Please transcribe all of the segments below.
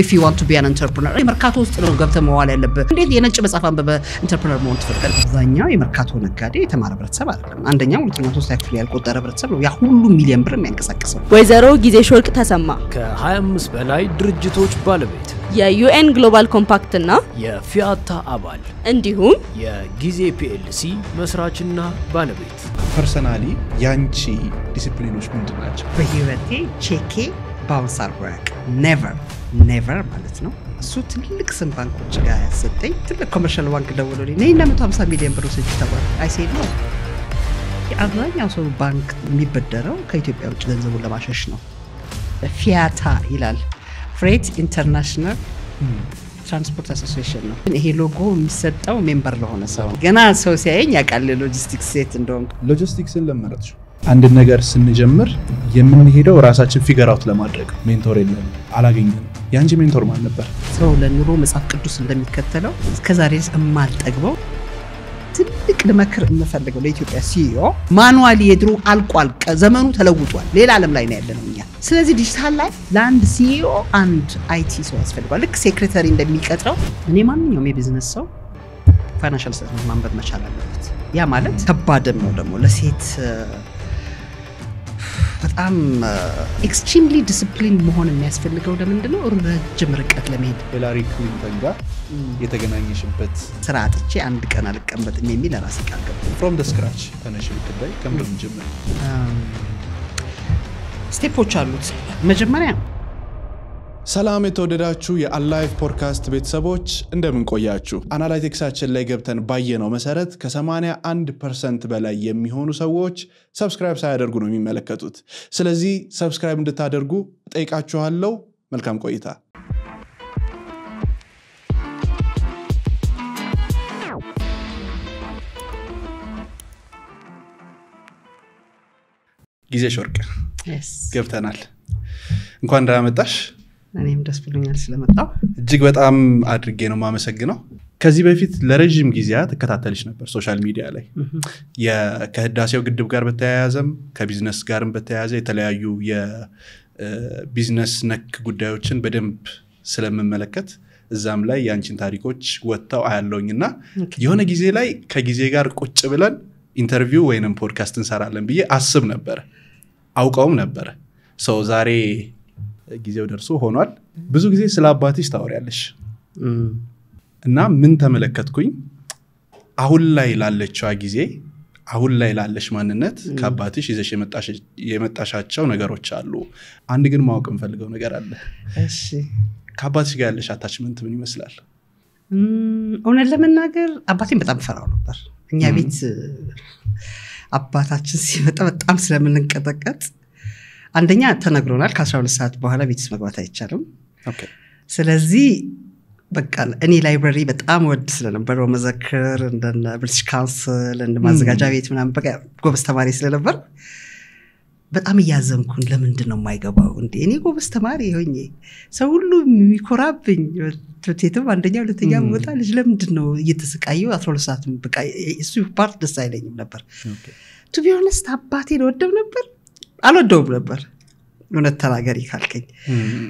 if you want to be an entrepreneur የመርካቶ ውስጥ ነው ገብተህ መዋል ያለበት እንዴት የነጭ መጻፍ አንበበ entrepreneur መሆን ትፈልጋለህ አብዛኛው የመርካቶ ነጋዴ የተማረ ህብረተሰብ አይደለም አንደኛው ሁለተኛው ሶስተኛ ክፍል ያልቆጠረ ህብረተሰብ ነው ያ ሁሉ ሚሊዮን ብር የሚያንቀሳቅሰው ወይዘሮ ጊዜሽ ወርቅ ተሰማ ከ25 በላይ ድርጅቶች ባለቤት የዩኤን ግሎባል ኮምፓክት እና የፊያታ አባል እንዲሁም የጊዜ ፒኤልሲ መስራችና ባለቤት ፐርሰናሊ ያንቺ ዲሲፕሊኖች ምንድናቸው በህይወቴ ቼኬ ባውንስ አርጓክ never ማለት ነው እሱ ትልቅ ስም ባንኮች ጋር ያሰጠኝ ትልቅ ኮመርሻል ባንክ ደውሎልኝ ነይ 150 ሚሊዮን ብር ወስጂ ተባለ አይ ሴድ ነው አብዛኛው ሰው ባንክ የሚበደረው ከኢትዮጵያ ውጭ ገንዘቡን ለማሸሽ ነው ፊያታ ይላል ፍሬት ኢንተርናሽናል ትራንስፖርት አሶሲዬሽን ነው ይሄ ሎጎ የሚሰጠው ሜምበር ለሆነ ሰው ገና ሰው ሲያየኝ ያቃል ሎጂስቲክስ ሴት እንደሆነ ሎጂስቲክስን ለመረጥሽ አንድ ነገር ስንጀምር የምንሄደው ራሳችን ፊገር አውት ለማድረግ ሜንቶር የለም አላገኘንም ያንቺ ሜንቶር ማን ነበር ሰው ለኑሮ መጽሐፍ ቅዱስ እንደሚከተለው እስከዛሬ የማልጠግበው ትልቅ ለመከር እንፈልገው ለኢትዮጵያ ሲኦ ማኑዋሊ የድሮ አልቋል ዘመኑ ተለውጧል ሌላ ዓለም ላይ ነው ያለነው እኛ ስለዚህ ዲጂታል ላይ ላንድ ሲኦ አንድ አይቲ ሰው ያስፈልጋል ልክ ሴክሬታሪ እንደሚቀጥረው እኔ ማንኛውም የቢዝነስ ሰው ፋይናንሻል ስቴትመንት ማንበብ መቻል አለበት ያ ማለት ከባድም ነው ደግሞ ለሴት በጣም ኤክስትሪምሊ ዲሲፕሊን መሆን የሚያስፈልገው ለምንድነው ረጅም ርቀት ለመሄድ ሂላሪ ክሊንተን ጋር የተገናኘሽበት ስራ አጥቼ አንድ ቀን አልቀመጥም የሚል ራስ ይቃልቀም from the scratch ተነሽ ብትባይ ከምንም ጀምር ስቴፖች አሉት መጀመሪያ ሰላም የተወደዳችሁ የአላይፍ ፖድካስት ቤተሰቦች እንደምን ቆያችሁ አናላይቲክሳችን ላይ ገብተን ባየነው መሰረት ከ81% በላይ የሚሆኑ ሰዎች ሰብስክራይብ ሳያደርጉ ነው የሚመለከቱት ስለዚህ ሰብስክራይብ እንድታደርጉ ጠይቃችኋለሁ መልካም ቆይታ ጊዜሽ ወርቅ ገብተናል እንኳን ደህና መጣሽ እኔም ደስ ብሎኛል ስለመጣው እጅግ በጣም አድርጌ ነው ማመሰግነው ከዚህ በፊት ለረጅም ጊዜያት ተከታተልሽ ነበር ሶሻል ሚዲያ ላይ ከህዳሴው ግድብ ጋር በተያያዘም ከቢዝነስ ጋርም በተያያዘ የተለያዩ የቢዝነስ ነክ ጉዳዮችን በደንብ ስለምመለከት እዛም ላይ ያንቺን ታሪኮች ወጣው አያለውኝና የሆነ ጊዜ ላይ ከጊዜ ጋር ቁጭ ብለን ኢንተርቪው ወይንም ፖድካስት እንሰራለን ብዬ አስብ ነበር አውቀውም ነበር ሰው ዛሬ ጊዜው ደርሶ ሆኗል ብዙ ጊዜ ስለ አባትሽ ታወሪያለሽ እና ምን ተመለከትኩኝ አሁን ላይ ላለችው ጊዜ አሁን ላይ ላለሽ ማንነት ከአባትሽ ይዘሽ የመጣሻቸው ነገሮች አሉ አንድ ግን ማወቅ እንፈልገው ነገር አለ እሺ ከአባትሽ ጋር ያለሽ አታችመንት ምን ይመስላል እውነት ለመናገር አባቴን በጣም ፈራው ነበር እኛ ቤት አባታችን ሲመጣ በጣም ስለምንንቀጠቀጥ አንደኛ ተነግሮናል ከ12 ሰዓት በኋላ ቤትስ መግባት አይቻልም ኦኬ ስለዚህ በቃ እኔ ላይብረሪ በጣም ወድ ስለነበር መዘክር እንደነ ብሪቲሽ ካውንስል እንደ ማዘጋጃ ቤት ምናምን በቃ ጎበዝ ተማሪ ስለነበር በጣም ያዘንኩን ለምንድን ነው የማይገባው እንዴ እኔ ጎበዝ ተማሪ ሆኜ ሰው ሁሉ የሚኮራብኝ ትቴትም አንደኛ ሁለተኛ ወጣ ልጅ ለምንድን ነው እየተሰቃየው 12 ሰዓት በቃ እሱ ፓርት ደስ አይለኝም ነበር to be honest አባቴን ወደው ነበር አልወደውም ነበር እውነት ተናገሪ ካልከኝ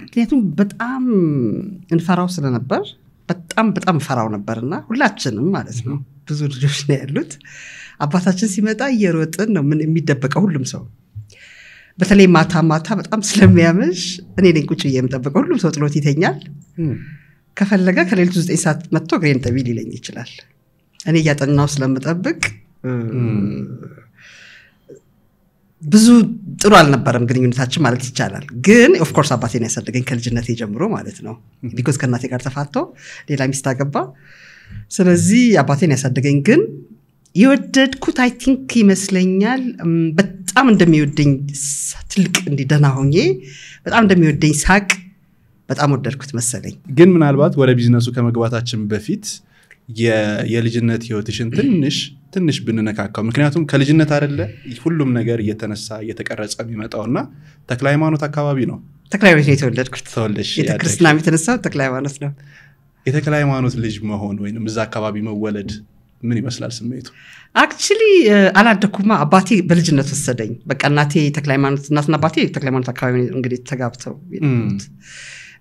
ምክንያቱም በጣም እንፈራው ስለነበር በጣም ፈራው ነበርና ሁላችንም ማለት ነው ብዙ ልጆች ነው ያሉት አባታችን ሲመጣ እየሮጥን ነው ምን የሚደበቀው ሁሉም ሰው በተለይ ማታ በጣም ስለሚያመሽ እኔ ነኝ ቁጭ የምጠብቀው ሁሉም ሰው ጥሎት ይተኛል ከፈለገ ከሌሊቱ 9 ሰዓት መጥቶ ግሬን ጠቢል ይለኝ ይችላል እኔ ያጠናው ስለምጠብቅ ብዙ ጥሩ አልነበረም ግንኙነታችን ማለት ይቻላል ግን ኦፍ ኮርስ አባቴን ያሳደገኝ ከልጅነቴ ጀምሮ ማለት ነው ቢኮዝ ከናቴ ጋር ተፋቶ ሌላ ሚስት አገባ ስለዚህ አባቴን ያሳደገኝ ግን የወደድኩት አይ ቲንክ ይመስለኛል በጣም እንደሚወደኝ ትልቅ እንዲደና ሆኜ በጣም እንደሚወደኝ ሳቅ በጣም ወደድኩት መሰለኝ ግን ምናልባት ወደ ቢዝነሱ ከመግባታችን በፊት የልጅነት ህይወትሽን ትንሽ ብንነካካው ምክንያቱም ከልጅነት አይደለ ሁሉም ነገር እየተነሳ እየተቀረጸ የሚመጣውና ተክለ ሃይማኖት አካባቢ ነው ተክለ ሃይማኖት የተወለድኩት የክርስትና የተነሳው ተክለ ሃይማኖት ነው የተክለ ሃይማኖት ልጅ መሆን ወይንም እዛ አካባቢ መወለድ ምን ይመስላል ስሜቱ አክቹሊ አላደኩማ አባቴ በልጅነት ወሰደኝ በቃ እናቴ ተክለ ሃይማኖት እናትና አባቴ ተክለ ሃይማኖት አካባቢ እንግዲህ ተጋብተው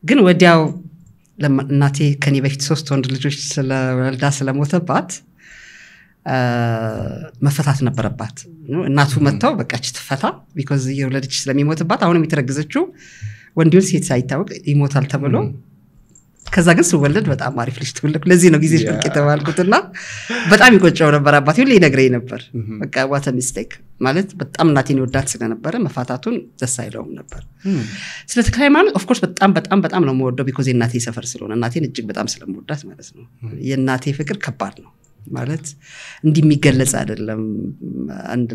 ግን ወዲያው እናቴ ከኔ በፊት 3 ወንድ ልጆች ስለወልዳ ስለሞተባት መፈታት ነበረባት እናቱ መጣው በቃች ተፈታ because የወለደች ስለሚሞትባት አሁንም የተረገዘችው ወንዲውን ሴት ሳይታወቅ ይሞታል ተብሎ ከዛ ግን ሲወለድ በጣም አሪፍ ልጅ ተወለደ ለዚህ ነው ጊዜ ሽርክ የተባልኩትና በጣም ይቆጨው ነበር አባቴ ሁሌ ይነግረኝ ነበር በቃ what a mistake ማለት በጣም እናቴን ይወዳት ስለነበረ መፋታቱን ደስ አይለውም ነበር ስለ ተክለ ሃይማኖት of course በጣም ነው የምወደው because የእናቴ ሰፈር ስለሆነ እናቴን እጅግ በጣም ስለምወዳት ማለት ነው የእናቴ ፍቅር ከባድ ነው ማለት እንዲሚገለጽ አይደለም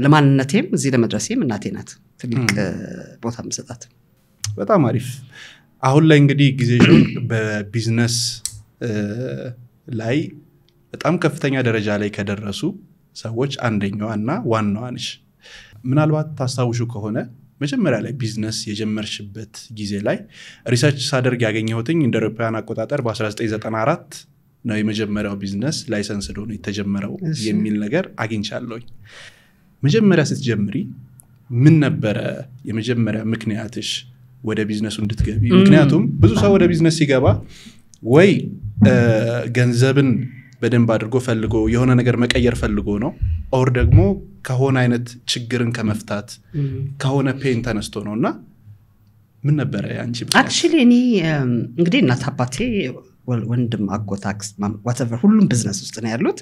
ለማንነቴም እዚህ ለመድረሴም እናቴ ናት ትልቅ ቦታ መስጠት በጣም አሪፍ አሁን ላይ እንግዲህ ጊዜሽን በቢዝነስ ላይ በጣም ከፍተኛ ደረጃ ላይ ከደረሱ ሰዎች አንደኛዋና ዋናዋ ነሽ ምናልባት ታስታውሹ ከሆነ መጀመሪያ ላይ ቢዝነስ የጀመርሽበት ጊዜ ላይ ሪሰርች ሳደርግ ያገኘሁትኝ እንደ አውሮፓውያን አቆጣጠር በ1994 ነው የመጀመሪያው ቢዝነስ ላይሰንስ ሆኖ የተጀመረው የሚል ነገር አግኝቻለሁ መጀመሪያ ስትጀምሪ ምን ነበር የመጀመሪያ ምክንያትሽ ወደ ቢዝነሱ እንድትገቢ ምክንያቱም ብዙ ሰው ወደ ቢዝነስ ሲገባ ወይ ገንዘብን በደንብ አድርጎ ፈልጎ የሆነ ነገር መቀየር ፈልጎ ነው ኦር ደግሞ ከሆነ አይነት ችግርን ከመፍታት ከሆነ ፔን ተነስቶ ነውና ምን ነበር ያንቺ actually እኔ እንግዲህ እናት አባቴ ወንድም አጎታክስ whatever ሁሉም ቢዝነስ ውስጥ ነው ያሉት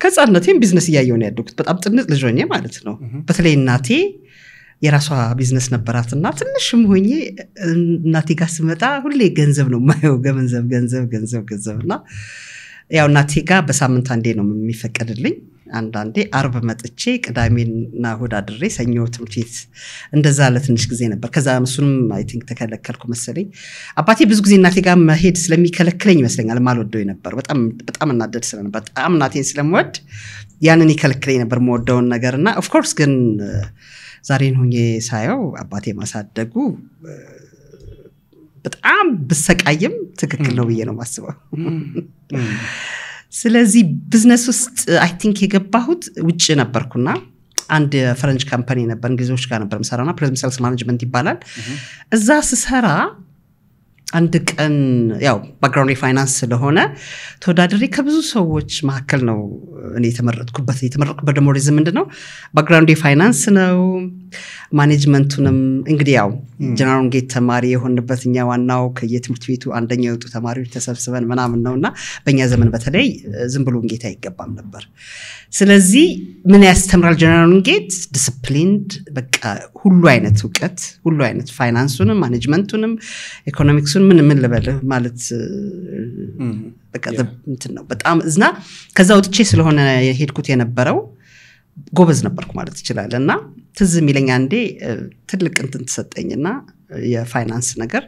ከጻነቴም ቢዝነስ ያየው ነው ያደኩት በጣም ጥንት ልጅ ሆኜ ማለት ነው በተለይ እናቴ የራሷ ቢዝነስ ነበራትና ትንሽም ሆኜ እናቴ ጋር ስመጣ ሁሌ ገንዘብ ነው ማየው ገንዘብና ያው እናቴ ጋር በሳምንት አንዴ ነው የሚፈቀድልኝ አንዳንዴ አርብ መጥቼ ቅዳሜና እሁድ አድሬ ሰኞ ትምህርት ቤት እንደዛ ለትንሽ ጊዜ ነበር ከዛ እሱንም አይ ቲንክ ተከለከልኩ መሰለኝ አባቴ ብዙ ጊዜ እናቴ ጋር መሄድ ስለሚከለክለኝ ይመስለኛል ማልወደው ነበር በጣም እናደድ ስለነበር በጣም እናቴን ስለምወድ ያንን ይከለክለኝ ነበር የምወደውን ነገርና ኦፍ ኮርስ ግን ዛሬን ሆኜ ሳየው አባቴ ማሳደጉ በጣም በሰቃይም ትክክል ነው ብዬ ነው ማስበው ስለዚህ ቢዝነስ ውስጥ አይ ቲንክ የገባሁት ውጭ ነበርኩና አንድ ፍሬንች ካምፓኒ ነበር እንግሊዞች ጋር ነበር መሰራና ፕሬዘንት ሴልስ ማኔጅመንት ይባላል እዛ ስሰራ አንድ ቀን ያው ባክግራውንድ ፋይናንስ ስለሆነ ተወዳድሬ ከብዙ ሰዎች መካከል ነው እኔ የተመረጥኩበት ደግሞ ሪዝም ምንድነው ባክግራውንድ ፋይናንስ ነው ማኔጅመንቱንም እንግዲህ ያው ጀነራል ጌት ተማሪ የሆንበትኛ ዋናው ከየትምህርት ቤቱ አንደኛው የወጡ ተማሪዎች ተሰብስበን ምናምን ነውና በእኛ ዘመን በተለይ ዝም ብሎ ጌታ አይገባም ነበር ስለዚህ ምን ያስተምራል ጀነራል ጌት ዲሲፕሊንድ በቃ ሁሉ አይነት ዕውቀት ሁሉ አይነት ፋይናንሱንም ማኔጅመንቱንም ኢኮኖሚክሱን ምን ልበል ማለት በቃ እንትን ነው በጣም እዝና ከዛ ወጥቼ ስለሆነ የሄድኩት የነበረው ጎበዝ ነበርኩ ማለት ይችላልና ትዝ የሚለኝ አንዴ ትልቅ እንትን ተሰጠኝና የፋይናንስ ነገር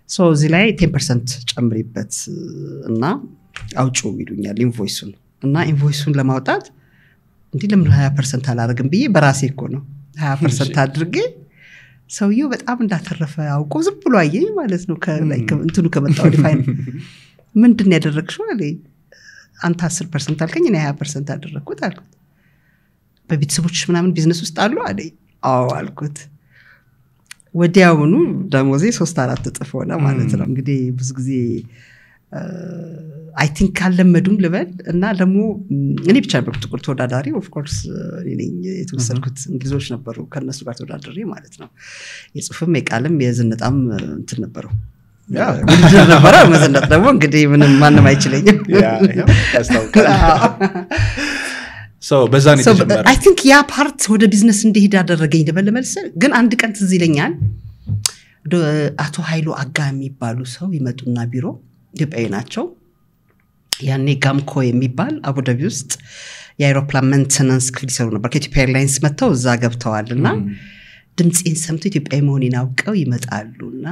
ሶ እዚ ላይ 10% ጨምሪበት እና አውጪው ይሉኛል ኢንቮይሱን እና ኢንቮይሱን ለማውጣት እንዴ ለምን 20% አላረግም ብዬ በራሴ እኮ ነው 20% አድርጌ ሰውየው በጣም እንዳተረፈ አውቆ ዝም ብሎ አየኝ ማለት ነው እንትኑ ከመጣው ዲፋይን ምንድነው ያደረግሽው አለኝ አንተ 10% አልከኝ እኔ 20% አደረኩት አልኩት በቤተሰቦችሽ ምናምን ቢዝነስ ውስጥ አሉ አለኝ አዎ አልኩት ወዲያውኑ ደሞዜ 3-4 እጥፍ ሆነ ማለት ነው እንግዲህ ብዙ ጊዜ አይ ቲንክ ካለመዱም ልበል እና ደግሞ እኔ ብቻ በጥቁር ተወዳዳሪ ኦፍ ኮርስ እኔ የተወሰድኩት እንግሊዞች ነበሩ ከነሱ ጋር ተወዳዳሪ ማለት ነው የጽሁፍም የቃልም የዝነጣም እንትን ነበሩ ያ ነበር መዝነጥ ደግሞ እንግዲህ ምንም ማንም አይችልኝም ያስታውቃል በዛ ነው የተጀመረው አይ ቲንክ ያ ፓርት ወደ ቢዝነስ እንዲሄድ አደረገኝ ደበለመልሰ ግን አንድ ቀን ትዝ ይለኛል አቶ ኃይሉ አጋ የሚባሉ ሰው ይመጡና ቢሮ ኢትዮጵያዊ ናቸው ያኔ ጋምኮ የሚባል አቡዳቢ ውስጥ የአውሮፕላን ሜንቴናንስ ክፍል ይሰሩ ነበር ከኢትዮጵያ ኤርላይንስ መጥተው እዛ ገብተዋልና ድምጽን ሰምቶ ኢትዮጵያዊ መሆኔን አውቀው ይመጣሉና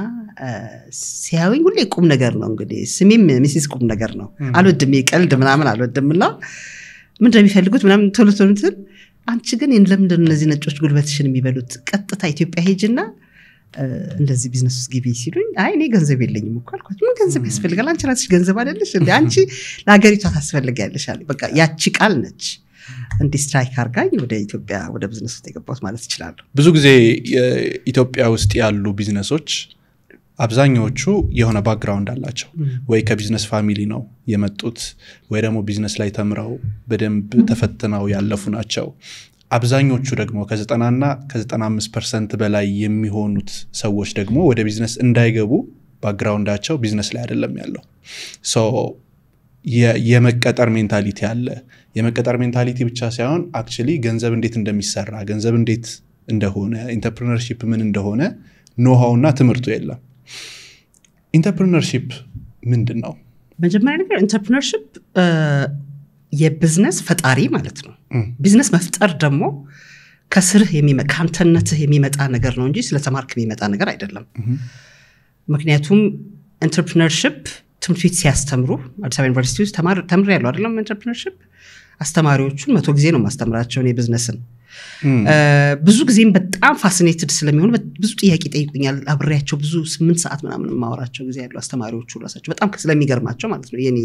ሲያዩኝ ሁሌ ቁም ነገር ነው እንግዲህ ስሜም ሚስስ ቁም ነገር ነው አልወድም ይቀልድ ምናምን አልወድምና ምን እንደሚፈልጉት ምናምን ቶሎ እንትን አንቺ ግን ለምንድነው እነዚህ ነጮች ጉልበትሽን የሚበሉት ቀጥታ ኢትዮጵያ ሄጅና እንደዚህ ቢዝነስ ውስጥ ግቢ ሲሉኝ አይ እኔ ገንዘብ የለኝም እኮ አልኳት ምን ገንዘብ ያስፈልጋል አንቺ ራስሽ ገንዘብ አይደለሽ እንዴ አንቺ ለሀገሪቷ ታስፈልጋለሽ አለ በቃ ያቺ ቃል ነች እንዲ ስትራይክ አርጋኝ ወደ ኢትዮጵያ ወደ ቢዝነስ ውስጥ የገባሁት ማለት ይችላል ብዙ ጊዜ ኢትዮጵያ ውስጥ ያሉ ቢዝነሶች አብዛኞቹ የሆነ ባክግራውንድ አላቸው ወይ ከቢዝነስ ፋሚሊ ነው የመጡት ወይ ደግሞ ቢዝነስ ላይ ተምረው በደንብ ተፈትነው ያለፉ ናቸው አብዛኞቹ ደግሞ ከ90 እና ከ95% በላይ የሚሆኑት ሰዎች ደግሞ ወደ ቢዝነስ እንዳይገቡ ባክግራውንዳቸው ቢዝነስ ላይ አይደለም ያለው ሶ የመቀጠር ሜንታሊቲ አለ የመቀጠር ሜንታሊቲ ብቻ ሳይሆን አክቹሊ ገንዘብ እንዴት እንደሚሰራ ገንዘብ እንዴት እንደሆነ ኢንተርፕረነርሺፕ ምን እንደሆነ ኖሃውና ትምርቱ የለም ኢንተርፕረነርሺፕ ምንድነው መጀመሪያ ነገር ኢንተርፕረነርሺፕ የቢዝነስ ፈጣሪ ማለት ነው ቢዝነስ መፍጠር ደግሞ ከስርህ ካንተነትህ የሚመጣ ነገር ነው እንጂ ስለተማርክ የሚመጣ ነገር አይደለም ምክንያቱም ኢንተርፕረነርሺፕ ትምህርት ቤት ሲያስተምሩ አዲስ አበባ ዩኒቨርሲቲ ውስጥ ተምሬ ያለው አይደለም ኢንተርፕረነርሺፕ አስተማሪዎቹን 100 ጊዜ ነው ማስተምራቸው ነው ቢዝነስን ብዙ ጊዜም በጣም ፋሲኔትድ ስለሚሆኑ ብዙ ጥያቄ ጠይቁኛል አብሬያቸው ብዙ 8 ሰዓት ምናምን ማወራቸው ጊዜ ያለው አስተማሪዎቹ ራሳቸው በጣም ስለሚገርማቸው ማለት ነው የኔ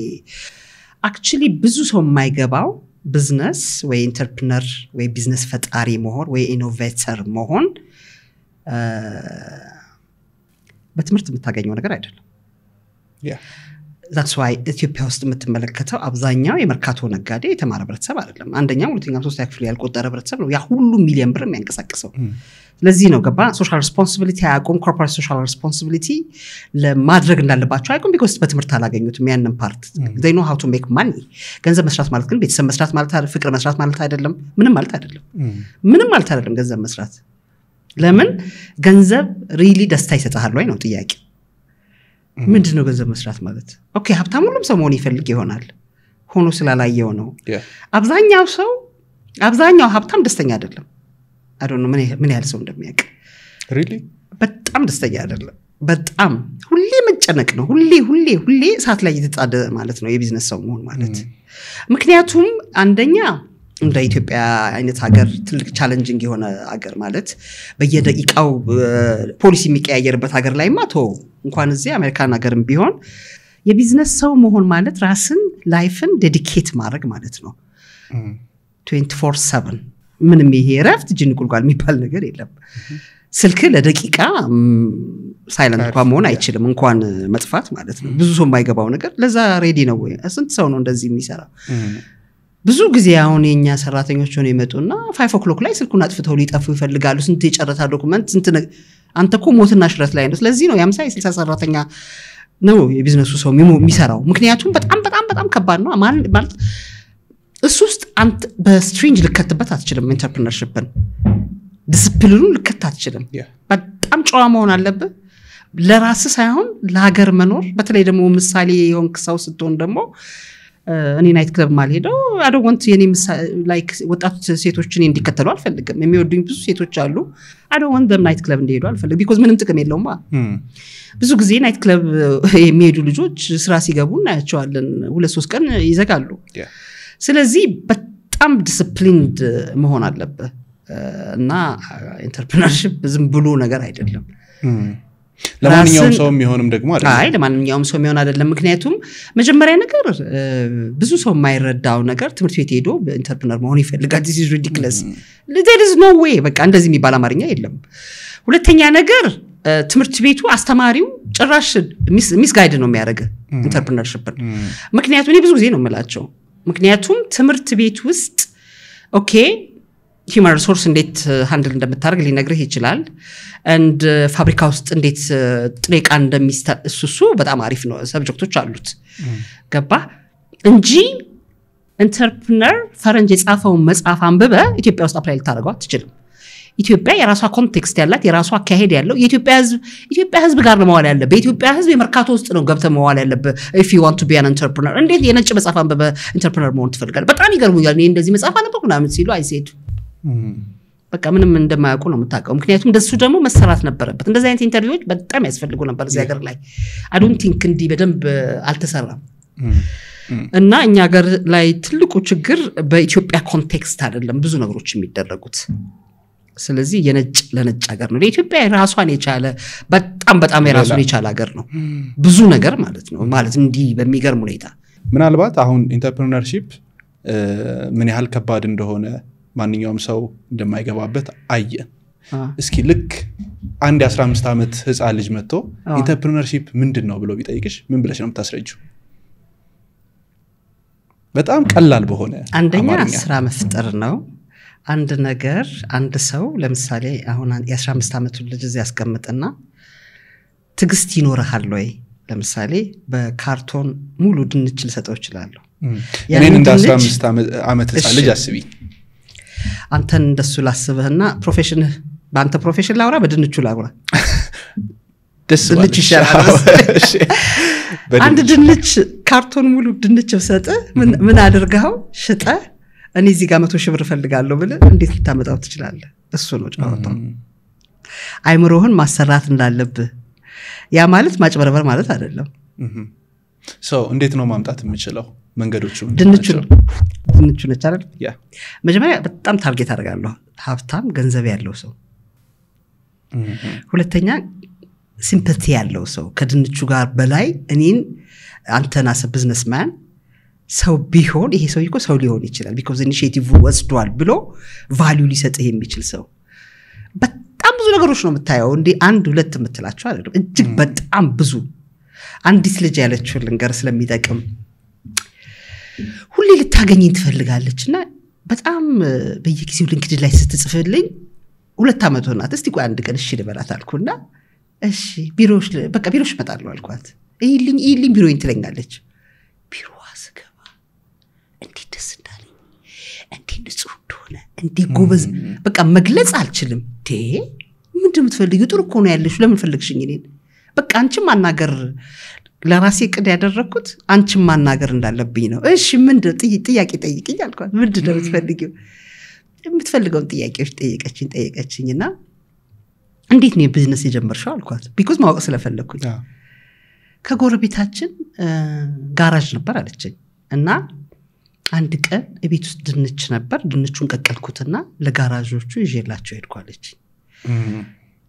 actually ብዙ ሰው የማይገባው ቢዝነስ ወይ ኢንተርፕረነር ወይ ቢዝነስ ፈጣሪ መሆን ወይ ኢኖቬተር መሆን በትምህርት የምታገኘው ነገር አይደለም that's why ኢትዮጵያ ውስጥ የምትመለከተው አብዛኛው የመርካቶ ነጋዴ የተማረ ህብረተሰብ አይደለም አንደኛው ሁለተኛው ሶስተኛ ክፍል ያልቆጠረ ህብረተሰብ ነው ያ ሁሉ ሚሊዮን ብር የሚያንቀሳቅሰው ለዚህ ነው ገባ ሶሻል ሪስፖንሲቢሊቲ አያቆም ኮርፖሬት ሶሻል ሪስፖንሲቢሊቲ ለማድረግ እንዳለባቸው አያቆም because በትምህርት አላገኙትም ያንን ፓርት they know how to make money ገንዘብ መስራት ማለት ግን ቤተሰብ መስራት ማለት አይደለም ፍቅር መስራት ማለት አይደለም ምንም ማለት አይደለም ገንዘብ መስራት ለምን ገንዘብ really ደስታ ይሰጣል ወይ ነው ጥያቄ ምንድነው ገንዘብ መስራት ማለት ኦኬ ሀብታም ሁሉም ሰው መሆን ይፈልግ ይሆናል ሆኖ ስላላየው ነው አብዛኛው ሀብታም ደስተኛ አይደለም I don't know ምን ያህል ሰው እንደሚያውቅ really በጣም ደስተኛ አይደለም በጣም ሁሌ መጨነቅ ነው ሁሌ ሰዓት ላይ እየተጣደ ማለት ነው የቢዝነስ ሰው መሆን ማለት ምክንያቱም አንደኛ እንደ ኢትዮጵያ አይነት ሀገር ትልቅ ቻሌንጂንግ የሆነ ሀገር ማለት በየደቂቃው ፖሊሲ የሚቀያየርበት ሀገር ላይ ማቶ እንኳን እዚህ አሜሪካን ሀገርም ቢሆን የቢዝነስ ሰው መሆን ማለት ራስን ላይፍን ዴዲኬት ማድረግ ማለት ነው 24/7 ምንም ይሄ ረፍት ጅን ቁልቋል የሚባል ነገር የለም ስልክ ለደቂቃ ሳይለንት እንኳን መሆን አይችልም እንኳን መጥፋት ማለት ነው ብዙ ሰው የማይገባው ነገር ለዛ ሬዲ ነው ወይ ስንት ሰው ነው እንደዚህ የሚሰራ ብዙ ጊዜ አሁን የኛ ሰራተኞች ሆነ ይመጡና 5 o'clock ላይ ስልኩን አጥፍተው ሊጠፉ ይፈልጋሉ ስንት የጨረታ ዶክመንት ስንት አንተኮ ሞትና ሽረት ላይ ነው ስለዚህ ነው የ50 የ60 ሰራተኛ ነው የቢዝነሱ ሰው የሚሰራው ምክንያቱም በጣም ከባድ ነው ማለት እሱስት አንተ በስትሪንጅ ልከተበት አትችልም ኢንተርፕረነርሺፕን ዲሲፕሊኑን ልከታ አትችልም በጣም ጨዋ መሆን አለበት ለራስ ሳይሆን ለሀገር መኖር በተለይ ደግሞ ምሳሌ የሆንክ ሰው ስትሆን ደግሞ እኔ ናይት ክለብ ማልሄደው I don't want የኔ ላይክ ወጣት ሴቶችን እንዲከተሉ አልፈልግም የሚወዱኝ ብዙ ሴቶች አሉ I don't want them ናይት ክለብ እንዲሄዱ አልፈልግም because ምንም ጥቅም የለውም ብዙ ጊዜ ናይት ክለብ የሚሄዱ ልጆች ስራ ሲገቡ እናያቸዋለን 2-3 ቀን ይዘጋሉ ስለዚህ በጣም ዲሲፕሊንድ መሆን አለበት እና ኢንተርፕረነርሺፕ ዝም ብሎ ነገር አይደለም ለማንኛውም ሰው የሚሆንም ደግሞ አይደለም ለማንኛውም ሰው የሚሆን አይደለም ምክንያቱም መጀመሪያ ነገር ብዙ ሰው የማይረዳው ነገር ትምህርት ቤት ሄዶ ኢንተርፕረነር መሆን ይፈልጋል this is ridiculous there is no way በቃ እንደዚህ የሚባል አማርኛ የለም ሁለተኛ ነገር ትምህርት ቤቱ አስተማሪው ጭራሽ ሚስ ጋይድ ነው የሚያደርግ ኢንተርፕረነርሺፕን ምክንያቱም እኔ ብዙ ጊዜ ነው የምላቸው ምክንያቱም ትምህርት ቤት ውስጥ ኦኬ human resource እንዴት ሃንድል እንደምታደርግ ሊነግርህ ይችላል and ፋብሪካ ውስጥ እንዴት ጥሬቃ እንደሚስተሱ በጣም አሪፍ ነው ሰብጀክቶች አሉት ገባ እንጂ ኢንተርፕረነር ፈረንጅ የጻፈው መጽሐፍ አንብበ ኢትዮጵያ ውስጥ አፕላይ ልታደርገው አትችልም ኢትዮጵያ የራሷ ኮንቴክስት ያላት የራሷ አካሄድ ያለው የኢትዮጵያ ህዝብ ጋር ነው መዋል ያለበት በኢትዮጵያ ህዝብ የመርካቶ ውስጥ ነው ገብተ መዋል ያለበት if you want to be an entrepreneur እንዴት የነጭ መጽሐፍ አንብበ ኢንተርፕረነር መሆን ትፈልጋለህ በጣም ይገርሙኛል እኔ እንደዚህ መጽሐፍ አነበብኩ ምናምን ሲሉ አይሴድ በቃ ምንም እንደማያውቁ ነው የምታውቀው ምክንያቱም እንደሱ ደግሞ መሰራት ነበረበት እንደዚህ አይነት ኢንተርቪዎች በጣም ያስፈልጉ ነበር እዚህ ሀገር ላይ I don't think እንዲህ በደንብ አልተሰራም እና እኛ ሀገር ላይ ትልቁ ችግር በኢትዮጵያ ኮንቴክስት አይደለም ብዙ ነገሮች የሚደረጉት ስለዚህ የነጭ ለነጭ ሀገር ነው ለኢትዮጵያ ራሷን የቻለ በጣም የራሱን የቻለ ሀገር ነው ብዙ ነገር ማለት ነው ማለት እንዲህ በሚገርም ሁኔታ ምናልባት አሁን ኢንተርፕረነርሺፕ ምን ያህል ከባድ እንደሆነ ማንኛውም ሰው እንደማይገባበት አየ እስኪ ልክ አንድ 15 ዓመት ህፃን ልጅ መጥቶ ኢንተርፕረነርሺፕ ምንድነው ብሎ ቢጠይቅሽ ምን ብለሽ ነው የምታስረጂው? በጣም ቀላል በሆነ አንደኛ ስራ መፍጠር ነው። አንድ ነገር አንድ ሰው ለምሳሌ አሁን የ15 ዓመቱ ልጅ እዚህ ያስቀምጥና ትግስት ይኖርሃል ወይ? ለምሳሌ በካርቶን ሙሉ ድንች ልሰጠው ይችላል። እኔን እንደ 15 ዓመት ህፃን ልጅ አስቢ። አንተን እንደሱ ላስብህና ፕሮፌሽንህ በአንተ ፕሮፌሽን ላውራ በድንቹ ላውራ ድንች ይሻላል። አንድ ድንች ካርቶን ሙሉ ድንች ወሰጠ ምን አድርገው ሽጠ እኔ እዚህ ጋር 100 ሺህ ብር ፈልጋለሁ ብለ እንዴት ልታመጣው ትችላለህ? እሱ ነው ጫወታው። አይምሮህን ማሰራት እንዳለብህ ያ ማለት ማጭበረበር ማለት አይደለም። እንዴት ነው ማምጣት የምችለው መንገዶቹ? ድንቹ ነች አይደል? መጀመሪያ በጣም ታርጌት አደርጋለሁ ሀብታም ገንዘብ ያለው ሰው። ሁለተኛ ሲምፓቲ ያለው ሰው ከድንቹ ጋር በላይ እኔን አንተና ቢዝነስማን ሰው ቢሆን ይሄ ሰው እኮ ሰው ሊሆን ይችላል because ኢኒሺዬቲቭ ወስዷል ብሎ ቫልዩ ሊሰጥህ የሚችል ሰው። በጣም ብዙ ነገሮች ነው የምታየው እንዴ አንድ ሁለት የምትላቸው አይደለም እጅግ በጣም ብዙ። አንዲት ልጅ ያለችው ልንገር ስለሚጠቅም ሁሌ ልታገኘኝ ትፈልጋለችና በጣም በየጊዜው ሊንክድኢን ላይ ስትጽፍልኝ 2 አመት ሆናት። እስቲ ቆይ አንድ ቀን እሺ ልበላት አልኩና እሺ ቢሮሽ በቃ ቢሮሽ መጣለው አልኳት። ይልኝ ቢሮዬን ትለኛለች። ቢሮዋ ስገባ እንዴት ደስ እንዳለኝ እንዴት ንጹህ እንደሆነ እንዴት ጎበዝ በቃ መግለጽ አልችልም። ምንድነው የምትፈልጊው? ጥሩ እኮ ነው ያለሽ ለምን ፈልግሽኝ? እኔን በቃ አንቺም ማናገር ለራሴ ቅድ ያደረኩት አንቺም ማናገር እንዳለብኝ ነው። እሺ ምንድነው ጥያቄ ጠይቂኝ አልኳት። ምንድነው የምትፈልጊው? የምትፈልገውን ጥያቄዎች ጠየቀችኝና እንዴት ነው ቢዝነስ የጀመርሽው አልኳት። ቢኮዝ ማወቅ ስለፈለኩኝ ከጎረቤታችን ጋራጅ ነበር አለችኝ እና አንድ ቀን ቤት ውስጥ ድንች ነበር ድንቹን ቀቀልኩትና ለጋራጆቹ ይዤላቸው ሄድኳለች።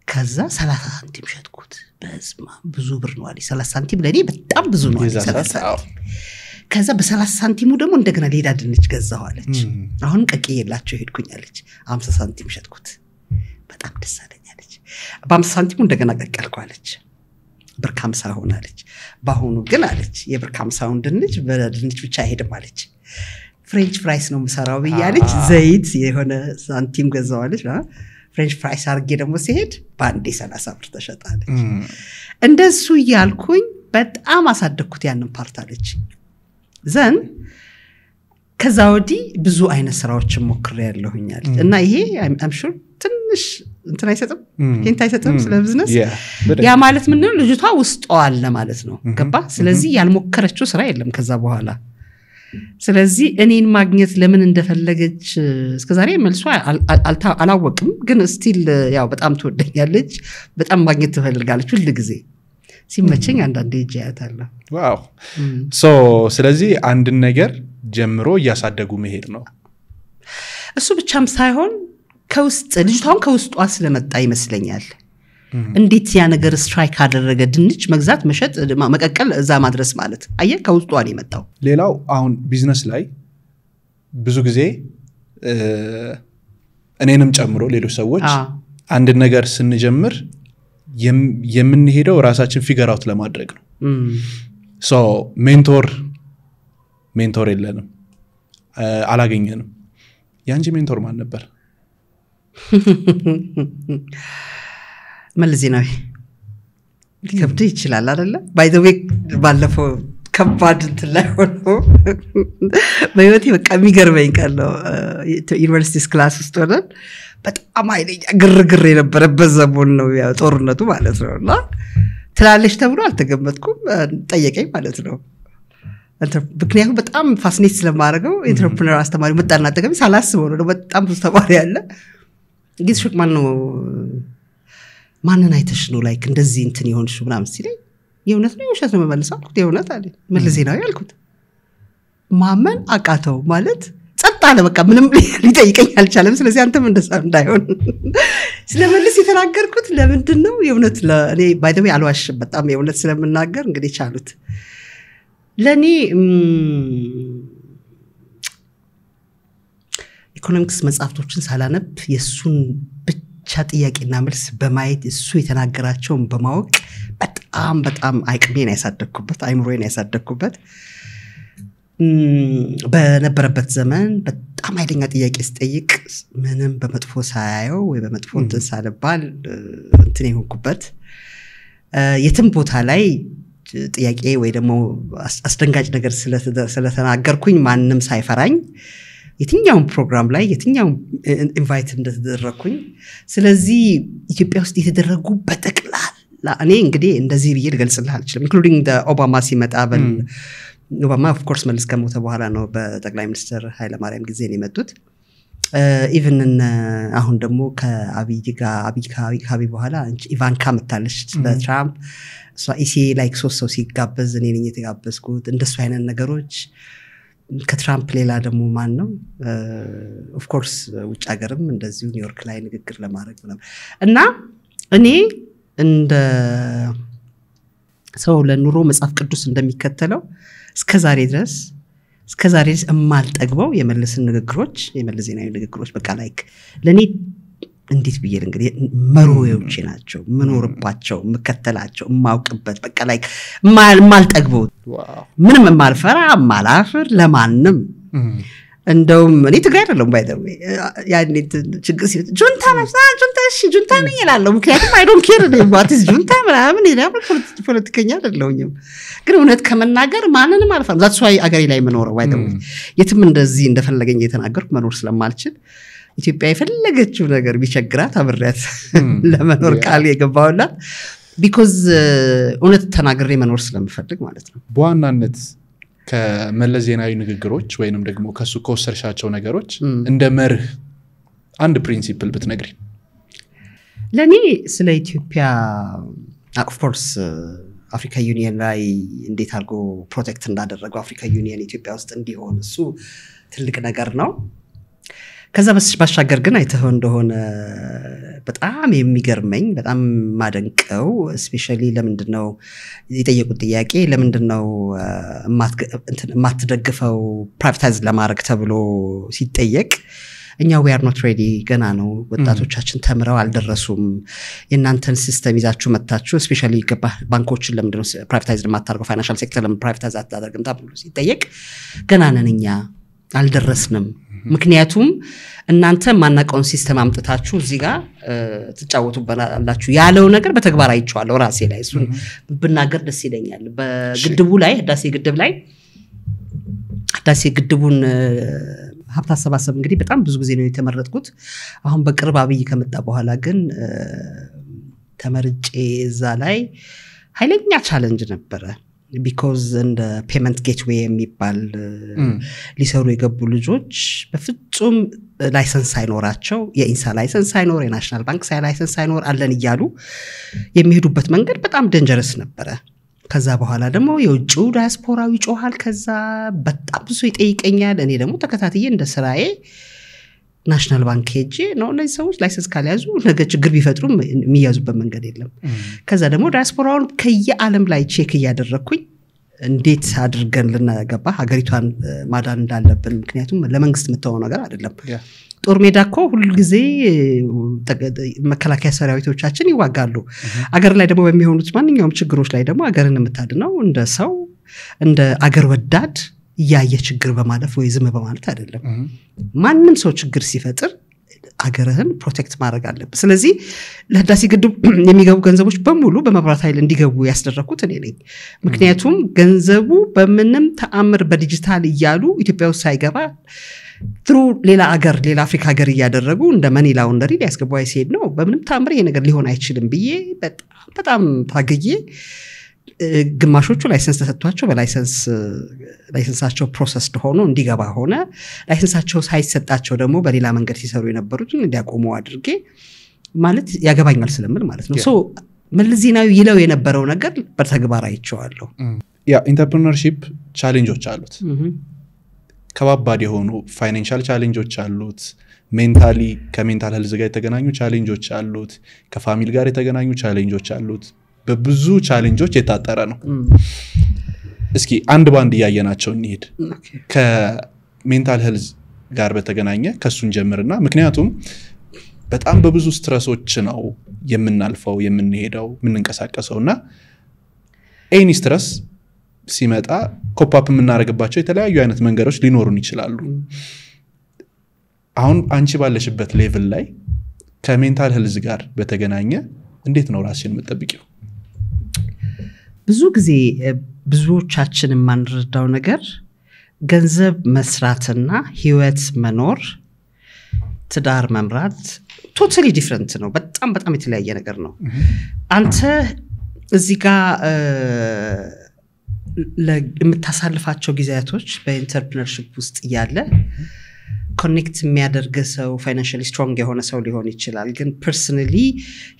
ከዛ 30 ሳንቲም ሸጥኩት። በስማ ብዙ ብር ነው አለኝ። 30 ሳንቲም ለኔ በጣም ብዙ ነው አለኝ። ከዛ በ30 ሳንቲሙ ደግሞ እንደገና ሌላ ድንች ገዛው አለች። አሁን ቀቅዬላቸው ሄድኩኝ አለች። 50 ሳንቲም ሸጥኩት። በጣም ደስ አለኝ አለች። በ50 ሳንቲሙ እንደገና ቀቀልኩ አለች። ብር 50 ሆነ አለች። ባሁኑ ግን አለች የብር 50ውን ድንች በድንች ብቻ አይሄድም አለች። ፍሬንች ፍራይስ ነው መሰራው ብያለች። ዘይት የሆነ ሳንቲም ገዛው አለች። ፍሬንች ፍራይስ አርጌ ደግሞ ሲሄድ ባንዴ 30 ብር ተሸጣለች። እንደሱ ያልኩኝ በጣም አሳደኩት ያንን ፓርት አለች። ዘን ከዛ ወዲህ ብዙ አይነት ስራዎችን ሞክሬያለሁኛል እና ይሄ አም ሹር ትንሽ እንትን አይሰጥም ሂንት አይሰጥም ስለ ቢዝነስ ያ ማለት ምን ነው ልጅቷ ውስጧ አለ ማለት ነው ገባ። ስለዚህ ያልሞከረችው ስራ የለም ከዛ በኋላ። ስለዚህ እኔን ማግኘት ለምን እንደፈለገች እስከዛሬ መልሷ አላወቅም ግን ስቲል ያው በጣም ትወደኛለች በጣም ማግኘት ትፈልጋለች ሁሉ ጊዜ ሲመቸኝ አንዳንዴ እጃያታለሁ። ዋው ስለዚህ አንድ ነገር ጀምሮ ያሳደጉ መሄድ ነው። እሱ ብቻም ሳይሆን ከውስጥ ልጅቷን ከውስጧ ስለመጣ ይመስለኛል። እንዴት ያ ነገር ስትራይክ አደረገ ድንች መግዛት መሸጥ መቀቀል እዛ ማድረስ ማለት አየ ከውስጧ ነው የመጣው። ሌላው አሁን ቢዝነስ ላይ ብዙ ጊዜ እኔንም ጨምሮ ሌሎች ሰዎች አንድ ነገር ስንጀምር የምንሄደው ራሳችን ፊገር አውት ለማድረግ ነው። ሜንቶር የለንም አላገኘንም። ያንቺ ሜንቶር ማን ነበር? መልዚናዊ ሊከብድ ይችላል አይደለ? ባይ ዘ ዌይ ባለፈው ከባድ እንትን ላይ ሆኖ በህይወቴ በቃ የሚገርመኝ ቀለው ዩኒቨርሲቲ ክላስ ውስጥ ሆነን በጣም ኃይለኛ ግርግር የነበረበት ዘመን ነው ያው ጦርነቱ ማለት ነውና ትላለሽ ተብሎ አልተገመትኩም ጠየቀኝ ማለት ነው። ምክንያቱም በጣም ፋሲኔት ስለማደርገው ኢንተርፕረነር አስተማሪ መጣና ተገቢ ሳላስበው ነው በጣም ብዙ ተማሪ ያለ ጊዜ ሹክ ማንን አይተሽ ነው ላይክ እንደዚህ እንትን ይሆንሽ ምናምን ሲለኝ የእውነት ነው የውሸት ነው መመልሰው አልኩት። የእውነት አለ መልዜናዊ አልኩት። ማመን አቃተው ማለት ጸጥ አለ በቃ ምንም ሊጠይቀኝ አልቻለም። ስለዚህ አንተም እንደዛ እንዳይሆን ስለመልስ የተናገርኩት ለምንድን ነው የእውነት ለኔ ባይ ዘ ዌይ አልዋሽም በጣም የእውነት ስለምናገር እንግዲህ ቻሉት ለኔ ኢኮኖሚክስ መጽሐፍቶችን ሳላነብ የሱን ብቻ ጥያቄና መልስ በማየት እሱ የተናገራቸውን በማወቅ በጣም አይቅሜን ያሳደግኩበት አይምሮዬን ያሳደግኩበት በነበረበት ዘመን በጣም አይደኛ ጥያቄ ስጠይቅ ምንም በመጥፎ ሳያየው ወይ በመጥፎ እንትን ሳልባል እንትን ይሆንኩበት የትም ቦታ ላይ ጥያቄ ወይ ደግሞ አስደንጋጭ ነገር ስለተናገርኩኝ ማንም ሳይፈራኝ የትኛው ፕሮግራም ላይ የትኛው ኢንቫይት እንደተደረኩኝ ስለዚህ ኢትዮጵያ ውስጥ የተደረጉ በጠቅላላ እኔ እንግዲህ እንደዚህ ብዬ ልገልጽልህ አልችልም ኢንክሉዲንግ ኦባማ ሲመጣ ኦባማ ኦፍ ኮርስ መልስ ከሞተ በኋላ ነው በጠቅላይ ሚኒስትር ኃይለ ማርያም ጊዜ ነው የመጡት ኢቭን አሁን ደግሞ ከአብይ በኋላ ኢቫንካ መጣለች በትራምፕ ኢሲ ላይክ 3 ሰው ሲጋበዝ እኔ ነኝ የተጋበዝኩት እንደሱ አይነት ነገሮች ከትራምፕ ሌላ ደግሞ ማን ነው ኦፍ ኮርስ ውጭ ሀገርም እንደዚሁ ኒውዮርክ ላይ ንግግር ለማድረግ እና እኔ እንደ ሰው ለኑሮ መጽሐፍ ቅዱስ እንደሚከተለው እስከዛሬ ድረስ እማልጠግበው የመለስን ንግግሮች የመለስ ዜናዊ ንግግሮች በቃ ላይክ ለኔ እንዴት ብዬ እንግዲህ መሮዮቼ ናቸው ምኖርባቸው መከተላቸው ማውቅበት በቃ ላይክ ማልጠግበው ምንም ማልፈራ ማላፍር ለማንም እንደውም እኔ ትግራይ አይደለም ባይደው ያኔ ችግር ጁንታ ነኝ ይላል ምክንያቱም አይ ዶንት ኬር about this ጁንታ ምናምን ይላል ፖለቲከኛ አይደለሁኝም ግን እውነት ከመናገር ማንንም አልፈራም that's why አገሬ ላይ መኖር ባይደው የትም እንደዚህ እንደፈለገኝ የተናገርኩ መኖር ስለማልችል ኢትዮጵያ የፈለገችው ነገር ቢቸግራት አብሬያት ለመኖር ቃል የገባውላት because እውነት ተናግሬ መኖር ስለምፈልግ ማለት ነው በዋናነት ከመለስ ዜናዊ ንግግሮች ወይንም ደግሞ ከሱ ከወሰድሻቸው ነገሮች እንደ መርህ አንድ ፕሪንሲፕል ብትነግሪ ለኔ ስለ ኢትዮጵያ of course አፍሪካ ዩኒየን ላይ እንዴት አድርጎ ፕሮቴክት እንዳደረገው አፍሪካ ዩኒየን ኢትዮጵያ ውስጥ እንዲሆን እሱ ትልቅ ነገር ነው ከዛ ባሻገር ግን አይተው እንደሆነ በጣም የሚገርመኝ በጣም ማደንቀው ስፔሻሊ ለምንድነው የጠየቁት ጥያቄ ለምንድነው ማትደግፈው ፕራይቬታይዝ ለማድረግ ተብሎ ሲጠየቅ እኛ we are not ready ገና ነው ወጣቶቻችን ተምረው አልደረሱም የናንተን ሲስተም ይዛችሁ መጣችሁ ስፔሻሊ ባንኮችን ለምንድነው ፕራይቬታይዝ ለማታደርገው ፋይናንሻል ሴክተር ለፕራይቬታይዝ አታደርግም ተብሎ ሲጠየቅ ገና ነን እኛ አልደረስንም ምክንያቱም እናንተ ማናቀውን ሲስተም አምጥታችሁ እዚህ ጋር ተጫወቱበላችሁ ያለው ነገር በተግባር አይቻለሁ ራሴ ላይ እሱ ብናገር ደስ ይለኛል በግድቡ ላይ ህዳሴ ግድቡን ሀብት አሰባሰብ እንግዲህ በጣም ብዙ ጊዜ ነው የተመረጥኩት አሁን በቅርብ አብይ ከመጣ በኋላ ግን ተመርጬ እዛ ላይ ኃይለኛ ቻሌንጅ ነበረ because and payment gateway የሚባል ሊሰሩ የገቡ ልጆች በፍጹም ላይሰንስ አይኖራቸው የኢንሳ ላይሰንስ አይኖር የናሽናል ባንክ ላይሰንስ አይኖር አለን ይያሉ የሚሄዱበት መንገድ በጣም ዴንጀረስ ነበረ ከዛ በኋላ ደግሞ የውጭው ዳያስፖራው ይጮሃል ከዛ በጣም ብዙ ይጠይቀኛል እኔ ደግሞ ተከታትዬ እንደ ስራዬ ናሽናል ባንክ ሄጄ ነው እነዚህ ሰዎች ላይሰንስ ካልያዙ ነገ ችግር ቢፈጥሩም የሚያዙበት መንገድ የለም ከዛ ደግሞ ዳያስፖራውን ከየዓለም ላይ ቼክ እያደረኩኝ እንዴት አድርገን ልናገባ ሀገሪቷን ማዳን እንዳለብን ምክንያቱም ለመንግስት መተው ነገር አይደለም ጦር ሜዳኮ ሁሉ ጊዜ መከላከያ ሰራዊቶቻችን ይዋጋሉ አገር ላይ ደግሞ በሚሆኑት ማንኛውም ችግሮች ላይ ደግሞ አገርን የምታድነው እንደ ሰው እንደ አገር ወዳድ ያየ ችግር በማለፍ ወይ ዝም በማለት አይደለም ማንንም ሰው ችግር ሲፈጥር አገርህን ፕሮቴክት ማድረግ አለበት ስለዚህ ለህዳሴ ግድብ የሚገቡ ገንዘቦች በሙሉ በመብራት ኃይል እንዲገቡ ያስደረኩት እኔ ነኝ ምክንያቱም ገንዘቡ በምንም ተአምር በዲጂታል ይያሉ ኢትዮጵያ ውስጥ ሳይገባ through ሌላ አፍሪካ ሀገር ያደረጉ እንደ መኒ ላውንደሪ ሊያስገባው አይሲድ ነው በምንም ተአምር ይሄ ነገር ሊሆን አይችልም ብዬ በጣም ታግዬ ግማሾቹ ላይሰንስ ተሰጥቷቸው በላይሰንሳቸው ፕሮሰስ ሆኖ እንዲገባ ሆነ ላይሰንሳቸው ሳይሰጣቸው ደግሞ በሌላ መንገድ ሲሰሩ የነበሩትን እንዲያቆሙ አድርጌ ማለት ያገባኛል ስለምን ማለት ነው ሶ መለስ ዜናዊ ይለው የነበረው ነገር በተግባር አይቼዋለሁ ያ ኢንተርፕረነርሺፕ ቻሌንጆች አሉት ከባባድ የሆኑ ፋይናንሻል ቻሌንጆች አሉት ሜንታሊ ከሜንታል ሄልዝ ጋር የተገናኙ ቻሌንጆች አሉት ከፋሚሊ ጋር የተገናኙ ቻሌንጆች አሉት በብዙ ቻሌንጆች የታጠረ ነው እስኪ አንድ ባንድ ያያየናቸው እንሂድ ከሜንታል ሄልዝ ጋር በተገናኘ ከሱን ጀምርና ምክንያቱም በጣም በብዙ ስትረሶች ነው የምናልፈው የምንሄደው የምንንቀሳቀሰውና ኤኒ ስትረስ ሲመጣ ኮፓፕ የምናደርግባቸው የተለያዩ አይነት መንገዶች ሊኖሩን ይችላሉ አሁን አንቺ ባለሽበት ሌቭል ላይ ከሜንታል ሄልዝ ጋር በተገናኘ እንዴት ነው ራስሽን የምትጠብቂው ብዙ ጊዜ ብዙዎቻችን የማንረዳው ነገር ገንዘብ መስራትና ህይወት መኖር ትዳር መምራት ቶታሊ ዲፈረንት ነው በጣም በጣም የተለያየ ነገር ነው አንተ እዚህ ጋር ለምታሳልፋቸው ጊዜያቶች በኢንተርፕረነርሺፕ ውስጥ ያለ ኮኔክት የሚያደርግ ሰው ፋይናንሻሊ ስትሮንግ የሆነ ሰው ሊሆን ይችላል ግን ፐርሰናሊ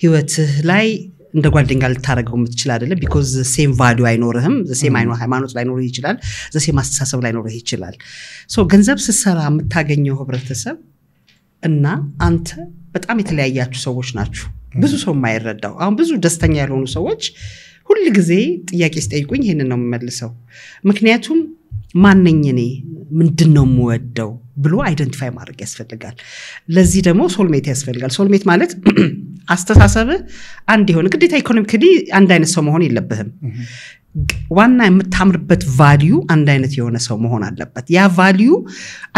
ህይወትህ ላይ እንደ ጓደኛ ልታረጋው የምትችል አይደለም because the same value አይኖርህም the same ሃይማኖት ላይኖርህ ይችላል the same አስተሳሰብ ላይኖርህ ይችላል so ገንዘብ ስትሰራ የምታገኘው ህብረተሰብ እና አንተ በጣም የተለያያችሁ ሰዎች ናችሁ ብዙ ሰው የማይረዳው አሁን ብዙ ደስተኛ ያልሆኑ ሰዎች ሁሉ ጊዜ ጥያቄ ሲጠይቁኝ ይሄንን ነው የምመልሰው ምክንያቱም ማንነኝ እኔ ምንድነው የምወደው ብሎ አይደንቲፋይ ማድረግ ያስፈልጋል ለዚህ ደግሞ ሶልሜት ያስፈልጋል ሶልሜት ማለት አስተሳሰብ አንድ ይሆን ግዴታ ኢኮኖሚካሊ አንድ አይነት ሰው መሆን የለበትም ዋና የምታምርበት ቫልዩ አንድ አይነት የሆነ ሰው መሆን አለበት ያ ቫልዩ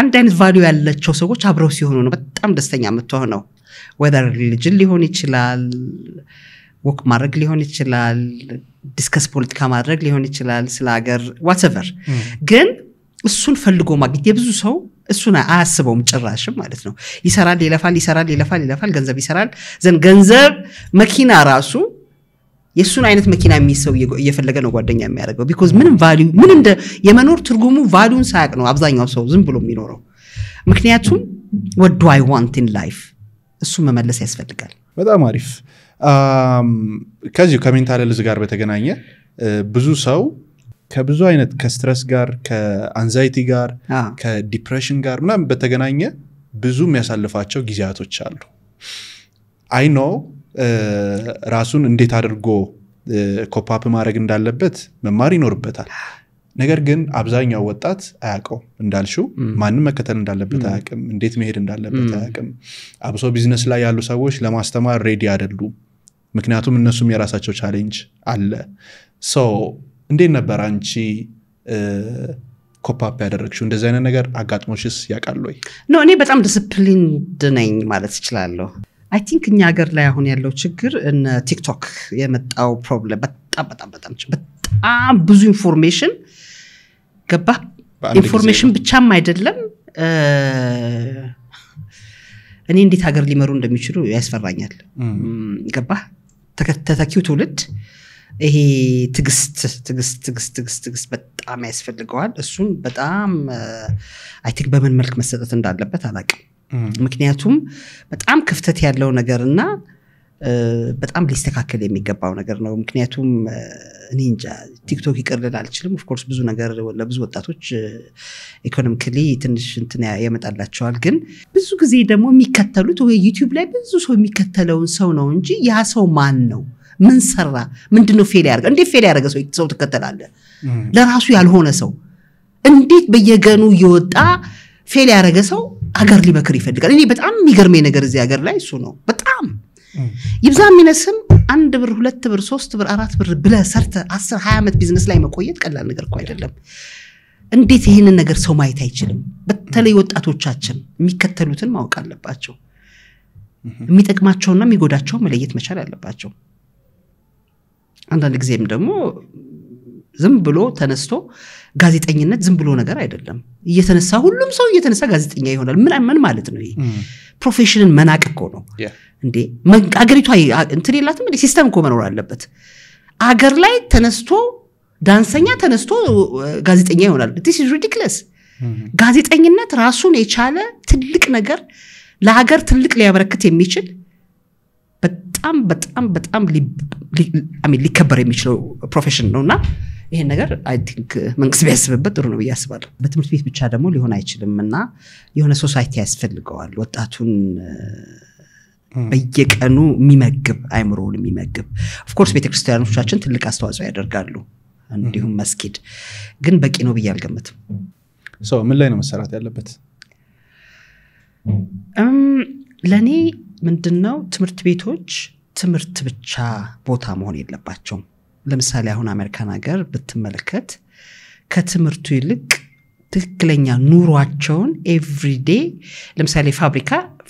አንድ አይነት ቫልዩ ያላቸው ሰዎች አብረው ሲሆኑ ነው በጣም ደስተኛ የምትሆነው whether religion ሊሆን ይችላል ወክ ማድረግ ሊሆን ይችላል ዲስከስ ፖለቲካ ማድረግ ሊሆን ይችላል ስለ ሀገር whatever ግን እሱን ፈልጎ ማግኘት የብዙ ሰው እሱን አያስበውም ጭራሽም ማለት ነው ይሰራል ይለፋል ገንዘብ ይሰራል ዘን ገንዘብ መኪና ራሱ የሱን አይነት መኪና የሚሰው እየፈለገ ነው ጓደኛ የሚያደርገው because ምንም ቫልዩ ምን እንደ የመኖር ትርጉሙ ቫልዩን ሳያቅ ነው አብዛኛው ሰው ዝም ብሎ የሚኖረው ምክንያቱም what do I want in life እሱ መመለስ ያስፈልጋል በጣም አሪፍ ከዚህ ከሜንታል ሄልዝ ጋር በተገናኘ ብዙ ሰው ከብዙ አይነት ከስትረስ ጋር ከአንዛይቲ ጋር ከዲፕሬሽን ጋር ምናምን በተገናኘ ብዙ የሚያሳልፋቸው ጊዜያቶች አሉ አይ ኖ ራሱን እንዴት አድርጎ ኮፓፕ ማድረግ እንዳለበት መማር ይኖርበታል ነገር ግን አብዛኛው ወጣት አያውቀው እንዳልሽው ማንንም መከተል እንዳለበት አያውቅም እንዴት መሄድ እንዳለበት አያውቅም አብሶ ቢዝነስ ላይ ያሉ ሰዎች ለማስተማር ሬዲ አይደሉም ምክንያቱም እነሱም የራሳቸው ቻሌንጅ አለ ሶ እንዴት ነበር አንቺ ኮፓፕ ያደረግሽው እንደዚህ አይነት ነገር አጋጥሞሽስ ያውቃል ወይ ነው እኔ በጣም ዲሲፕሊንድ ነኝ ማለት እችላለሁ I think እኛ ሀገር ላይ አሁን ያለው ችግር እነ ቲክቶክ የመጣው ፕሮብሌም በጣም ብዙ ኢንፎርሜሽን ገባ ኢንፎርሜሽን ብቻም አይደለም እኔ እንዴት ሀገር ሊመሩ እንደሚችሉ ያስፈራኛል ገባ ተተኪው ትውልድ ይሄ ትግስት በጣም ያስፈልገዋል እሱን በጣም I think በምን መልክ መሰጠት እንዳለበት አላውቅም ምክንያቱም በጣም ክፍተት ያለው ነገርና በጣም ሊስተካከል የሚገባው ነገር ነው ምክንያቱም እኔ እንጃ ቲክቶክ ይቀርልል አልችልም ኦፍ ኮርስ ብዙ ነገር ለብዙ ወጣቶች ኢኮኖሚካሊ ትንሽ እንትን ያመጣላቸዋል ግን ብዙ ጊዜ ደግሞ የሚከተሉት ወይ ዩቲዩብ ላይ ብዙ ሰው የሚከተለውን ሰው ነው እንጂ ያ ሰው ማን ነው ምን ሰራ ምንድነው ፌል ያደርጋል እንዴት ፌል ያደርጋል ሰው ተከተላለ ለራሱ ያልሆነ ሰው እንዴት በየገኑ ይወጣ ፌል ያደርጋል ሰው ሀገር ሊመክር ይፈልጋል እኔ በጣም የሚገርመኝ ነገር እዚህ ሀገር ላይ እሱ ነው በጣም ይብዛም ይነስም 1 ብር 2 ብር 3 ብር 4 ብር ብለ ሰርተ 10 20 ዓመት ቢዝነስ ላይ መቆየት ቀላል ነገር እኮ አይደለም እንዴት ይሄንን ነገር ሰው ማየት አይችልም በተለይ ወጣቶቻችን የሚከተሉትን ማወቅ አለባቸው የሚጠቅማቸውና የሚጎዳቸው መለየት መቻል አለባቸው አንዳንድ ጊዜም ደግሞ ዝም ብሎ ተነስቶ ጋዜጠኝነት ዝም ብሎ ነገር አይደለም እየተነሳ ሁሉም ሰው እየተነሳ ጋዜጠኛ ይሆናል ምን ማለት ነው ይሄ ፕሮፌሽንን መናቅ እኮ ነው እንዴ አገሪቷ እንትን የላትም እንዴ ሲስተም እኮ መኖር አለበት አገር ላይ ተነስቶ ዳንሰኛ ተነስቶ ጋዜጠኛ ይሆናል this is ridiculous ጋዜጠኝነት ራሱን የቻለ ትልቅ ነገር ለሀገር ትልቅ ሊያበረክት የሚችል በጣም ሊከበር የሚችለው ፕሮፌሽን ነውና ይሄን ነገር I think መንግስት ቢያስብበት ጥሩ ነው ብያስባለሁ በትምህርት ቤት ብቻ ደግሞ ሊሆን አይችልምና የሆነ ሶሳይቲ ያስፈልገዋል ወጣቱን በየቀኑ የሚመግብ አይምሮውን የሚመግብ of course ቤተክርስቲያኖቻችን ትልቅ አስተዋጽኦ ያደርጋሉ እንዲሁም መስጊድ ግን በቂ ነው ብያልገመትም ምን ላይ ነው መሰራት ያለበት ለኔ ምንድነው ትምህርት ቤቶች ትምህርት ብቻ ቦታ መሆን የለባቸውም ለምሳሌ አሁን አሜሪካን ሀገር ብትመለከት ከትምህርቱ ይልቅ ትክክለኛ ኑሯቸውን ኤቭሪዴይ ለምሳሌ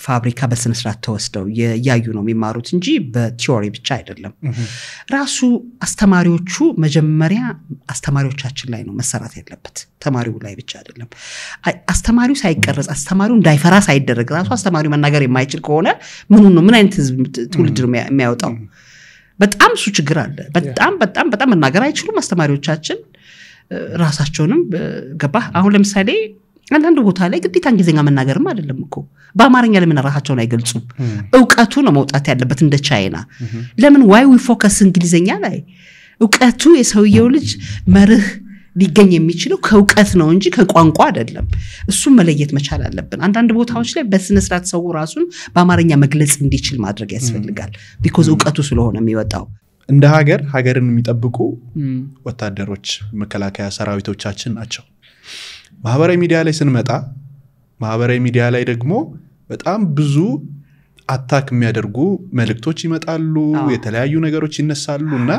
ፋብሪካ በስነ ስርዓት ተወስደው ያዩ ነው የሚማሩት እንጂ በቲዮሪ ብቻ አይደለም ራሱ አስተማሪዎቹ መጀመሪያ አስተማሪዎቻችን ላይ ነው መሰራት ያለበት ተማሪው ላይ ብቻ አይደለም አስተማሪው ሳይቀርጽ አስተማሪው እንዳይፈራ ሳይደረግ ራሱ አስተማሪው መናገር የማይችል ከሆነ ምን አይነት ትውልድ ነው የሚያወጣው በጣም እሱ ችግር አለ በጣም መናገር አይችሉም አስተማሪዎቻችን ራሳቸውንም ገባ አሁን ለምሳሌ አንዳንድ ቦታ ላይ ግዴታ እንግሊዝኛ መናገርም አይደለም እኮ በአማርኛ ለምን ራሳቸውን አይገልጹም ዕውቀቱ ነው መውጣት ያለበት እንደ ቻይና ለምን why we focus እንግሊዝኛ ላይ ዕውቀቱ የሰውየው ልጅ መርህ ሊገኝ የሚችለው ከዕውቀት ነው እንጂ ከቋንቋ አይደለም እሱም መለየት መቻል አለብን አንዳንድ ቦታዎች ላይ በስነ ስርዓት ሰው ራሱን በአማርኛ መግለጽ እንዲችል ማድረግ ያስፈልጋል because ዕውቀቱ ስለሆነ የሚወጣው እንደ ሀገርን የሚጠብቁ ወታደሮች መከላከያ ሰራዊቶቻችን ናቸው ማህበራዊ ሚዲያ ላይ ስንመጣ ማህበራዊ ሚዲያ ላይ ደግሞ በጣም ብዙ አታክ የሚያደርጉ መልእክቶች ይመጣሉ የተለያዩ ነገሮች ይነሳሉና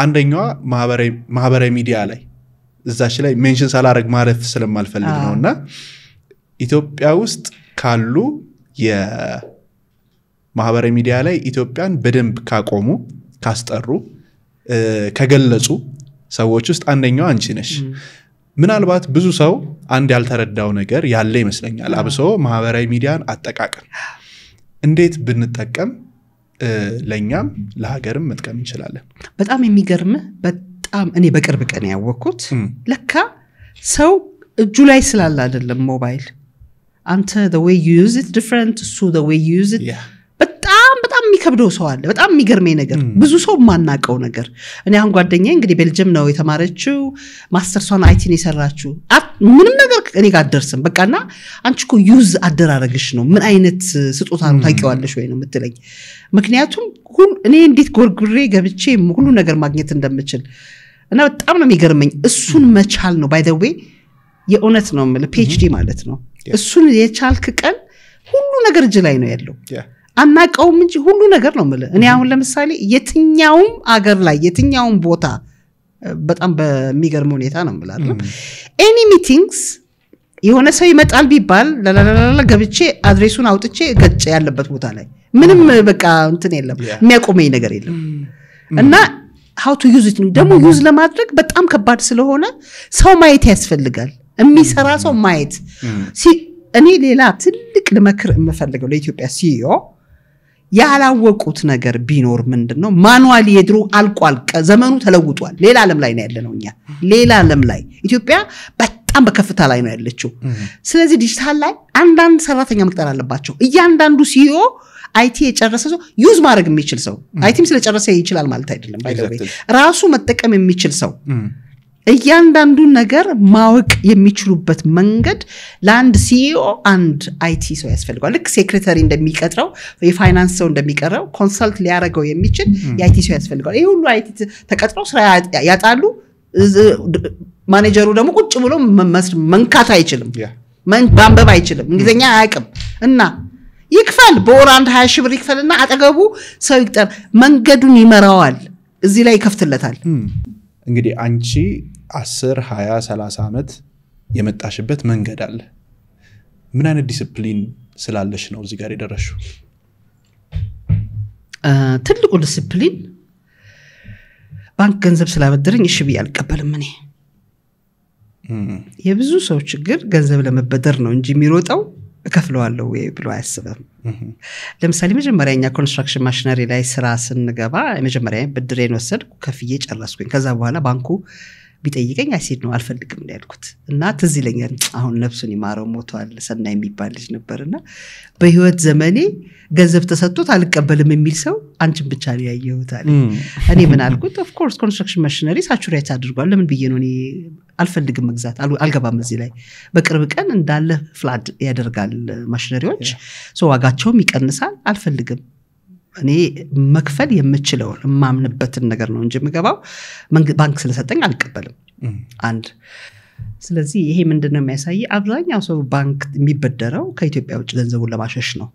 አንደኛው ማህበራዊ ሚዲያ ላይ እዛች ላይ ሜንሽን ሳላረግ ማለፍ ስለማልፈልግ ነውና ኢትዮጵያ ውስጥ ካሉ የማህበራዊ ሚዲያ ላይ ኢትዮጵያን በደንብ ካቆሙ ካስጠሩ ከገለጹ ሰዎች ውስጥ አንደኛው አንቺ ነሽ ምናልባት ብዙ ሰው አንድ ያልተረዳው ነገር ያለ ይመስለኛል አብሶ ማህበራዊ ሚዲያን አጠቃቀም እንዴት ብንጠቀም ለኛም ለሀገርም መጥቀም እንችላለን በጣም የሚገርም በጣም እኔ በቅርብ ቀን ያወቅኩት ለካ ሰው እጁ ላይ ስላለ አይደለም ሞባይል አንተ the way you use it different so the way you use it በጣም የሚከብደው ሰው አለ በጣም የሚገርመኝ ነገር ብዙ ሰው ማናቀው ነገር እኔ አሁን ጓደኛዬ እንግዲህ ቤልጅየም ነው የተማረችው ማስተርሷን አይቲ ነው የሰራችው ምንም ነገር እኔ ጋር አደርስም በቃና አንቺ እኮ ዩዝ አደራረግሽ ነው ምን አይነት ስጦታ ነው ታውቂዋለሽ ወይ ነው የምትለኝ ምክንያቱም እኔ እንዴት ጎርጉሬ ገብቼ ሁሉ ነገር ማግኘት እንደምችል እና በጣም ነው የሚገርመኝ እሱን መቻል ነው ባይ ዘ ዌይ የእውነት ነው ማለት PhD ማለት ነው እሱን የቻልክ ቀን ሁሉ ነገር እጅ ላይ ነው ያለው አናቀውም እንጂ ሁሉ ነገር ነው ማለት እኔ አሁን ለምሳሌ የትኛውም አገር ላይ የትኛውም ቦታ በጣም በሚገርም ሁኔታ ነው ማለት any meetings የሆነ ሰው ይመጣል ቢባል ለለለለ ገብቼ አድሬሱን አውጥቼ ገጭ ያለበት ቦታ ላይ ምንም በቃ እንትን የለም የሚያቆመኝ ነገር የለም እና how to use it ደግሞ ዩዝ ለማድረግ በጣም ከባድ ስለሆነ ሰው ማየት ያስፈልጋል የሚሰራ ሰው ማየት እኔ ሌላ ትልቅ ለመክር የምፈልገው ለኢትዮጵያ CEO ያላወቁት ነገር ቢኖር ምንድነው ማኑዋሊ የድሮ አልቋል ዘመኑ ተለውጧል ሌላ ዓለም ላይ ነው ያለነው እኛ ሌላ ዓለም ላይ ኢትዮጵያ በጣም በከፍታ ላይ ነው ያለችው ስለዚህ ዲጂታል ላይ አንዳንድ ሰራተኛ መቅጠር አለባቸው እያንዳንዱ CEO አይቲ የጨረሰ ሰው ዩዝ ማድረግ የሚችል ሰው አይቲም ስለጨረሰ ይችላል ማለት አይደለም ባይዘው ራሱ መጠቀም የሚችል ሰው እያንዳንዱ ነገር ማወቅ የሚችሉበት መንገድ ለአንድ CEO አንድ IT ሰው ያስፈልጋል ልክ ሴክሬታሪ እንደሚቀጥረው የፋይናንስ ሰው እንደሚቀረው ኮንሰልት ሊያረጋው የሚችል የIT ሰው ያስፈልጋል ይሄ ሁሉ IT ተቀጥረው ስራ ያጣሉ ማኔጀሩ ደግሞ ቁጭ ብሎ መንካት አይችልም ማንበብ አይችልም እንግሊዝኛ አያውቅም እና ይክፈል በወር 20 ሺህ ብር ይክፈልና አጠገቡ ሰው ይቅጠር መንገዱን ይመራዋል እዚህ ላይ ይከፍትለታል እንግዲህ አንቺ 10 20 30 አመት የመጣሽበት መንገድ አለ ምን አይነት ዲሲፕሊን ስላለሽ ነው እዚህ ጋር የደረሽው ትልቁ ዲሲፕሊን ባንክ ገንዘብ ስላበደረኝ እሺ ብዬ አልቀበልም እኔ የብዙ ሰው ችግር ገንዘብ ለመበደር ነው እንጂ የሚሮጠው እከፍለዋለሁ ወይ ብሎ አያስብም ለምሳሌ መጀመሪያኛ ኮንስትራክሽን ማሽነሪ ላይ ስራ ስንገባ መጀመሪያ ብድሬን ወሰድኩ ከፍዬ ጨረስኩኝ ከዛ በኋላ ባንኩ ቢጠይቀኝ አይሲድ ነው አልፈልግም እንዳልኩት እና ትዝ ይለኛል አሁን ነፍሱን ይማረው ሞቷል ሰናይ የሚባል ልጅ ነበርና በህይወት ዘመኔ ገንዘብ ተሰጥቶት አልቀበልም የሚል ሰው አንቺን ብቻ ነው ያየሁት አለ እኔ ምን አልኩት ኦፍ ኮርስ ኮንስትራክሽን ማሽነሪ ሳቹሬት አድርጓል ለምን ብዬ ነው እኔ አልፈልግም መግዛት አልገባም እዚህ ላይ በቅርብ ቀን እንዳለ ፍላድ ያደርጋል ማሽነሪዎች ሶ ዋጋቸውም ይቀንሳል አልፈልግም እኔ መክፈል የምችለው ማምንበትን ነገር ነው እንጂ ምገባው ባንክ ስለሰጠኝ አልቀበልም አንድ ስለዚህ ይሄ ምንድነው የሚያሳይ አብዛኛው ሰው ባንክ የሚበደረው ከኢትዮጵያ ውጭ ገንዘቡን ለማሸሽ ነው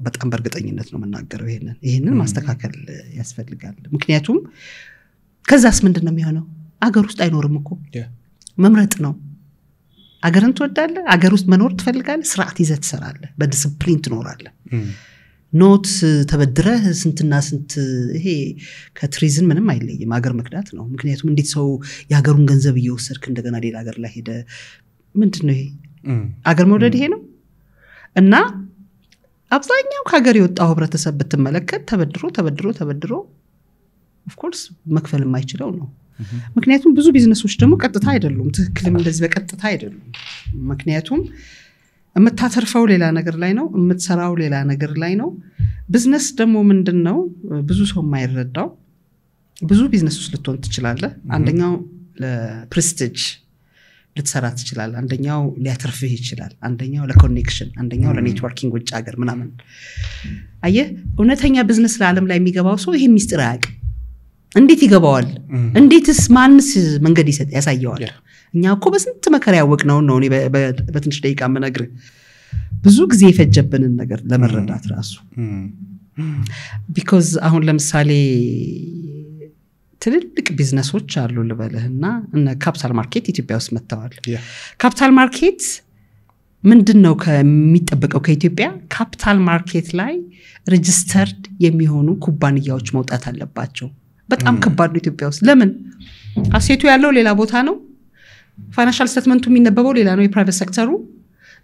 በጣም በእርግጠኝነት ነው የምናገረው ይሄንን ማስተካከል ያስፈልጋል ምክንያቱም ከዛስ ምንድነው የሚሆነው አገር ውስጥ አይኖርም እኮ መምረጥ ነው አገርን ትወዳለህ አገር ውስጥ መኖር ትፈልጋለህ ስርዓት ይዘህ ትሰራለህ በዲሲፕሊን ትኖራለህ ኖት ተበድረህ ስንትና ስንት ይሄ ከትሪዝን ምንም አይለይም አገር መክዳት ነው ምክንያቱም እንዴት ሰው ያገሩን ገንዘብ እየወሰድክ እንደገና ሌላ ሀገር ላይ ሄደ ምንድነው ይሄ አገር መውደድ ይሄ ነው እና አብዛኛው ከሀገር የወጣው ህብረተሰብ ብትመለከት ተበድሮ ኦፍ ኮርስ መክፈል የማይችለው ነው ምክንያቱም ብዙ ቢዝነሶች ደግሞ ቀጥታ አይደሉም ትክክልም እንደዚህ በቀጥታ አይደሉም ምክንያቱም የምታተርፈው ሌላ ነገር ላይ ነው የምትሰራው ሌላ ነገር ላይ ነው ቢዝነስ ደግሞ ምንድነው ብዙ ሰው የማይረዳው ብዙ ቢዝነስ ውስጥ ልትሆን ትችላለህ አንደኛው ለፕሬስቲጅ ልትሰራ ትችላለህ አንደኛው ሊያተርፍህ ይችላል አንደኛው ለኮኔክሽን አንደኛው ለኔትወርኪንግ ውጭ ሀገር ምናምን አየህ እውነተኛ ቢዝነስ ለዓለም ላይ የሚገባው ሰው ይሄ ሚስጥር ያቅ እንዴት ይገባዋል እንዴትስ ማንስ መንገድ ያሳየዋል እኛ እኮ በስንት መከራ ያወቅነው ነው እኔ በትንሽ ደቂቃ መነግር ብዙ ጊዜ የፈጀብንን ነገር ለመረዳት ራሱ because አሁን ለምሳሌ ትልልቅ ቢዝነሶች አሉ ልበለህና እነ ካፒታል ማርኬት ኢትዮጵያ ውስጥ መጥተዋል ካፒታል ማርኬት ምንድነው ከሚጠበቀው ከኢትዮጵያ ካፒታል ማርኬት ላይ ሬጂስተርድ የሚሆኑ ኩባንያዎች መውጣት አለባቸው በጣም ከባድ ነው ኢትዮጵያ ውስጥ ለምን አሴቱ ያለው ሌላ ቦታ ነው ፋይናንሻል ስቴትመንቱ የሚነበበው ሌላ ነው የፕራይቬት ሴክተሩ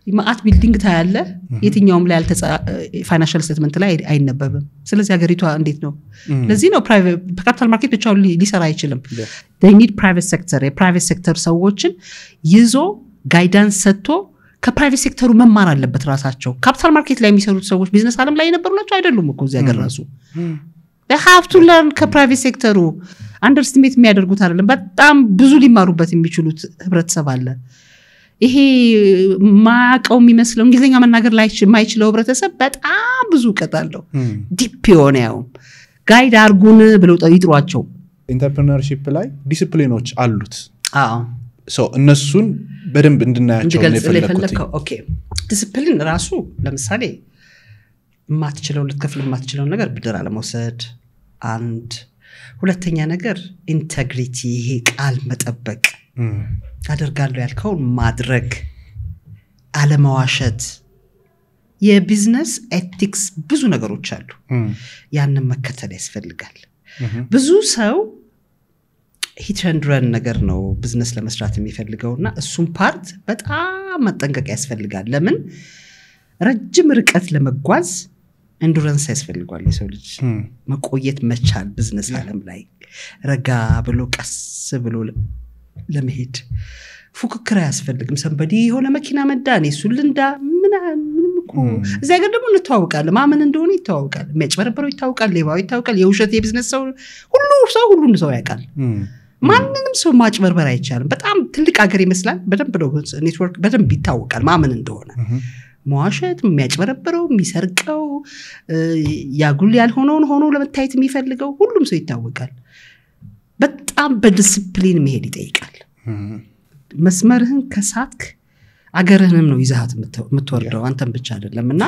ማአት ቢልዲንግ ታያለ የትኛውም ላይ ፋይናንሻል ስቴትመንት ላይ አይነበብም ስለዚህ ሀገሪቷ እንዴት ነው ለዚህ ነው ፕራይቬት ካፒታል ማርኬት ብቻው ሊሰራ አይችልም they need private sector የፕራይቬት ሴክተር ሰዎችን ይዞ ጋይዳንስ ሰጥቶ ከፕራይቬት ሴክተሩ መማር አለበት ራሳቸው ካፒታል ማርኬት ላይ የሚሰሩት ሰዎች ቢዝነስ ዓለም ላይ የነበሩ ናቸው አይደሉም እኮ እዚህ ሀገር ራሱ they have to learn ከፕራይቬት ሴክተሩ አንደርስቲሜት የሚያደርጉት አይደለም በጣም ብዙ ሊማሩበት የሚችሉት ህብረተሰብ አለ ይሄ ማቀው የሚመስለው እንግሊዘኛ መናገር ላይ የማይችለው ህብረተሰብ በጣም ብዙ ቀጣለው ዲፕ የሆነው ጋይድ አርጉን ብለው ይጥሯቸው ኢንተርፕረነርሺፕ ላይ ዲሲፕሊኖች አሉት ሶ እነሱን በደንብ እንድናያቸው ነው የፈለኩት ኦኬ ዲሲፕሊን ራሱ ለምሳሌ ማትችለው ልትከፍል ማትችለው ነገር ብድር አለመውሰድ አንድ ሁለተኛ ነገር ኢንቴግሪቲ ይሄ ቃል መጠበቅ አደርጋለሁ ያልከው ማድረግ አለማዋሸት የቢዝነስ ኤቲክስ ብዙ ነገሮች አሉ ያንን መከተል ያስፈልጋል ብዙ ሰው ሂት ኤንድ ረን ነገር ነው ቢዝነስ ለመስራት የሚፈልገውና እሱም ፓርት በጣም መጠንቀቅ ያስፈልጋል ለምን ረጅም ርቀት ለመጓዝ ኤንዱራንስ ያስፈልጋል የሰው ልጅ መቆየት መቻል ቢዝነስ ዓለም ላይ ረጋ ብሎ ቀስ ብሎ ለመሄድ ፉክክር ያስፈልግም ሰንበዲ የሆነ መኪና መዳኔ ሱልንዳ ምንም እኮ እዚያ ጋር ደግሞ እንተዋወቃለን ማመን እንደሆነ ይተዋወቃል የሚያጭበረበረው ይተዋወቃል ሌባው ይተዋወቃል የውሸት የቢዝነስ ሰው ሁሉን ሰው ያውቃል ማንንም ሰው ማጭበርበር አይቻልም በጣም ትልቅ ሀገር ይመስላል በደንብ ነው ኔትወርክ በደንብ ይታወቃል ማመን እንደሆነ መዋሸት የሚያጭበረበረው የሚሰርቀው ያጉል ያልሆነውን ሆኖ ለመታየት የሚፈልገው ሁሉም ሰው ይታወቃል በጣም በዲሲፕሊን መሄድ ይጠይቃል መስመርህን ከሳትክ አገርህንም ነው ይዛት የምትወርደው አንተም ብቻ አይደለምና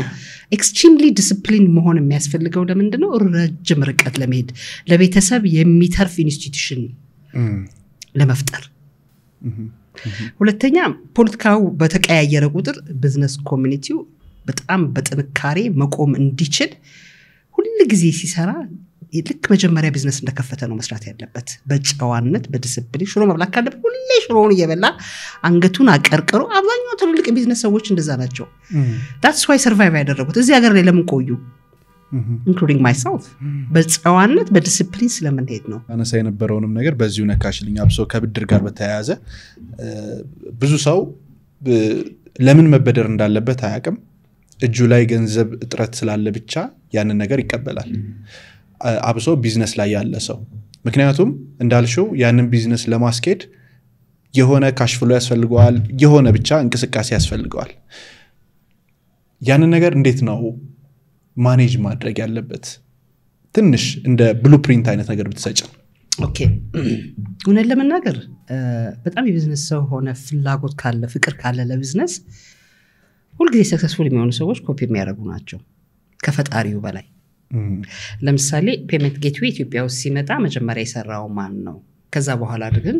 ኤክስትሪምሊ ዲሲፕሊን መሆን የሚያስፈልገው ለምንድነው ረጅም ርቀት ለመሄድ ለቤተሰብ የሚተርፍ ኢንስቲትዩሽን ለመፍጠር ሁለተኛ ፖለቲካው በተቀያየረ ቁጥር ቢዝነስ ኮሚኒቲው በጣም በጥንካሬ መቆም እንዲችል ሁሉ ጊዜ ሲሰራ ልክ መጀመሪያ ቢዝነስ እንደከፈተ ነው መስራት ያለበት በጨዋነት በዲሲፕሊን ሽሮ መብላት ካለበት ሁሉ ሽሮውን እየበላ አንገቱን አቀርቅሮ አብዛኛው ትልልቅ ቢዝነስ ሰዎች እንደዛ ናቸው that's why survive ያደረጉት እዚህ ሀገር ላይ ለምን ቆዩ including myself በጨዋነት በዲሲፕሊን ስለምንሄድ ነው አነሳ የነበረውንም ነገር በዚሁ ነካሽልኝ አብሶ ከብድር ጋር በተያያዘ ብዙ ሰው ለምን መበደር እንዳለበት አያውቅም እጁ ላይ ገንዘብ እጥረት ስላለ ብቻ ያንን ነገር ይቀበላል አብሶ ቢዝነስ ላይ ያለ ሰው ምክንያቱም እንዳልሽው ያንን ቢዝነስ ለማስኬድ የሆነ ካሽ ፍሎ ያስፈልገዋል የሆነ ብቻ እንቅስቃሴ ያስፈልገዋል ያንን ነገር እንዴት ነው ማኔጅ ማድረግ ያለበት ትንሽ እንደ ብሉፕሪንት አይነት ነገር ብትሰጭ ኦኬ እውነት ለመናገር በጣም የቢዝነስ ሰው ሆነ ፍላጎት ካለ ፍቅር ካለ ለቢዝነስ ሁሉ ጊዜ ሰክሰስፉል የሚሆኑ ሰዎች ኮፒ የሚያደርጉ ናቸው ከፈጣሪው በላይ ለምሳሌ ፔመንት ጌትዌይ ኢትዮጵያ ውስጥ ሲመጣ መጀመሪያ የሰራው ማን ነው ከዛ በኋላ ግን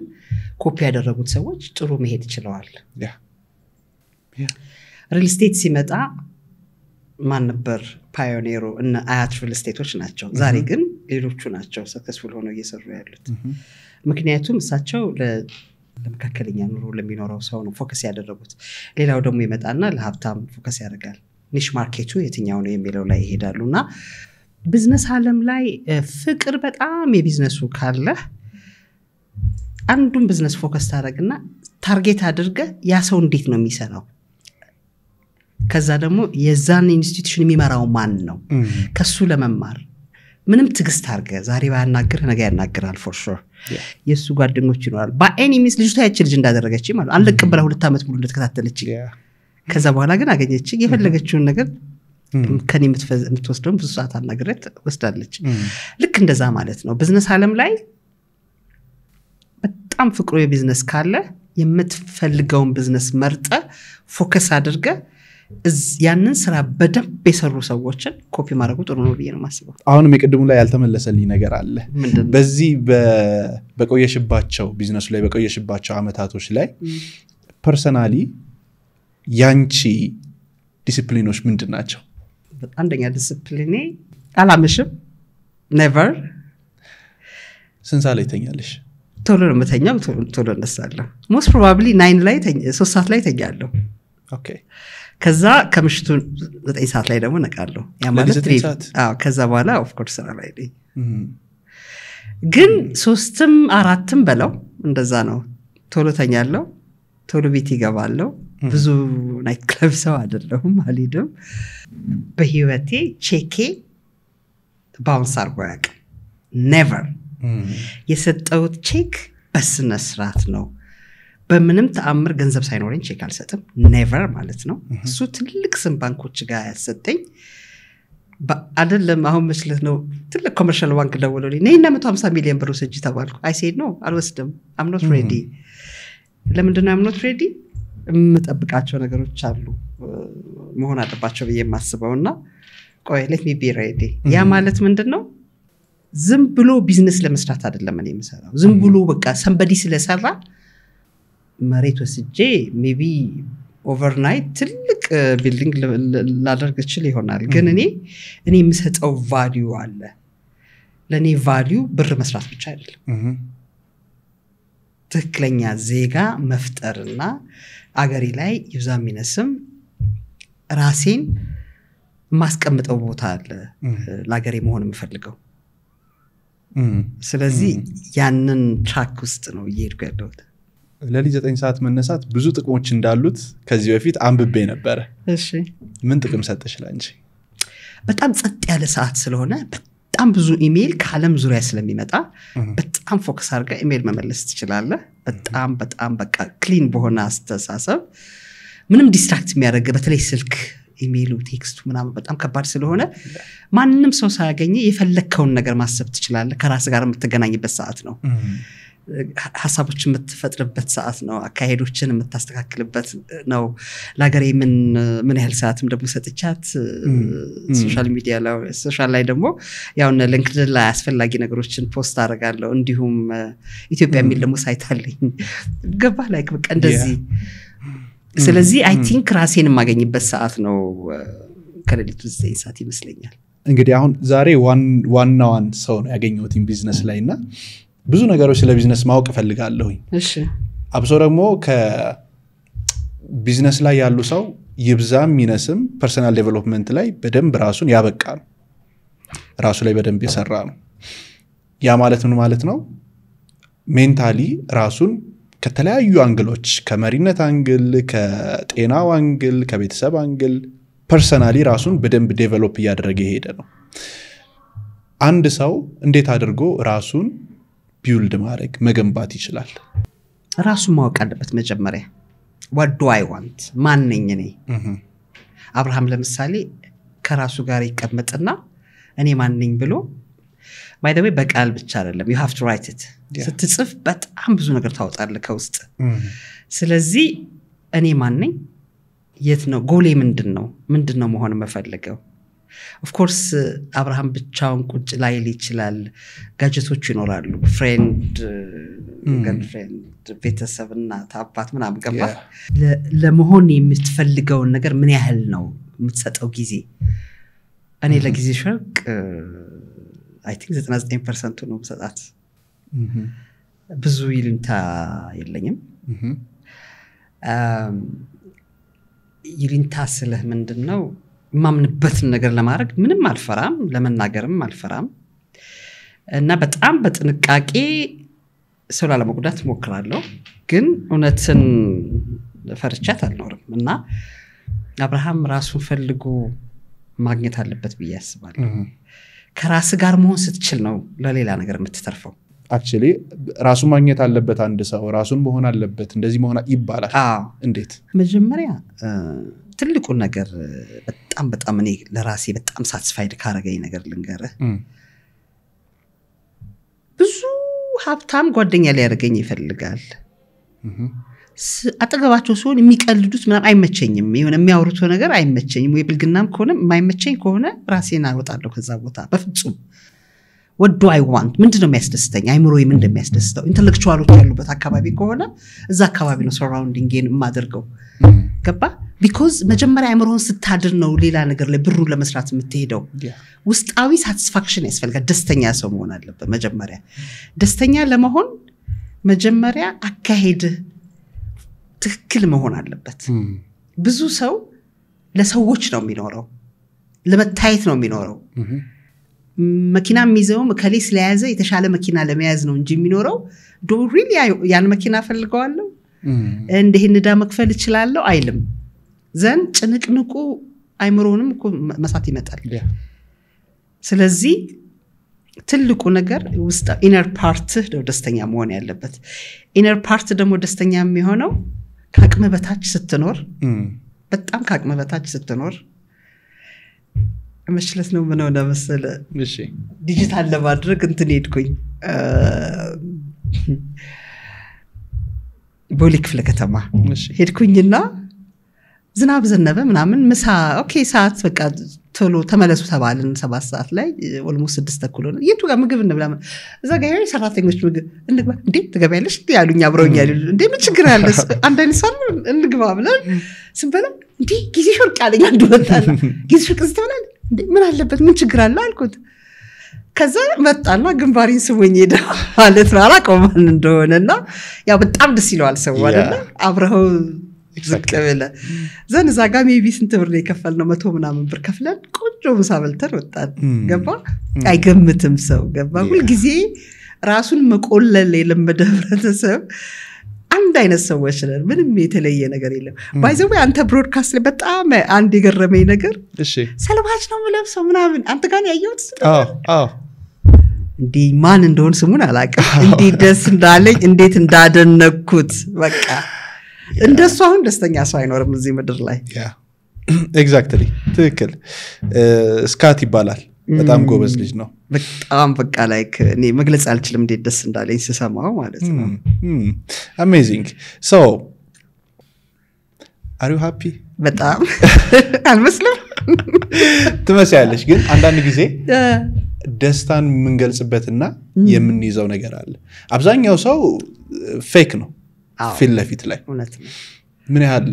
ኮፒ ያደረጉት ሰዎች ጥሩ መሄድ ይችላል ሪል ስቴት ሲመጣ ማን ነበር ፓዮኒሩ እና አያት ሪል ስቴቶች ናቸው ዛሬ ግን ሌሎቹ ናቸው ሰክሰስፉል ሆነው እየሰሩ ያሉት ምክንያቱም እሳቸው ለመካከለኛ ኑሮ ለሚኖረው ሰው ነው ፎከስ ያደረጉት ሌላው ደግሞ ይመጣና ለሀብታም ፎከስ ያደርጋል ኒሽ ማርኬቱ የትኛው ነው የሚለው ላይ ይሄዳሉና ቢዝነስ ዓለም ላይ ፍቅር በጣም የቢዝነሱ ካለ አንዱን ቢዝነስ ፎከስ ታደርግና ታርጌት አድርገ ያ ሰው እንዴት ነው የሚሰራው ከዛ ደግሞ የዛን ኢንስቲትዩሽን የሚመራው ማን ነው ከሱ ለመማር ምንም ትግስት አድርገ ዛሬ ባያናግር ነገ ያናግራል ፎር ሹር የሱ ጓደኞች ይኖራል በአይኒ ሚስ ልጅቷ ያቺ ልጅ እንዳደረገች ማለት አለቅም ብላ 2 አመት ሙሉ እንደተከታተለች ከዛ በኋላ ግን አገኘች የፈለገችውን ነገር ከኔ የምትወስደው ብዙ ሰዓት አናግረት ወስዳለች ልክ እንደዛ ማለት ነው ቢዝነስ ዓለም ላይ በጣም ፍቅሩ የቢዝነስ ካለ የምትፈልገውን ቢዝነስ መርጠ ፎከስ አድርገ ያንን ስራ በደንብ የሰሩ ሰዎችን ኮፒ ማድረጉ ጥሩ ነው ብዬ ነው ማስበው አሁንም የቅድሙ ላይ ያልተመለሰልኝ ነገር አለ በዚህ በቆየሽባቸው ቢዝነሱ ላይ በቆየሽባቸው አመታቶች ላይ ፐርሰናሊ ያንቺ ዲሲፕሊኖች ምንድናቸው አንደኛ ዲሲፕሊኔ አላመሽም ኔቨር ስንት ሰዓት ላይ ተኛለሽ ቶሎ ነው መተኛው ቶሎ እነሳለሁ ሞስት ፕሮባብሊ 9 ላይ 3 ሰዓት ላይ ተኛለሁ ኦኬ ከዛ ከምሽቱ 9 ሰዓት ላይ ደግሞ ነቃለሁ ያ ማለት ከዛ በኋላ ኦፍ ኮርስ ስራ ላይ ግን 3ም 4ም በለው እንደዛ ነው ቶሎ ተኛለሁ ቶሎ ቤት ይገባለሁ ብዙ ናይት ክለብ ሰው አይደለሁም አልሄድም በህይወቴ ቼኬ ባውንስ አርጎ ያቅ ኔቨር የሰጠውት ቼክ በስነ ስርዓት ነው በምንም ተአምር ገንዘብ ሳይኖረኝ ቼክ አልሰጥም ኔቨር ማለት ነው እሱ ትልቅ ስም ባንኮች ጋር ያሰጠኝ አይደለም አሁን መስለት ነው ትልቅ ኮመርሻል ባንክ ደወለልኝ ነይና 150 ሚሊዮን ብር ወስጂ ተባልኩ አይ ሴድ ኖ አልወስድም አም ኖት ሬዲ ለምንድን ነው አም ኖት ሬዲ የምጠብቃቸው ነገሮች አሉ መሆን አለባቸው ብዬ የማስበውና ቆይ ሌት ሚ ቢ ሬዲ ያ ማለት ምንድነው ዝም ብሎ ቢዝነስ ለመስራት አይደለም እኔ የምሰራው ዝም ብሎ በቃ somebody ስለሰራ መሬት ወስጄ ሜቢ ኦቨርናይት ትልቅ ቢልዲንግ ላደርግ እችል ይሆናል ግን እኔ የምሰጠው ቫልዩ አለ ለኔ ቫልዩ ብር መስራት ብቻ አይደለም ትክክለኛ ዜጋ መፍጠርና አገሬ ላይ ይብዛም ይነስም ራሴን ማስቀምጠው ቦታ አለ ለአገሬ መሆን የምፈልገው ስለዚህ ያንን ትራክ ውስጥ ነው እየሄድኩ ያለሁት ለሊት 9 ሰዓት መነሳት ብዙ ጥቅሞች እንዳሉት ከዚህ በፊት አንብቤ ነበር እሺ ምን ጥቅም ሰጠሽ ላንቺ በጣም ጸጥ ያለ ሰዓት ስለሆነ በጣም ብዙ ኢሜል ከዓለም ዙሪያ ስለሚመጣ በጣም ፎከስ አድርጋ ኢሜል መመለስ ትችላለህ በጣም በቃ ክሊን በሆነ አስተሳሰብ ምንም ዲስትራክት የሚያደርግ በተለይ ስልክ ኢሜሉ ቴክስቱ ምናምን በጣም ከባድ ስለሆነ ማንንም ሰው ሳያገኝ የፈለከውን ነገር ማሰብ ትችላለህ ከራስ ጋር የምትገናኝበት ሰዓት ነው ሐሳቦችን የምትፈጥርበት ሰዓት ነው አካሄዶችን የምታስተካክልበት ነው ለሀገሬ ምን ያህል ሰዓትም ደግሞ ሰጥቻት ሶሻል ሚዲያ ላይ ሶሻል ላይ ደግሞ ያው ሊንክድኢን ላይ አስፈላጊ ነገሮችን ፖስት አደርጋለሁ እንዲሁም ኢትዮጵያ የሚል ደግሞ ሳይት አለኝ ገባ ላይ በቃ እንደዚህ ስለዚህ አይ ቲንክ ራሴን የማገኝበት ሰዓት ነው ከሌሊቱ 9 ሰዓት ይመስለኛል እንግዲህ አሁን ዛሬ ዋናዋን ሰው ነው ያገኘሁት ቢዝነስ ላይና ብዙ ነገሮች ስለ ቢዝነስ ማወቅ ፈልጋለሁኝ እሺ አብሶ ደግሞ ከቢዝነስ ላይ ያሉ ሰው ይብዛም ይነስም ፐርሰናል ዴቨሎፕመንት ላይ በደንብ ራሱን ያበቃል ራሱ ላይ በደንብ የሰራ ነው ያ ማለት ምን ማለት ነው ሜንታሊ ራሱን ከተለያዩ አንግሎች ከመሪነት አንግል ከጤናው አንግል ከቤተሰብ አንግል ፐርሰናሊ ራሱን በደንብ ዴቨሎፕ ያደረገ ይሄደ ነው አንድ ሰው እንዴት አድርጎ ራሱን ቢልድ ማድረግ መገንባት ይችላል ራሱን ማወቅ አለበት መጀመሪያ what do I want ማን ነኝ እኔ አብርሃም ለምሳሌ ከራሱ ጋር ይቀመጥና እኔ ማን ነኝ ብሎ by the way በቃል ብቻ አይደለም you have to write it ስትጽፍ በጣም ብዙ ነገር ታወጣለህ ከውስጥ ስለዚህ እኔ ማን ነኝ የት ነው ጎሌ ምንድነው መሆን መፈልገው ኦፍ ኮርስ አብርሃም ብቻውን ቁጭ ላይል ይችላል ጋጀቶች ይኖራሉ ፍሬንድ ገርልፍሬንድ ቤተሰብና አባት ምናምን ገባ ለመሆን የምትፈልገው ነገር ምን ያህል ነው የምትሰጠው ጊዜ እኔ ለጊዜ ሾርቅ I think 99% ነው ሰጣት ብዙ ይልንታ የለኝም ይልንታ ስለህ ምንድነው ማምንበትን ነገር ለማድረግ ምንም አልፈራም ለመናገርም አልፈራም እና በጣም በጥንቃቄ ሰው ላለመጉዳት ሞክራለሁ ግን እውነትን ፈርቻት አልኖርም እና አብርሃም ራሱን ፈልጎ ማግኘት አለበት ብዬ አስባለሁ ከራስ ጋር መሆን ስትችል ነው ለሌላ ነገር የምትተርፈው actually ራሱን ማግኘት አለበት አንድ ሰው ራሱን መሆን አለበት እንደዚህ መሆን ይባላል እንዴት መጀመሪያ ትልቁ ነገር በጣም እኔ ለራሴ በጣም ሳቲስፋይድ ካረገኝ ነገር ልንገርህ ብዙ ሀብታም ጓደኛ ሊያደርገኝ ይፈልጋል አጠገባቸው ሲሆን የሚቀልዱት ምናምን አይመቸኝም ይሁን የሚያወሩት ነገር አይመቸኝም ወይ ብልግናም ከሆነ የማይመቸኝ ከሆነ ራሴን አወጣለሁ ከዛ ቦታ በፍጹም what do I want ምንድነው የሚያስደስተኝ አይምሮዬ ምን እንደሚያስደስተው ኢንተሌክቹዋሎች ያሉበት አካባቢ ከሆነ እዛ አካባቢ ነው ሰራውንዲንግን ማደርገው ገባ because መጀመሪያ አይምሮን ስታድር ነው ሌላ ነገር ላይ ብሩን ለመስራት የምትሄደው ውስጣዊ ሳቲስፋክሽን ያስፈልጋል ደስተኛ ሰው መሆን አለበት መጀመሪያ ደስተኛ ለመሆን መጀመሪያ አካሄድ ትክክል መሆን አለበት ብዙ ሰው ለሰዎች ነው የሚኖረው ለመታየት ነው የሚኖረው መኪና የሚይዘው ከሌስ ለያዘ የተሻለ መኪና ለመያዝ ነው እንጂ የሚኖረው do really ያን መኪና ፈልገዋለሁ እንደህን ዳ መክፈል ይችላል አይልም ዘን ጭንቅንቁ አይምሮንም መሳት ይመጣል ስለዚህ ትልቁ ነገር ውስጥ ኢነር ፓርት ደስተኛ መሆን ያለበት ኢነር ፓርት ደግሞ ደስተኛ የሚሆነው ካቅመ በታች ስትኖር በጣም ካቅመ በታች ስትኖር መሽለስ ነው ምን ሆነ መሰለ እሺ ዲጂታል ለማድረግ እንትን ሄድኩኝ ቦሊክ ፍለከተማ ሄድኩኝና ዝናብ ዘነበ ምናምን ምሳ ኦኬ ሰዓት በቃ ቶሎ ተመለሱ ተባልን 7 ሰዓት ላይ ኦልሞስት 6 ተኩል ነው የቱ ጋር ምግብ እንብላ እዛ ጋር ሰራተኞች ምግብ እንግባ እንዴ ትገባያለሽ እንዴ ያሉኝ አብረውኝ ያሉ እንዴ ምን ችግር አለ አንዳንድ ሰው እንግባ ብለን ስንበላ እንዴ ጊዜ ሾርቅ ያለኝ አንዱ ወጣና ጊዜ ሾርቅ ዝተናል እንዴ ምን አለበት ምን ችግር አለ አልኩት ከዛ መጣና ግንባሪን ስሞኝ ሄደ ማለት ነው አላቆም እንደሆነና ያው በጣም ደስ ይለዋል ሰው አይደል አብረው ዝቅበለ ዘን ዛጋ ሜቢ ስንት ብር ይከፈል ነው 100 ምናምን ብር ከፍለን ቆንጆ ምሳ በልተን ወጣን ገባ አይገምትም ሰው ገባ ሁሉ ጊዜ ራሱን መቆለል የለመደ ህብረተሰብ አንድ አይነት ሰዎች ነን ምንም የተለየ ነገር የለም ባይዘው አንተ ብሮድካስት ላይ በጣም አንድ የገረመኝ ነገር እሺ ሰልባጅ ነው ለብሰው ምናምን አንተ ጋር ያየሁት አዎ እንዴ ማን እንደሆነ ስሙን አላውቅም እንዴ ደስ እንዳለኝ እንዴት እንዳደነኩት በቃ እንደሱ አሁን ደስተኛ ሰው አይኖርም እዚህ ምድር ላይ ያ ኤግዛክትሊ ትክክል ስካት ይባላል በጣም ጎበዝ ልጅ ነው በጣም በቃ ላይክ እኔ መግለጽ አልችልም እንዴት ደስ እንዳለኝ ሲሰማው ማለት ነው አሜዚንግ ሶ አር ዩ ሃፒ በጣም አልመስልም ትመስያለሽ ግን አንዳንድ ጊዜ ደስታን የምንገልጽበትና የምንይዘው ነገር አለ አብዛኛው ሰው ፌክ ነው ፊል ለፊት ላይ እውነት ነው ምን ያህል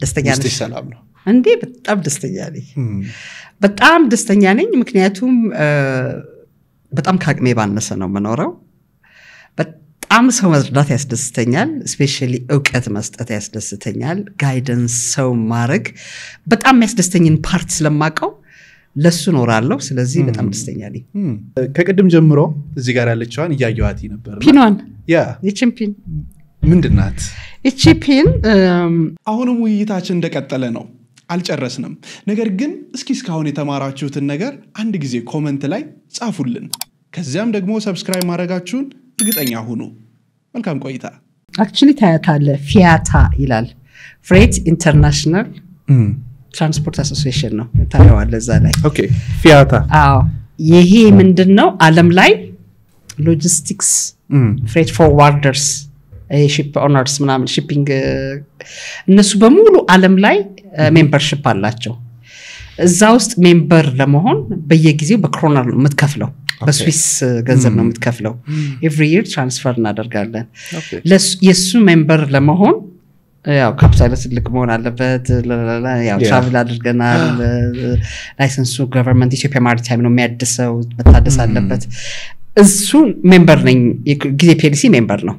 ደስተኛ ነሽ ሰላም ነው እንዴ በጣም ደስተኛ ነኝ በጣም ደስተኛ ነኝ ምክንያቱም በጣም ካቅሜ ባነሰ ነው መኖረው በጣም ሰው መርዳት ያስደስተኛል ስፔሻሊ ዕውቀት መስጠት ያስደስተኛል ጋይደንስ ሰው ማድረግ በጣም ያስደስተኝን ፓርት ስለማቀው ለሱ ኖራለሁ ስለዚህ በጣም ደስተኛ ነኝ ከቅድም ጀምሮ እዚህ ጋር ያለችዋን ያያዩዋቲ ነበር ፒኗን ያ የቺምፒን ምንድናት የቺምፒን አሁንም ውይይታችን እንደቀጠለ ነው አልጨረስንም ነገር ግን እስኪ እስካሁን የተማራችሁትን ነገር አንድ ጊዜ ኮሜንት ላይ ጻፉልን ከዚያም ደግሞ ሰብስክራይብ ማድረጋችሁን እርግጠኛ ሁኑ መልካም ቆይታ አክቹሊ ታያታለ ፊያታ ይላል ፍሬት ኢንተርናሽናል ትራንስፖርት አሶሲዬሽን ነው ታያዋለ እዛ ላይ ኦኬ ፊያታ አዎ ይሄ ምንድነው ዓለም ላይ ሎጂስቲክስ ፍሬት ፎርዋርደርስ ሺፕ ኦነርስ ምናምን ሺፒንግ እነሱ በሙሉ ዓለም ላይ ሜምበርሺፕ አላቸው እዛ ውስጥ ሜምበር ለመሆን በየጊዜው በክሮና ነው የምትከፍለው በስዊስ ገንዘብ ነው የምትከፍለው every year transfer እናደርጋለን የሱ ሜምበር ለመሆን ያው ካፒታል ትልቅ መሆን አለበት ያው ትራቭል አድርገናል ላይሰንሱ ገቨርንመንት ኢትዮጵያ ማሪታይም ነው የሚያድሰው መታደስ አለበት እሱ ሜምበር ነኝ ጊዜ ፒኤልሲ ሜምበር ነው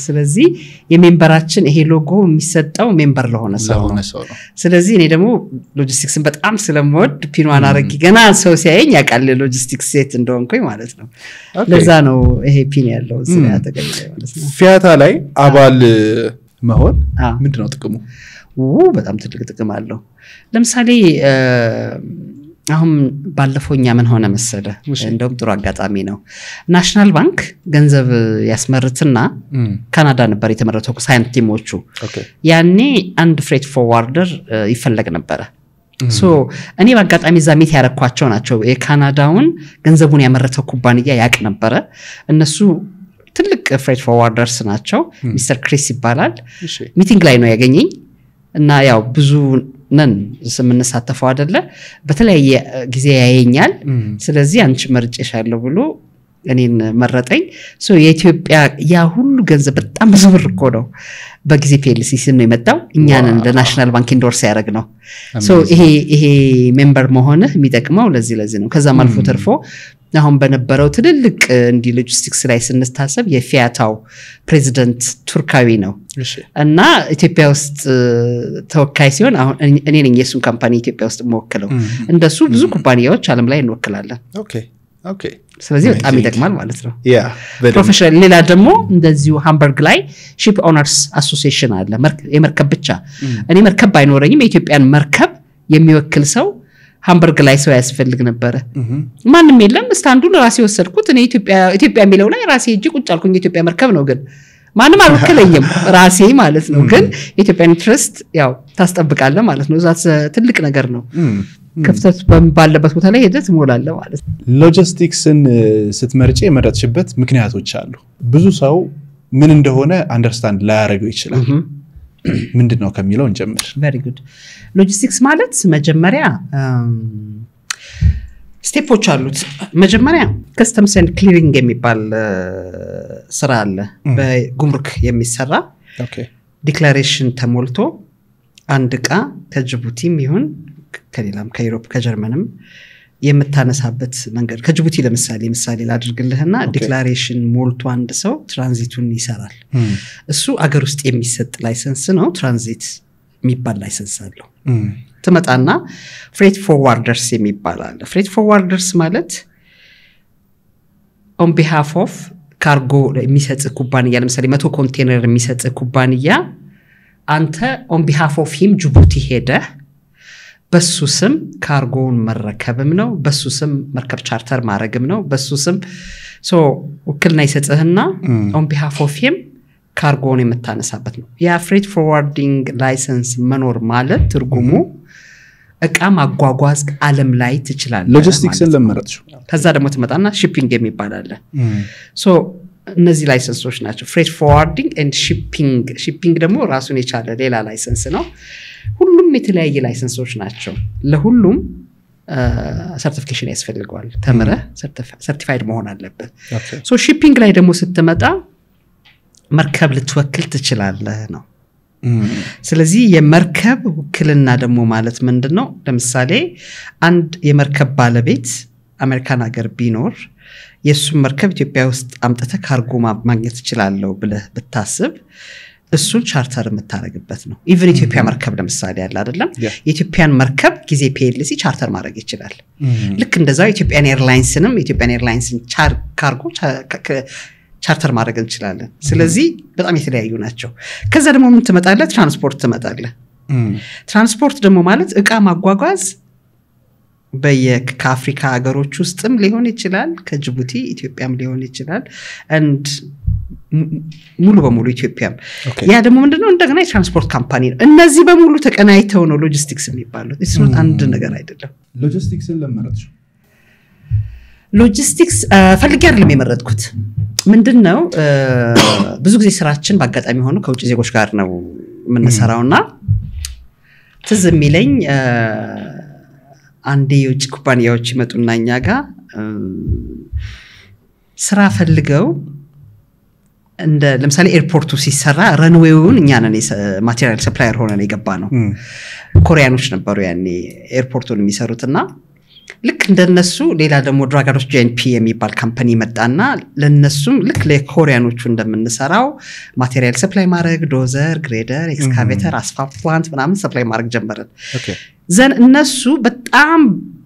ስለዚህ የሜምበራችን ይሄ ሎጎ የሚሰጠው ሜምበር ለሆነ ሰው ነው ስለዚህ እኔ ደግሞ ሎጂስቲክስን በጣም ስለምወድ ፒንዋን አረጊ ገና ሰው ሲያየኝ ያቃል ሎጂስቲክስ ሴት እንደሆንኩኝ ማለት ነው ለዛ ነው ይሄ ፒን ያለው እዚህ ያተገኘው ማለት ነው ፊያታ ላይ አባል መሆን ምንድነው ጥቅሙ በጣም ትልቅ ጥቅም አለው ለምሳሌ አሁን ባለፈውኛ ምን ሆነ መሰለ እንደውም ጥሩ አጋጣሚ ነው ናሽናል ባንክ ገንዘብ ያስመርትና ካናዳ ነበር የተመረተው ሳይንቲሞቹ ያኔ አንድ ፍሬት ፎርዋርደር ይፈለግ ነበር ሶ እኔ በአጋጣሚ ዛሚት ያረኳቸው ናቸው የካናዳውን ገንዘቡን ያመረተው ኩባንያ ያቅ ነበር እነሱ ትልቅ ፍሬት ፎርዋርደርስ ናቸው ሚስተር ክሪስ ይባላል ሚቲንግ ላይ ነው ያገኘኝ እና ያው ብዙ ነን ስምንሳተፈው አይደለ በተለያየ ጊዜ ያየኛል ስለዚህ አንቺ መርጬሻለሁ ብሎ እኔን መረጠኝ ሶ የኢትዮጵያ ያ ሁሉ ገንዘብ በጣም ብዙ ብር እኮ ነው በጊዜ ፒኤልሲ ስም ነው የመጣው እኛን ለናሽናል ባንክ ኢንዶርስ ያደርግ ነው ሶ ይሄ ሜምበር መሆንህ የሚጠቅመው ለዚህ ነው ከዛም አልፎ ተርፎ አሁን በነበረው ትልልቅ እንዲ ሎጂስቲክስ ላይ ስንታሰብ የፊያታው ፕሬዚደንት ቱርካዊ ነው እና ኢትዮጵያ ውስጥ ተወካይ ሲሆን አሁን እኔ ነኝ የሱን ካምፓኒ ኢትዮጵያ ውስጥ መወክለው እንደሱ ብዙ ኩባንያዎች ዓለም ላይ እንወክላለን ኦኬ ስለዚህ በጣም ይጠቅማል ማለት ነው ፕሮፌሽናል ሌላ ደግሞ እንደዚሁ ሃምበርግ ላይ ሺፕ ኦነርስ አሶሲዬሽን አለ የመርከብ ብቻ እኔ መርከብ ባይኖርኝም የኢትዮጵያን መርከብ የሚወክል ሰው ሃምበርግ ላይ ሰው ያስፈልግ ነበር ማንንም የለም ስታንዱን ራሴ ወሰድኩት እኔ ኢትዮጵያ የሚለው ላይ ራሴ እጅ ቁጭ አልኩኝ የኢትዮጵያ መርከብ ነው ግን ማንንም አልወከለኝም ራሴ ማለት ነው ግን የኢትዮጵያ ኢንትረስት ያው ታስጠብቃለህ ማለት ነው ዛት ትልቅ ነገር ነው ክፍተት ባለበት ቦታ ላይ ሄደት ሞላለ ማለት ነው ሎጂስቲክስን ስትመርጪ የመረጥሽበት ምክንያቶች አሉ ብዙ ሰው ምን እንደሆነ አንደርስታንድ ላያረገው ይችላል ምንድነው ከሚለው እንጀምር very good ሎጂስቲክስ ማለት መጀመሪያ ስቴፖች አሉት መጀመሪያ ከስተምስ ኤንድ ክሊሪንግ የሚባል ስራ አለ በጉምሩክ የሚሰራ ዲክላሬሽን ተሞልቶ አንድ ዕቃ ከጅቡቲም ይሁን ከሌላም ከዩሮፕ ከጀርመንም የምታነሳበት መንገድ ከጅቡቲ ለምሳሌ ላድርግልህና ዲክላሬሽን ሞልቶ አንድ ሰው ትራንዚቱን ይሰራል እሱ አገር ውስጥ የሚሰጥ ላይሰንስ ነው ትራንዚት የሚባል ላይሰንስ አለው ተመጣና ፍሬት ፎርዋርደርስ የሚባል አለ ፍሬት ፎርዋርደርስ ማለት on behalf of ካርጎ የሚሰጥ ኩባንያ ለምሳሌ 100 ኮንቴነር የሚሰጥ ኩባንያ አንተ on behalf of him ጅቡቲ ሄደ በሱ ስም ካርጎውን መረከብም ነው በሱ ስም መርከብ ቻርተር ማረግም ነው በሱ ስም ሶ ወክልና ይሰጥህና on behalf of him ካርጎውን የምታነሳበት ነው ያ ፍሬት ፎርዋርዲንግ ላይሰንስ መኖር ማለት ትርጉሙ እቃ ማጓጓዝ ዓለም ላይ ትችላለህ ሎጂስቲክስን ለመረጥሽ ከዛ ደግሞ ተመጣና ሺፒንግ የሚባል አለ ሶ እነዚህ ላይሰንሶች ናቸው ፍሬት ፎርዋርዲንግ ኤንድ ሺፒንግ ደግሞ ራሱን የቻለ ሌላ ላይሰንስ ነው ሁሉም የተለያየ ላይሰንሶች ናቸው ለሁሉም ሰርቲፊኬሽን ያስፈልጋል ተመረ ሰርቲፋይድ መሆን አለበት ሶ ሺፒንግ ላይ ደግሞ ስትመጣ መርከብ ልትወክል ትችላለህ ነው ስለዚህ የመርከብ ውክልና ደግሞ ማለት ምንድነው ለምሳሌ አንድ የመርከብ ባለቤት አሜሪካን ሀገር ቢኖር የሱ መርከብ ኢትዮጵያ ውስጥ አምጥተ ካርጎ ማግኘት ይችላል ብለህ ብታስብ እሱን ቻርተር የምታረግበት ነው ኢቭን ኢትዮጵያ መርከብ ለምሳሌ ያለ አይደለም የኢትዮጵያን መርከብ ጊዜ ፒኤልሲ ቻርተር ማድረግ ይችላል ልክ እንደዛው ኢትዮጵያን ኤርላይንስን ካርጎ ቻርተር ማድረግ እንችላለን ስለዚህ በጣም የተለያዩ ናቸው ከዛ ደግሞ ምን ትመጣለህ ትራንስፖርት ደግሞ ማለት እቃ ማጓጓዝ ከአፍሪካ ሀገሮች ውስጥም ሊሆን ይችላል ከጅቡቲ ኢትዮጵያም ሊሆን ይችላል and ሙሉ በሙሉ ኢትዮጵያም ያ ደግሞ ምንድነው እንደገና የትራንስፖርት ካምፓኒ ነው እነዚህ በሙሉ ተቀናይተው ነው ሎጂስቲክስ የሚባሉት it's not አንድ ነገር አይደለም ሎጂስቲክስን ለመረጥሽ ሎጂስቲክስ ፈልጌ አይደለም የመረጥኩት ምንድነው ብዙ ጊዜ ስራችን በአጋጣሚ ሆኖ ከውጭ ዜጎች ጋር ነው የምንሰራውና ትዝ የሚለኝ አንዴ የውጭ ኩባንያዎች ይመጡና እኛ ጋር ስራ ፈልገው እንደ ለምሳሌ ኤርፖርቱ ሲሰራ ረንዌውን እኛ ነን ማቴሪያል ሰፕላየር ሆነን የገባ ነው ኮሪያኖች ነበሩ ያኔ ኤርፖርቱን የሚሰሩትና ልክ እንደነሱ ሌላ ደግሞ ድራጋዶስ ጂኤንፒ የሚባል ካምፓኒ መጣና ለነሱም ልክ ለኮሪያኖቹ እንደምንሰራው ማቴሪያል ሰፕላይ ማድረግ ዶዘር ግሬደር ኤክስካቬተር አስፋልት ፕላንት ምናምን ሰፕላይ ማድረግ ጀመረን ዘን እነሱ በጣም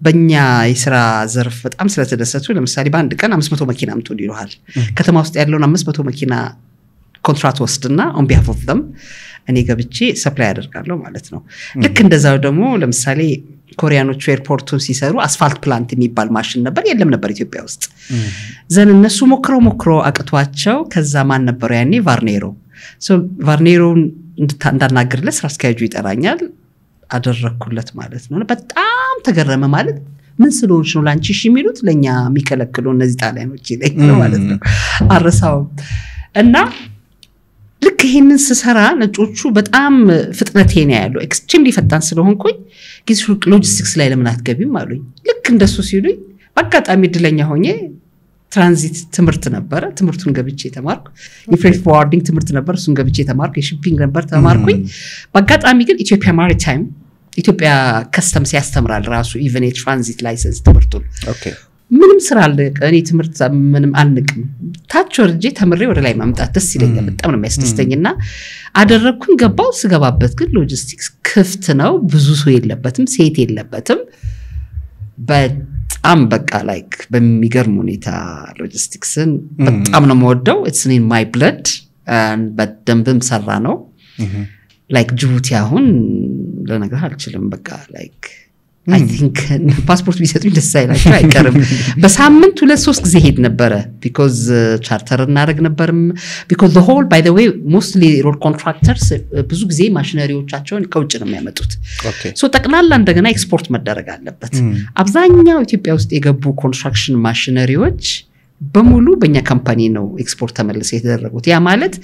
በእኛ የስራ ዘርፍ በጣም ስለተደሰቱ ለምሳሌ በአንድ ቀን 500 መኪና አምጡልኝ ይሉሃል ከተማ ውስጥ ያለውን 500 መኪና ኮንትራክት ወስድና on behalf of them እኔ ገብቼ ሰፕላይ አደርጋለሁ ማለት ነው ልክ እንደዛው ደግሞ ለምሳሌ ኮሪያኖቹ ኤርፖርቱን ሲሰሩ አስፋልት ፕላንት የሚባል ማሽን ነበር የለም ነበር ኢትዮጵያ ውስጥ ዘን እነሱ ሞክሮ አቅቷቸው ከዛ ማን ነበር ያኔ ቫርኔሮ ቫርኔሮን እንዳናገርለት ስራ አስኪያጁ ይጠራኛል አደረኩለት ማለት ነው በጣም ተገረመ ማለት ምን ስለሆንሽ ነው ላንቺ እሺ የሚሉት ለኛ የሚከለክሉ እነዚህ ጣሊያኖች ይለኛል ማለት ነው አረሳው እና ልክ ይሄንን ስሰራ ነጮቹ በጣም ፍጥነቴ ነው ያለው ኤክስትሪምሊ ፈጣን ስለሆንኩኝ ጊዜ ሎጂስቲክስ ላይ ለምን አትገቢም አሉኝ ልክ እንደሱ ሲሉኝ በአጋጣሚ ድለኛ ሆኜ ትራንዚት ትምርት ነበር ትምርቱን ገብቼ ተማርኩ የፍሬት ፎርዋርዲንግ ትምርት ነበር እሱን ገብቼ ተማርኩ የሺፒንግ ነበር ተማርኩኝ በአጋጣሚ ግን ኢትዮጵያ ማሪታይም ኢትዮጵያ ከስተምስ ያስተምራል ራሱ ኢቨን የትራንዚት ላይሰንስ ትምርቱን ኦኬ ምንም ስራ አለ እኔ ትምርት ምንም አንቅም ታች ወርጄ ተምሬ ወደ ላይ ማምጣት ደስ ይለኛል በጣም ነው የሚያስደስተኝና አደረኩኝ ገባው ስገባበት ግን ሎጂስቲክስ ክፍት ነው ብዙ ሰው የለበትም ሴት የለበትም በጣም በቃ ላይክ በሚገርም ሁኔታ ሎጂስቲክስን በጣም ነው የምወደው it's in my blood and በደንብም ሰራ ነው ላይክ ጅቡቲ አሁን ለነገር አልችልም በቃ ላይክ I think passport ቢሰጡኝ ደስ አይላችሁ አይቀርም በሳምንት 2-3 ጊዜ ሄድ ነበር because charter እናደርግ ነበርም because the whole by the way mostly road contractors ብዙ ጊዜ ማሽነሪዎቻቸውን ከውጭ ነው የሚያመጡት so ጠቅላላ እንደገና ኤክስፖርት መደረግ አለበት አብዛኛው ኢትዮጵያ ውስጥ የገቡ ኮንስትራክሽን ማሽነሪዎች በሙሉ በእኛ ካምፓኒ ነው ኤክስፖርት ተመልሰው የተደረጉት ያ ማለት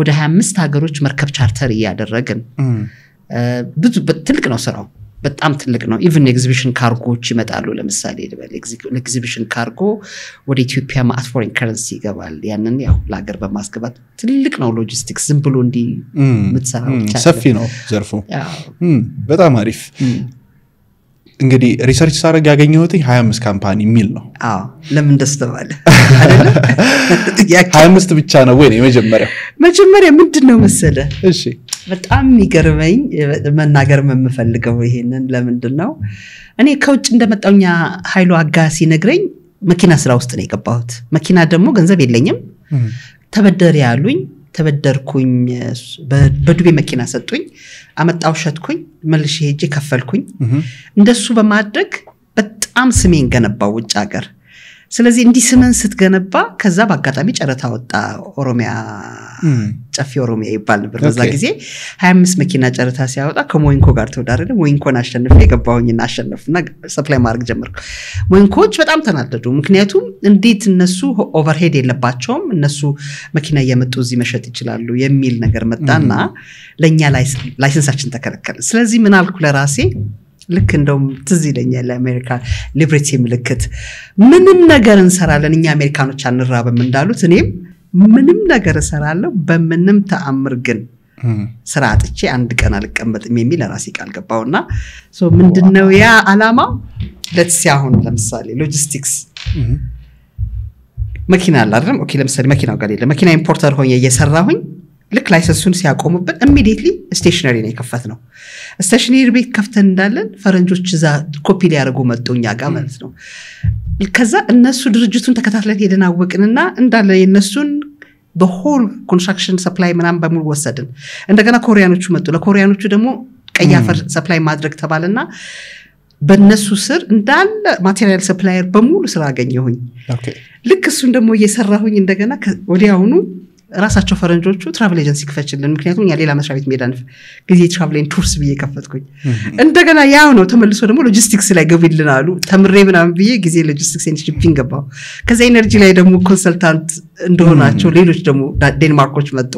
ወደ 25 ሀገሮች መርከብ ቻርተር ያደረግን ብዙ ትልቅ ነው ስራው በጣም ትልቅ ነው ኢቭን ኤግዚቢሽን ካርጎዎች ይመጣሉ ለምሳሌ ኤግዚቢሽን ካርጎ ወደ ኢትዮጵያ ማት ፎሬን ከረንሲ ይገባል ያንን ያው ለሀገር በማስገባት ትልቅ ነው ሎጂስቲክስ ዝም ብሎ እንዲ ምትሰራው ሰፊ ነው ዘርፉ በጣም አሪፍ እንግዲህ ሪሰርች ሳረግ ያገኘሁት 25 ካምፓኒ ሚል ነው ለምን ደስተባለ አይደለ 25 ብቻ ነው ወይ መጀመሪያ ምንድነው መሰለ እሺ በጣም ይገርመኝ መናገር የምፈልገው ይሄንን ለምንድነው እኔ ከውጭ እንደመጣውኛ ኃይሉ አጋሲ ነግረኝ መኪና ስራ ውስጥ ነው የገባሁት መኪና ደግሞ ገንዘብ የለኝም ተበደር ያሉኝ ተበደርኩኝ በዱቤ መኪና ሰጡኝ አመጣው ሸጥኩኝ መልሼ ሄጄ ከፈልኩኝ እንደሱ በማድረግ በጣም ስሜን ገነባው ውጭ ሀገር ስለዚህ እንዲ ስመን ስትገነባ ከዛ በአጋጣሚ ጨረታ ወጣ ኦሮሚያ ጨፊ ኦሮሚያ ይባል ነበር በዛ ጊዜ 25 መኪና ጨረታ ሲያወጣ ከሞይንኮ ጋር ተወዳደረ ሞይንኮን አሸንፈ የገባውኝና አሸነፍና ሰፕላይ ማድረግ ጀመርኩ ሞይንኮች በጣም ተናደዱ ምክንያቱም እንዴት እነሱ ኦቨርሄድ የለባቸውም እነሱ መኪና እየመጡ እዚህ መሸጥ ይችላሉ የሚል ነገር መጣና ለኛ ላይሰንሳችን ተከለከለ ስለዚህ ምን አልኩ ለራሴ ልክ እንደውም ትዝ ይለኛል አሜሪካ ሊብሬቲ ምልክት ምንም ነገር እንሰራለን እኛ አሜሪካኖች አንራበም እንዳሉት እኔም ምንም ነገር እሰራለሁ በምንም ተአምር ግን ስራ አጥቼ አንድ ቀን አልቀመጥም የሚል ራሴ ቃል ገባውና ሶ ምንድነው ያ አላማው let's say አሁን ለምሳሌ ሎጂስቲክስ መኪና አለ አይደል ኦኬ ለምሳሌ መኪናው ጋር የለ መኪና ኢምፖርተር ሆኜ እየሰራሁኝ ልክ ላይሰንሱን ሲያቆሙበት ኢሚዲየትሊ ስቴሽነሪ ነው የከፈትነው ስቴሽነሪ ቤት ከፍተን እንዳለን ፈረንጆች እዛ ኮፒ ሊያደርጉ መጡኛ ጋር ማለት ነው ከዛ እነሱ ድርጅቱን ተከታትለን ሄደን አወቅንና እንዳለ የነሱን the whole construction supply ምናምን በሙሉ ወሰድን እንደገና ኮሪያኖቹ መጡ ለኮሪያኖቹ ደግሞ ቀያፈር ሰፕላይ ማድረግ ተባለና በእነሱ ስር እንዳለ ማቴሪያል ሰፕላየር በሙሉ ስራ አገኘሁኝ ልክ እሱን ደግሞ እየሰራሁኝ እንደገና ወዲያውኑ ራሳቸው ፈረንጆቹ ትራቨል ኤጀንሲ ከፈችልን ምክንያቱም ያ ሌላ መስሪያ ቤት ሜዳን ጊዜ ትራቨሊንግ ቱርስ ብዬ ከፈትኩኝ እንደገና ያው ነው ተመልሶ ደግሞ ሎጂስቲክስ ላይ ገቡልን አሉ ተምሬ ምናምን ብዬ ጊዜ ሎጂስቲክስ ኤንድ ሺፒንግ ገባው ከዛ ኢነርጂ ላይ ደግሞ ኮንሰልታንት እንደሆናቸው ሌሎች ደግሞ ዴንማርኮች መጡ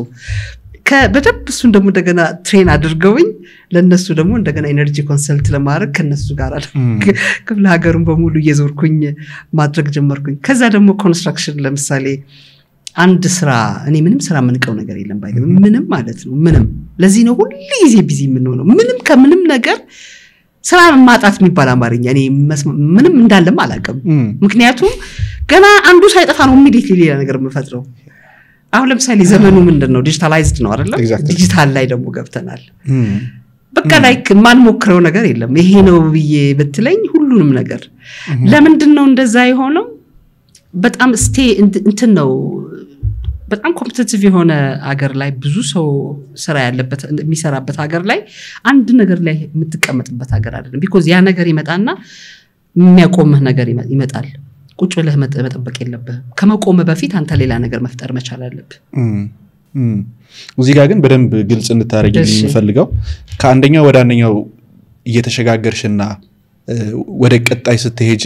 በደብ እሱን ደግሞ እንደገና ትሬን አድርገውኝ ለነሱ ደግሞ እንደገና ኤነርጂ ኮንሰልት ለማድረግ ከነሱ ጋር ክፍለ ሀገሩን በሙሉ እየዞርኩኝ ማድረግ ጀመርኩኝ ከዛ ደግሞ ኮንስትራክሽን ለምሳሌ አንድ ስራ እኔ ምንም ስራ ምንቀው ነገር የለም ባይገ ምንም ማለት ነው ምንም ለዚህ ነው ሁሉ ጊዜ ቢዚ የምንሆነው ምንም ከምንም ነገር ስራ ማጣት የሚባል አማርኛ እኔ ምንም እንዳለም አላውቅም ምክንያቱም ገና አንዱ ሳይጠፋ ነው ኢሚዲየትሊ ሌላ ነገር የምፈጥረው አሁን ለምሳሌ ዘመኑ ምንድነው ዲጂታላይዝድ ነው አይደል ዲጂታል ላይ ደግሞ ገብተናል በቃ ላይክ ማን ሞክረው ነገር የለም ይሄ ነው ብዬ በትለኝ ሁሉንም ነገር ለምንድነው እንደዛ የሆነው በጣም እንትን ነው በጣም ኮምፒቲቲቭ የሆነ ሀገር ላይ ብዙ ሰው ስራ ያለበት የሚሰራበት ሀገር ላይ አንድ ነገር ላይ የምትቀመጥበት ሀገር አይደለም ቢኮዝ ያ ነገር ይመጣና የሚያቆምህ ነገር ይመጣል ቁጭ ብለህ መጠበቅ የለብህም ከመቆም በፊት አንተ ሌላ ነገር መፍጠር መቻል አለብህ እዚህ ጋር ግን በደንብ ግልጽ እንድታረጊልኝ የምፈልገው ከአንደኛው ወደ አንደኛው እየተሸጋገርሽና ወደ ቀጣይ ስትሄጂ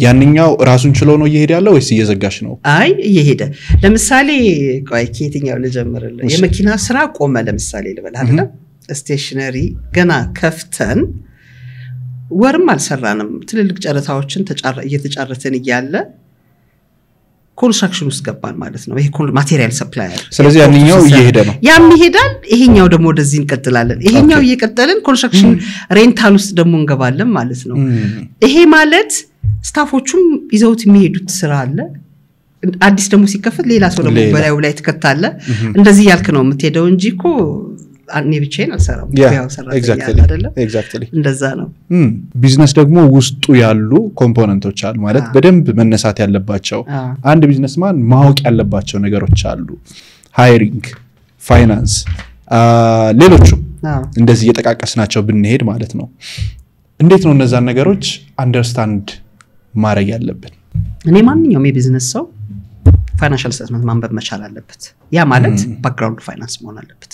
ያንኛው ራሱን ችሎ ነው እየሄደ ያለው ወይስ እየዘጋሽ ነው አይ እየሄደ ለምሳሌ ቆይ ከየትኛው ልጀምርልህ የመኪና ስራ ቆመ ለምሳሌ ልበል አይደል ስቴሽነሪ ገና ከፍተን ወርም አልሰራንም ትልልቅ ጨረታዎችን እየተጫረተን እያለ ኮንስትራክሽን ውስጥ ገባን ማለት ነው ይሄ ማቴሪያል ሰፕላየር ስለዚህ ያንኛው እየሄደ ነው ያም ይሄዳል ይሄኛው ደግሞ ወደዚህ እንቀጥላለን ይሄኛው እየቀጠልን ኮንስትራክሽን ሬንታል ውስጥ ደግሞ እንገባለን ማለት ነው ይሄ ማለት ስታፎቹም ይዘውት የሚሄዱት ስራ አለ አዲስ ደግሞ ሲከፈት ሌላ ሰው ደግሞ በላዩ ላይ ተከታለ እንደዚህ ያልክ ነው የምትሄደው እንጂኮ አንኔ ብቻዬን አልሰራም ያው ሰራተኛ አይደለም ኤግዛክትሊ እንደዛ ነው ቢዝነስ ደግሞ ውስጡ ያሉ ኮምፖነንቶች አሉ ማለት በደንብ መነሳት ያለባቸው አንድ ቢዝነስማን ማወቅ ያለባቸው ነገሮች አሉ ሃይሪንግ ፋይናንስ ሌሎቹ እንደዚህ እየተቃቀስናቸው ብንሄድ ማለት ነው እንዴት ነው እነዛን ነገሮች አንደርስታንድ ማድረግ ያለብን እኔ ማንኛውም የቢዝነስ ሰው ፋይናንሻል ስቴትመንት ማንበብ መቻል አለበት ያ ማለት ባክግራውንድ ፋይናንስ መሆን አለበት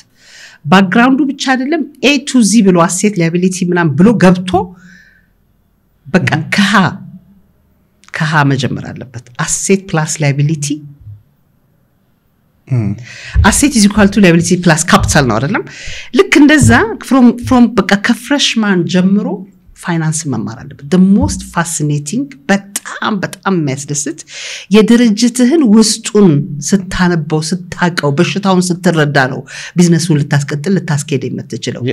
ባክግራውንዱ ብቻ አይደለም A to Z ብሎ አሴት ላያቢሊቲ ምናም ብሎ ገብቶ በቃ ከሃ መጀመር አለበት አሴት ፕላስ ላያቢሊቲ አሴት is equal to liability plus capital ነው አይደለም ልክ እንደዛ from በቃ ከፍሬሽማን ጀምሮ ፋይናንስ መማር አለበት the most fascinating በጣም የሚያስደስት የድርጅትህን ውስጡን ስታነበው ስታቀው በሽታውን ስትረዳ ነው ቢዝነሱን ልታስኬድ የምትችለው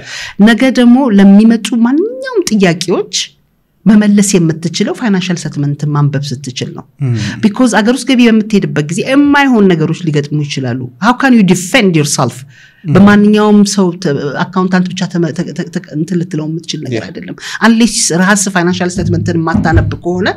ነገ ደግሞ ለሚመጡ ማንኛውም ጥያቄዎች መመለስ የምትችለው ፋይናንሻል ስቴትመንት ማንበብ ስትችል ነው because አገር ውስጥ ገቢ በምትሄድበት ጊዜ የማይሆን ነገሮች ሊገጥሙ ይችላሉ how can you defend yourself በማንኛውም ሰው አካውንታንት ብቻ እንትን ልትለው የምትችል ነገር አይደለም unless ራስ ፋይናንሻል ስቴትመንትን ማታነብ ከሆነ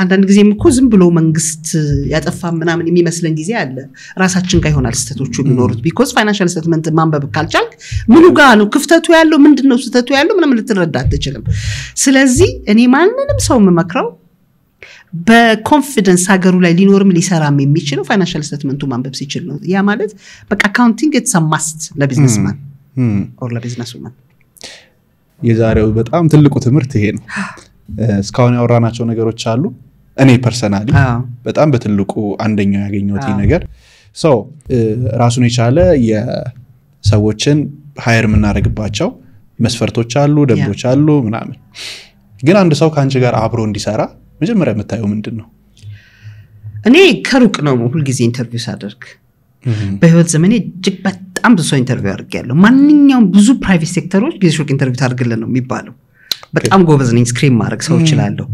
አንዳንድ ጊዜም እኮ ዝም ብሎ መንግስት ያጠፋ ምናምን የሚመስለን ጊዜ አለ ራሳችን ጋር ይሆናል ስተቶቹ የሚኖሩት because ፋይናንሻል ስቴትመንት ማንበብ ካልቻልክ ምኑ ጋር ነው ክፍተቱ ያለው ምንድነው ስተቱ ያለው ምንም ልትረዳ አትችልም ስለዚህ እኔ ማንንም ሰው መመክረው በኮንፊደንስ ሀገሩ ላይ ሊኖርም ሊሰራም የሚችለው ፋይናንሻል ስቴትመንቱ ማንበብ ሲችል ነው ያ ማለት በቃ አካውንቲንግ it's a must ለቢዝነስማን or ለቢዝነስውማን የዛሬው በጣም ትልቁ ትምህርት ይሄ ነው እስካሁን ያወራናቸው ነገሮች አሉ እኔ ፐርሰናሊ በጣም በትልቁ አንደኛው ያገኘሁት ነገር ራሱን የቻለ የሰዎችን ሃየር ምናረግባቸው መስፈርቶች አሉ ደንቦች አሉ ምናምን ግን አንድ ሰው ካንቺ ጋር አብሮ እንዲሰራ መጀመሪያ የምታየው ምንድነው እኔ ከሩቅ ነው ሁሉ ጊዜ ኢንተርቪው ሳደርግ በህይወት ዘመኔ እጅግ በጣም ብዙ ኢንተርቪው አድርጌያለሁ ማንኛውም ብዙ ፕራይቬት ሴክተሮች ጊዜሾክ ኢንተርቪው ታርግልን ነው የሚባለው በጣም ጎበዝ ነኝ ስክሪን ማድረግ ሰው ይችላልው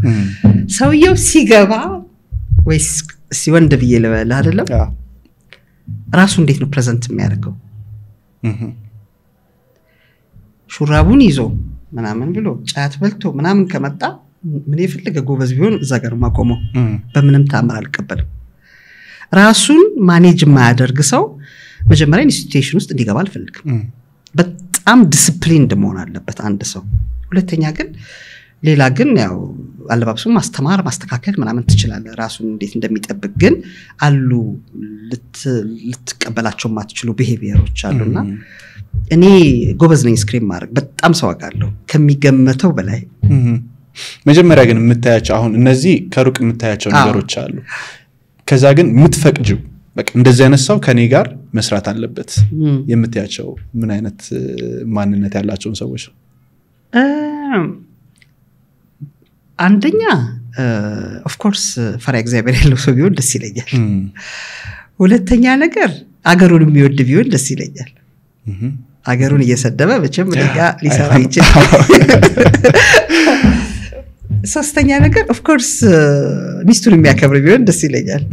ሰውየው ሲገባ ወይስ ሲወንድ ብዬ ልበል አይደለም ራሱ እንዴት ነው ፕሬዘንት የሚያደርገው ሹራቡን ይዞ ምናምን ብሎ ጫት በልቶ ምናምን ከመጣ ምን ይፈልገ ጎበዝ ቢሆን እዛ ጋር ማቆመው በምንም ታምር አልቀበልም ራሱን ማኔጅ ማያደርግ ሰው መጀመሪያ ኢንስቲትዩሽን ውስጥ እንዲገባ አልፈልግም በጣም ዲሲፕሊንድ መሆን አለበት አንድ ሰው ሁለተኛ ግን ሌላ ግን ያው አለባብሱ ማስተማር ማስተካከል ምናምን ትችላለህ ራሱን እንዴት እንደሚጠብቅ ግን አሉ ልትቀበላቸው ማትችሉ ቢሄቪየሮች አሉና እኔ ጎበዝ ነኝ ስክሪን ማድረግ በጣም ሰው አውቃለሁ ከሚገመተው በላይ መጀመሪያ ግን የምታያቸው አሁን እነዚህ ከሩቅ የምታያቸው ነገሮች አሉ ከዛ ግን የምትፈቅጂው በቃ እንደዚህ አይነት ሰው ከኔ ጋር መስራት አለበት የምትያቸው ምን አይነት ማንነት ያላቸው ሰዎች ነው? አንደኛ ኦፍ ኮርስ ፈሪሃ እግዚአብሔር ያለው ሰው ቢሆን ደስ ይለኛል። ሁለተኛ ነገር አገሩን የሚወድ ቢሆን ደስ ይለኛል። አገሩን እየሰደበ በቸም ለጋ ሊሰራ ይችላል። ሶስተኛ ነገር ኦፍ ኮርስ ሚስቱን የሚያከብር ቢሆን ደስ ይለኛል።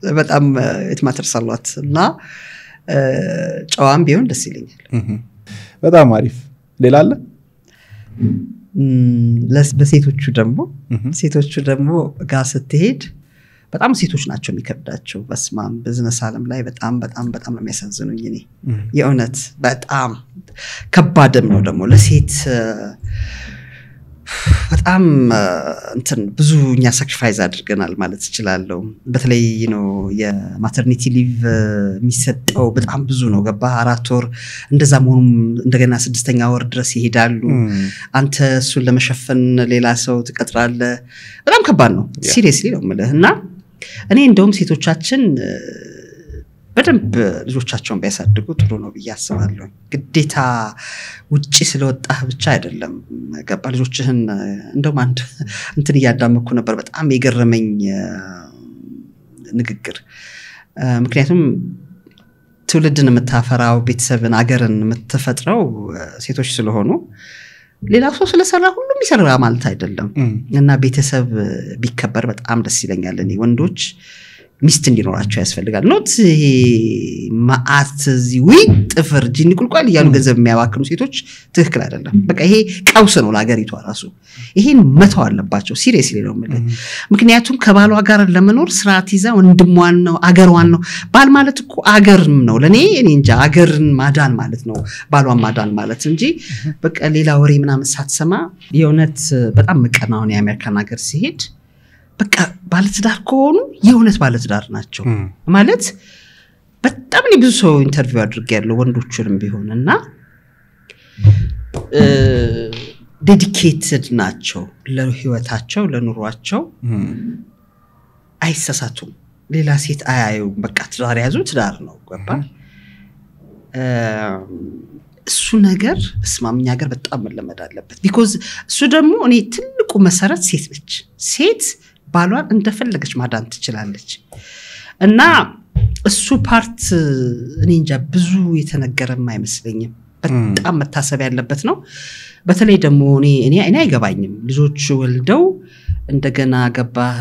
በጣም it matters a lot እና ጨዋም ቢሆን ደስ ይለኛል። በጣም አሪፍ። ሌላ አለ? ሴቶቹ ደግሞ ጋር ስትሄድ በጣም ሴቶች ናቸው የሚከብዳቸው። በስማም ቢዝነስ ዓለም ላይ በጣም ነው የሚያሳዝኑኝ እኔ የእውነት በጣም ከባድም ነው ደግሞ ለሴት በጣም እንትን ብዙኛ ሳክሪፋይስ አድርገናል ማለት ይችላልው። በተለይ የማተርኒቲ ሊቭ የሚሰጠው በጣም ብዙ ነው። ገባ 4 ወር እንደዛ መሆኑም እንደገና 6ኛ ወር ድረስ ይሄዳሉ። አንተ እሱን ለመሸፈን ሌላ ሰው ትቀጥራለህ። በጣም ከባድ ነው። ሲሪየስሊ ነው ማለት እና እኔ እንደውም ሴቶቻችን በደንብ ልጆቻቸውን ቢያሳድጉ ጥሩ ነው ብዬ አስባለሁ። ግዴታ ውጪ ስለወጣህ ብቻ አይደለም። ገባ ልጆችህን እንደውም አንድ እንትን ያዳመኩ ነበር በጣም የገረመኝ ንግግር። ምክንያቱም ትውልድን የምታፈራው ቤተሰብን አገርን የምትፈጥረው ሴቶች ስለሆኑ ሌላ ሰው ስለሰራ ሁሉም ይሰራ ማለት አይደለም እና ቤተሰብ ቢከበር በጣም ደስ ይለኛል። እኔ ወንዶች ሚስት እንዲኖራቸው ያስፈልጋል። ኖት ማአት ዚዊ ጥፍር ጂኒ ቁልቋል ያሉ ገንዘብ የሚያባክኑ ሴቶች ትክክል አይደለም። በቃ ይሄ ቀውስ ነው ለሀገሪቷ ራሱ። ይሄን መተው አለባቸው ሲሪየስሊ ነው ማለት። ምክንያቱም ከባሏ ጋር ለመኖር ስርዓት ይዛ ወንድሟን ነው አገሯን ነው። ባል ማለት እኮ አገርም ነው ለኔ እኔ እንጃ አገርን ማዳን ማለት ነው ባሏን ማዳን ማለት እንጂ በቃ ሌላ ወሬ ምናምን ሳትሰማ የእውነት በጣም መቀናውን የአሜሪካን ሀገር ሲሄድ በቃ ባለትዳር ከሆኑ የእውነት ባለትዳር ናቸው ማለት በጣም ብዙ ሰው ኢንተርቪው አድርጌያለሁ ወንዶችንም ቢሆንና ዴዲኬትድ ናቸው ለህይወታቸው ለኑሯቸው አይሰሳቱም። ሌላ ሴት አያዩ በቃ ትዳር ያዙ ትዳር ነው ገባ። እሱ ነገር እስማምኛ ሀገር በጣም መለመድ አለበት። ቢኮዝ እሱ ደግሞ እኔ ትልቁ መሰረት ሴት ነች። ሴት ባሏን እንደፈለገች ማዳን ትችላለች እና እሱ ፓርት እኔ እንጃ ብዙ የተነገረም አይመስለኝም። በጣም መታሰብ ያለበት ነው። በተለይ ደግሞ እኔ አይገባኝም ልጆች ወልደው እንደገና ገባህ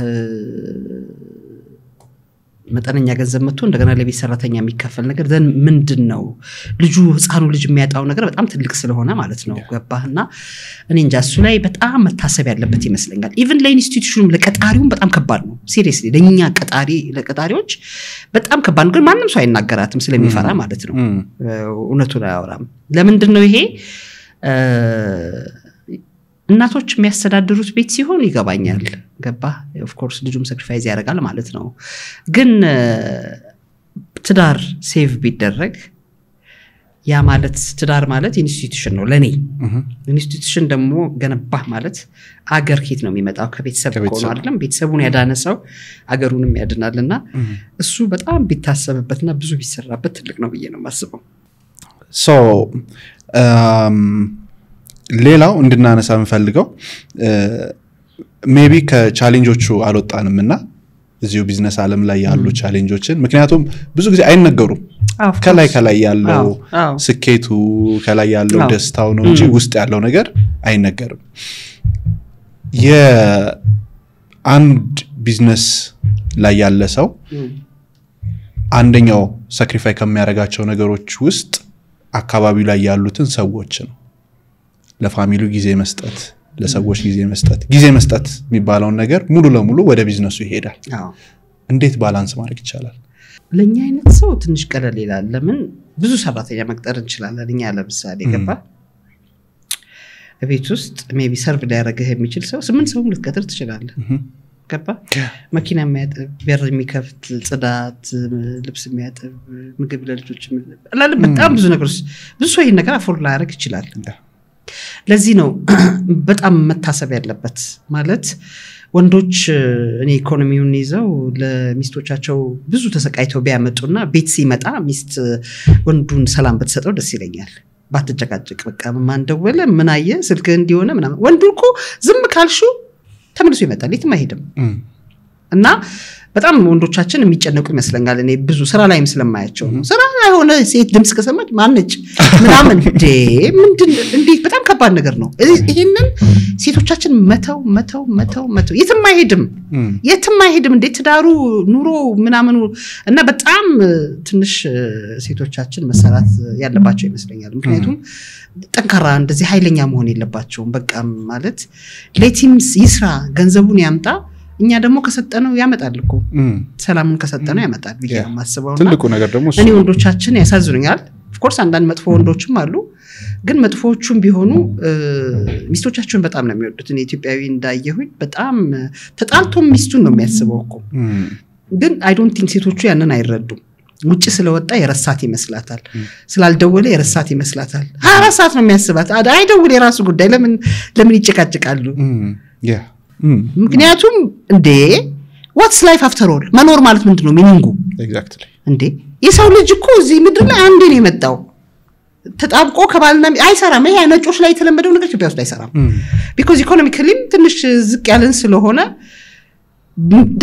መጠነኛ ገንዘብ መጥቶ እንደገና ለቤት ሰራተኛ የሚከፈል ነገር ዘን ምንድነው ልጁ ህፃኑ ልጅ የሚያጣው ነገር በጣም ትልቅ ስለሆነ ማለት ነው ገባህና እኔ እንጃ እሱ ላይ በጣም መታሰብ ያለበት ይመስለኛል። ኢቭን ለኢንስቲትዩሽኑም ለቀጣሪውም በጣም ከባድ ነው ሲሪየስሊ ለኛ ለቀጣሪዎች በጣም ከባድ ነው። ግን ማንንም ሰው አይናገራትም ስለሚፈራ ማለት ነው እውነቱን አያወራም። ለምንድነው ይሄ እናቶች የሚያስተዳድሩት ቤት ሲሆን ይገባኛል ገባ ኦፍ ኮርስ ልጁም ሳክሪፋይስ ያደርጋል ማለት ነው። ግን ትዳር ሴቭ ቢደረግ ያ ማለት ትዳር ማለት ኢንስቲትዩሽን ነው ለኔ። ኢንስቲትዩሽን ደግሞ ገነባህ ማለት አገር ኬት ነው የሚመጣው ከቤተሰብ ቆኖ አይደለም። ቤተሰቡን ያዳነ ሰው አገሩንም ያድናልና እሱ በጣም ቢታሰብበትና ብዙ ቢሰራበት ትልቅ ነው ብዬ ነው ማስበው። ሶ ሌላው እንድናነሳ እንፈልገው ሜቢ ከቻሌንጆቹ አልወጣንምና እዚሁ ቢዝነስ ዓለም ላይ ያሉ ቻሌንጆችን ምክንያቱም ብዙ ጊዜ አይነገሩም። ከላይ ያለው ስኬቱ ከላይ ያለው ደስታው ነው እንጂ ውስጥ ያለው ነገር አይነገርም። የአንድ ቢዝነስ ላይ ያለ ሰው አንደኛው ሳክሪፋይ ከሚያደርጋቸው ነገሮች ውስጥ አካባቢው ላይ ያሉትን ሰዎች ነው። ለፋሚሊው ጊዜ መስጠት ለሰዎች ጊዜ መስጠት የሚባለውን ነገር ሙሉ ለሙሉ ወደ ቢዝነሱ ይሄዳል። እንዴት ባላንስ ማድረግ ይቻላል? ለኛ አይነት ሰው ትንሽ ቀለል ይላል። ለምን ብዙ ሰራተኛ መቅጠር እንችላለን። እኛ ለምሳሌ ገባ ቤት ውስጥ ሜቢ ሰርቭ ሊያደርግህ የሚችል ሰው 8 ሰው ልትቀጥር ትችላለህ ገባ። መኪና የሚያጥብ በር የሚከፍት ጽዳት ልብስ የሚያጥብ ምግብ ለልጆች በጣም ብዙ ነገሮች ብዙ ሰው ይሄን ነገር አፎርድ ላያደርግ ይችላል። ለዚህ ነው በጣም መታሰብ ያለበት ማለት ወንዶች እኔ ኢኮኖሚውን ይዘው ለሚስቶቻቸው ብዙ ተሰቃይተው ቢያመጡና ቤት ሲመጣ ሚስት ወንዱን ሰላም ብትሰጠው ደስ ይለኛል ባትጨቃጨቅ በቃ ማን ደወለ ምን አየ ስልክ እንዲሆነ ምናምን ወንዱ እኮ ዝም ካልሹ ተመልሶ ይመጣል የትም አይሄድም እና በጣም ወንዶቻችን የሚጨነቁ ይመስለኛል እኔ ብዙ ስራ ላይም ስለማያቸው ነው ስራ ላይ ሆነ ሴት ድምጽ ከሰማች ማነች ምናምን ምንድን እንዴት በጣም ከባድ ነገር ነው ይሄንን ሴቶቻችን መተው የትም አይሄድም እንዴት ትዳሩ ኑሮ ምናምን እና በጣም ትንሽ ሴቶቻችን መሰራት ያለባቸው ይመስለኛል ምክንያቱም ጠንካራ እንደዚህ ኃይለኛ መሆን የለባቸውም በቃ ማለት ሌቲምስ ይስራ ገንዘቡን ያምጣ እኛ ደግሞ ከሰጠነው ያመጣል እኮ ሰላምን ከሰጠነው ያመጣል ብዬ ማስበውና ትልቁ ነገር ደግሞ እኔ ወንዶቻችን ያሳዝኑኛል ኦፍ ኮርስ አንዳንድ መጥፎ ወንዶችም አሉ ግን መጥፎዎቹም ቢሆኑ ሚስቶቻቸውን በጣም ነው የሚወዱት እኔ ኢትዮጵያዊ እንዳየሁኝ በጣም ተጣልቶም ሚስቱን ነው የሚያስበው እኮ ግን አይ ዶንት ቲንክ ሴቶቹ ያንን አይረዱም ውጭ ስለወጣ የረሳት ይመስላታል ስላልደወለ የረሳት ይመስላታል 24 ሰዓት ነው የሚያስባት አይደውል የራሱ ጉዳይ ለምን ይጨቃጨቃሉ ምክንያቱም እንዴ what's life after all መኖር ማለት ምንድነው ሚኒንጉ ኤግዛክትሊ እንዴ የሰው ልጅ እኮ እዚህ ምድር ላይ አንዴ ነው የመጣው ተጣብቆ ከባልና አይሰራም ይሄ ነጮች ላይ የተለመደው ነገር ኢትዮጵያ ውስጥ አይሰራም because economically ትንሽ ዝቅ ያለን ስለሆነ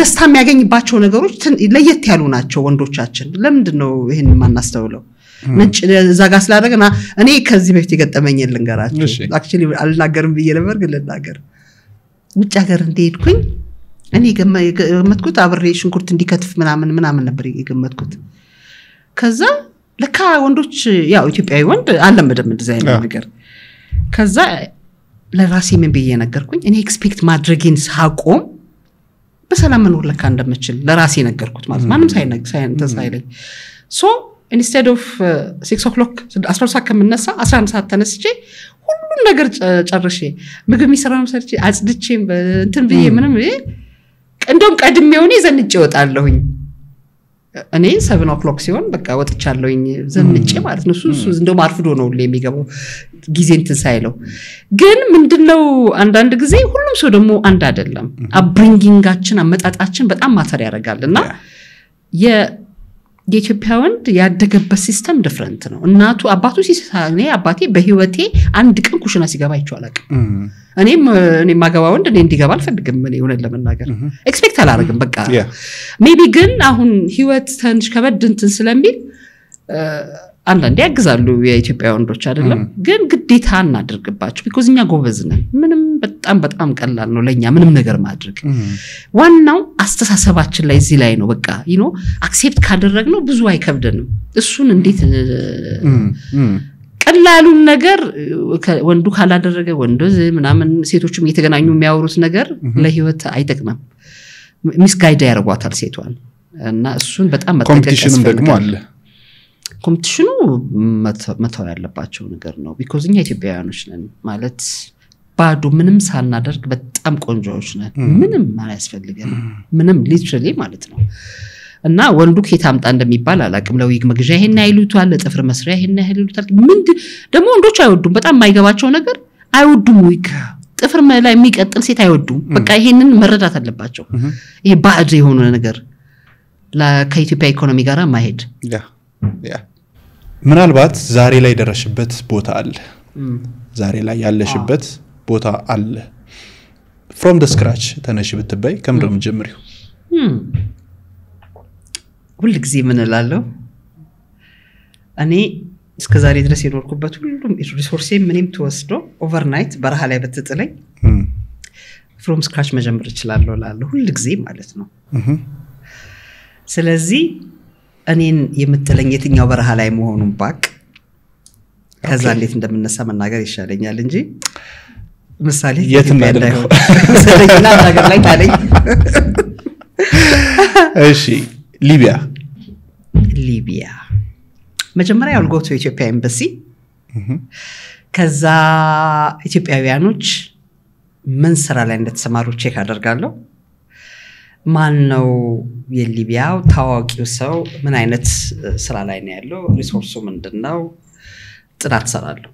ደስታ የሚያገኝባቸው ነገሮች ለየት ያሉ ናቸው ወንዶቻችን ለምንድነው ይሄን ማናስተውለው ነጭ ዛጋ ስላደረገና እኔ ከዚህ በፊት የገጠመኝ ልንገራችሁ actually አልናገርም ብዬ ነበር ግን ልናገር ውጭ ሀገር እንደሄድኩኝ እኔ ገመትኩት አብሬ ሽንኩርት እንዲከትፍ ምናምን ነበር የገመትኩት ከዛ ለካ ወንዶች ያው ኢትዮጵያዊ ወንድ አለመደም ዲዛይን ነገር ከዛ ለራሴ ምን ብዬ ነገርኩኝ እኔ ኤክስፔክት ማድረግን ሳቆም በሰላም መኖር ለካ እንደምችል ለራሴ ነገርኩት ማለት ማንም ሳይነግረኝ so instead of 6 o'clock 12 ሰዓት ከመነሳ 11 ሰዓት ተነስቼ ሁሉ ነገር ጨርሼ ምግብ የሚሰራው ሰርቼ አጽድቼም እንትን ብዬ ምንም እንደውም ቀድሜው እኔ ዘንጬ ወጣለሁኝ እኔ 7 o'clock ሲሆን በቃ ወጥቻለሁኝ ዘንጬ ማለት ነው እሱ እንደውም አርፍዶ ነው የሚገባው ጊዜ እንትን ሳይለው ግን ምንድነው አንዳንድ ጊዜ ሁሉም ሰው ደግሞ አንድ አይደለም አብሪንጊንጋችን አመጣጣችን በጣም ማተር ያደርጋልና የኢትዮጵያ ወንድ ያደገበት ሲስተም ዲፈረንት ነው እናቱ አባቱ ሲሳኔ አባቴ በህይወቴ አንድ ቀን ኩሽና ሲገባ ይቻላል እኔም ማገባ ወንድ እኔ እንዲገባ አልፈልግም እኔ ሆነ ለመናገር ኤክስፔክት አላደርግም በቃ ሜቢ ግን አሁን ህይወት ትንሽ ከበድ እንትን ስለሚል አንዳንዴ ያግዛሉ የኢትዮጵያ ወንዶች አይደለም ግን ግዴታ እናድርግባቸው because እኛ ጎበዝ ነን ምንም በጣም ቀላል ነው ለኛ ምንም ነገር ማድረግ ዋናው አስተሳሰባችን ላይ እዚህ ላይ ነው በቃ አክሴፕት ካደረግነው ብዙ አይከብደንም እሱን እንዴት ቀላሉን ነገር ወንዱ ካላደረገ ወንዶዝ ምናምን ሴቶችም እየተገናኙ የሚያወሩት ነገር ለህይወት አይጠቅምም ሚስጋይድ ያርጓታል ሴቷን እና እሱን በጣም ኮምፒቲሽንም ደግሞ አለ ኮምፒቲሽኑ መተው ያለባቸው ነገር ነው because እኛ ኢትዮጵያውያኖች ነን ማለት ባዶ ምንም ሳናደርግ በጣም ቆንጆዎች ነን ምንም አያስፈልገንም ምንም ሊትራሊ ማለት ነው እና ወንዱ ከታምጣ እንደሚባል አላቅም ለዊግ መግዣ ይሄን አይሉታል ለጥፍር መስሪያ ይሄን አይሉታል ደግሞ ወንዶች አይወዱም በጣም የማይገባቸው ነገር አይወዱም ዊግ ጥፍር ላይ የሚቀጥል ሴት አይወዱም በቃ ይሄንን መረዳት አለባቸው ይሄ ባድ የሆነ ነገር ከኢትዮጵያ ኢኮኖሚ ጋር ማሄድ ያ ምናልባት ዛሬ ላይ ደረሽበት ቦታ አለ ዛሬ ላይ ያለሽበት ቦታ አለ from the scratch ተነሽ ብትበይ ከምንድነው ጀምሪው ሁሉ ጊዜ ምን እላለሁ እኔ እስከ ዛሬ ድረስ የኖርኩበት ሁሉም ሪሶርሴ ምንም ተወስዶ ኦቨርናይት በረሃ ላይ በተጥለኝ from scratch መጀመር እችላለሁ እላለሁ ሁሉ ጊዜ ማለት ነው ስለዚህ እኔን የምትለኝ የትኛው በረሃ ላይ መሆኑን ባክ ከዛ እንዴት እንደምነሳ መናገር ይሻለኛል እንጂ ምሳሌ የትና አይደለም ስለኛ ነገር ላይ ታለኝ እሺ ሊቢያ መጀመሪያ አልጎ to ኢትዮጵያ ኤምባሲ ከዛ ኢትዮጵያውያኖች ምን ስራ ላይ እንደተሰማሩ ቼክ አደርጋለሁ ማን ነው የሊቢያው ታዋቂው ሰው ምን አይነት ስራ ላይ ነው ያለው ሪሶርሱ ምንድነው ጥናት ሰራለሁ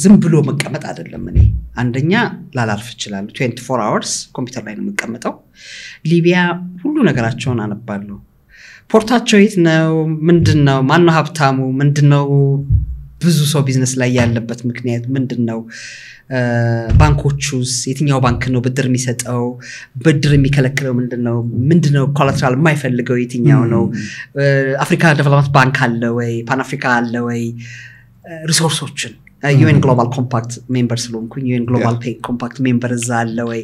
ዝም ብሎ መቀመጥ አይደለም እኔ አንደኛ ላላርፍ ይችላል 24 hours ኮምፒውተር ላይ ነው መቀመጠው ሊቢያ ሁሉ ነገራቸውን አነባለሁ ፖርታቸው የት ነው ምንድነው ማነው ሀብታሙ ምንድነው ብዙ ሰው ቢዝነስ ላይ ያለበት ምክንያት ምንድነው ባንኮቹስ የትኛው ባንክ ነው ብድር የሚሰጠው ብድር የሚከለክለው ምንድነው ኮላተራል የማይፈልገው የትኛው ነው አፍሪካ ዴቨሎፕመንት ባንክ አለ ወይ ፓን አፍሪካ አለ ወይ ሪሶርሶችን UN Global Compact ሜምበር ስለሆንኩኝ UN Global Compact ሜምበር እዛ አለ ወይ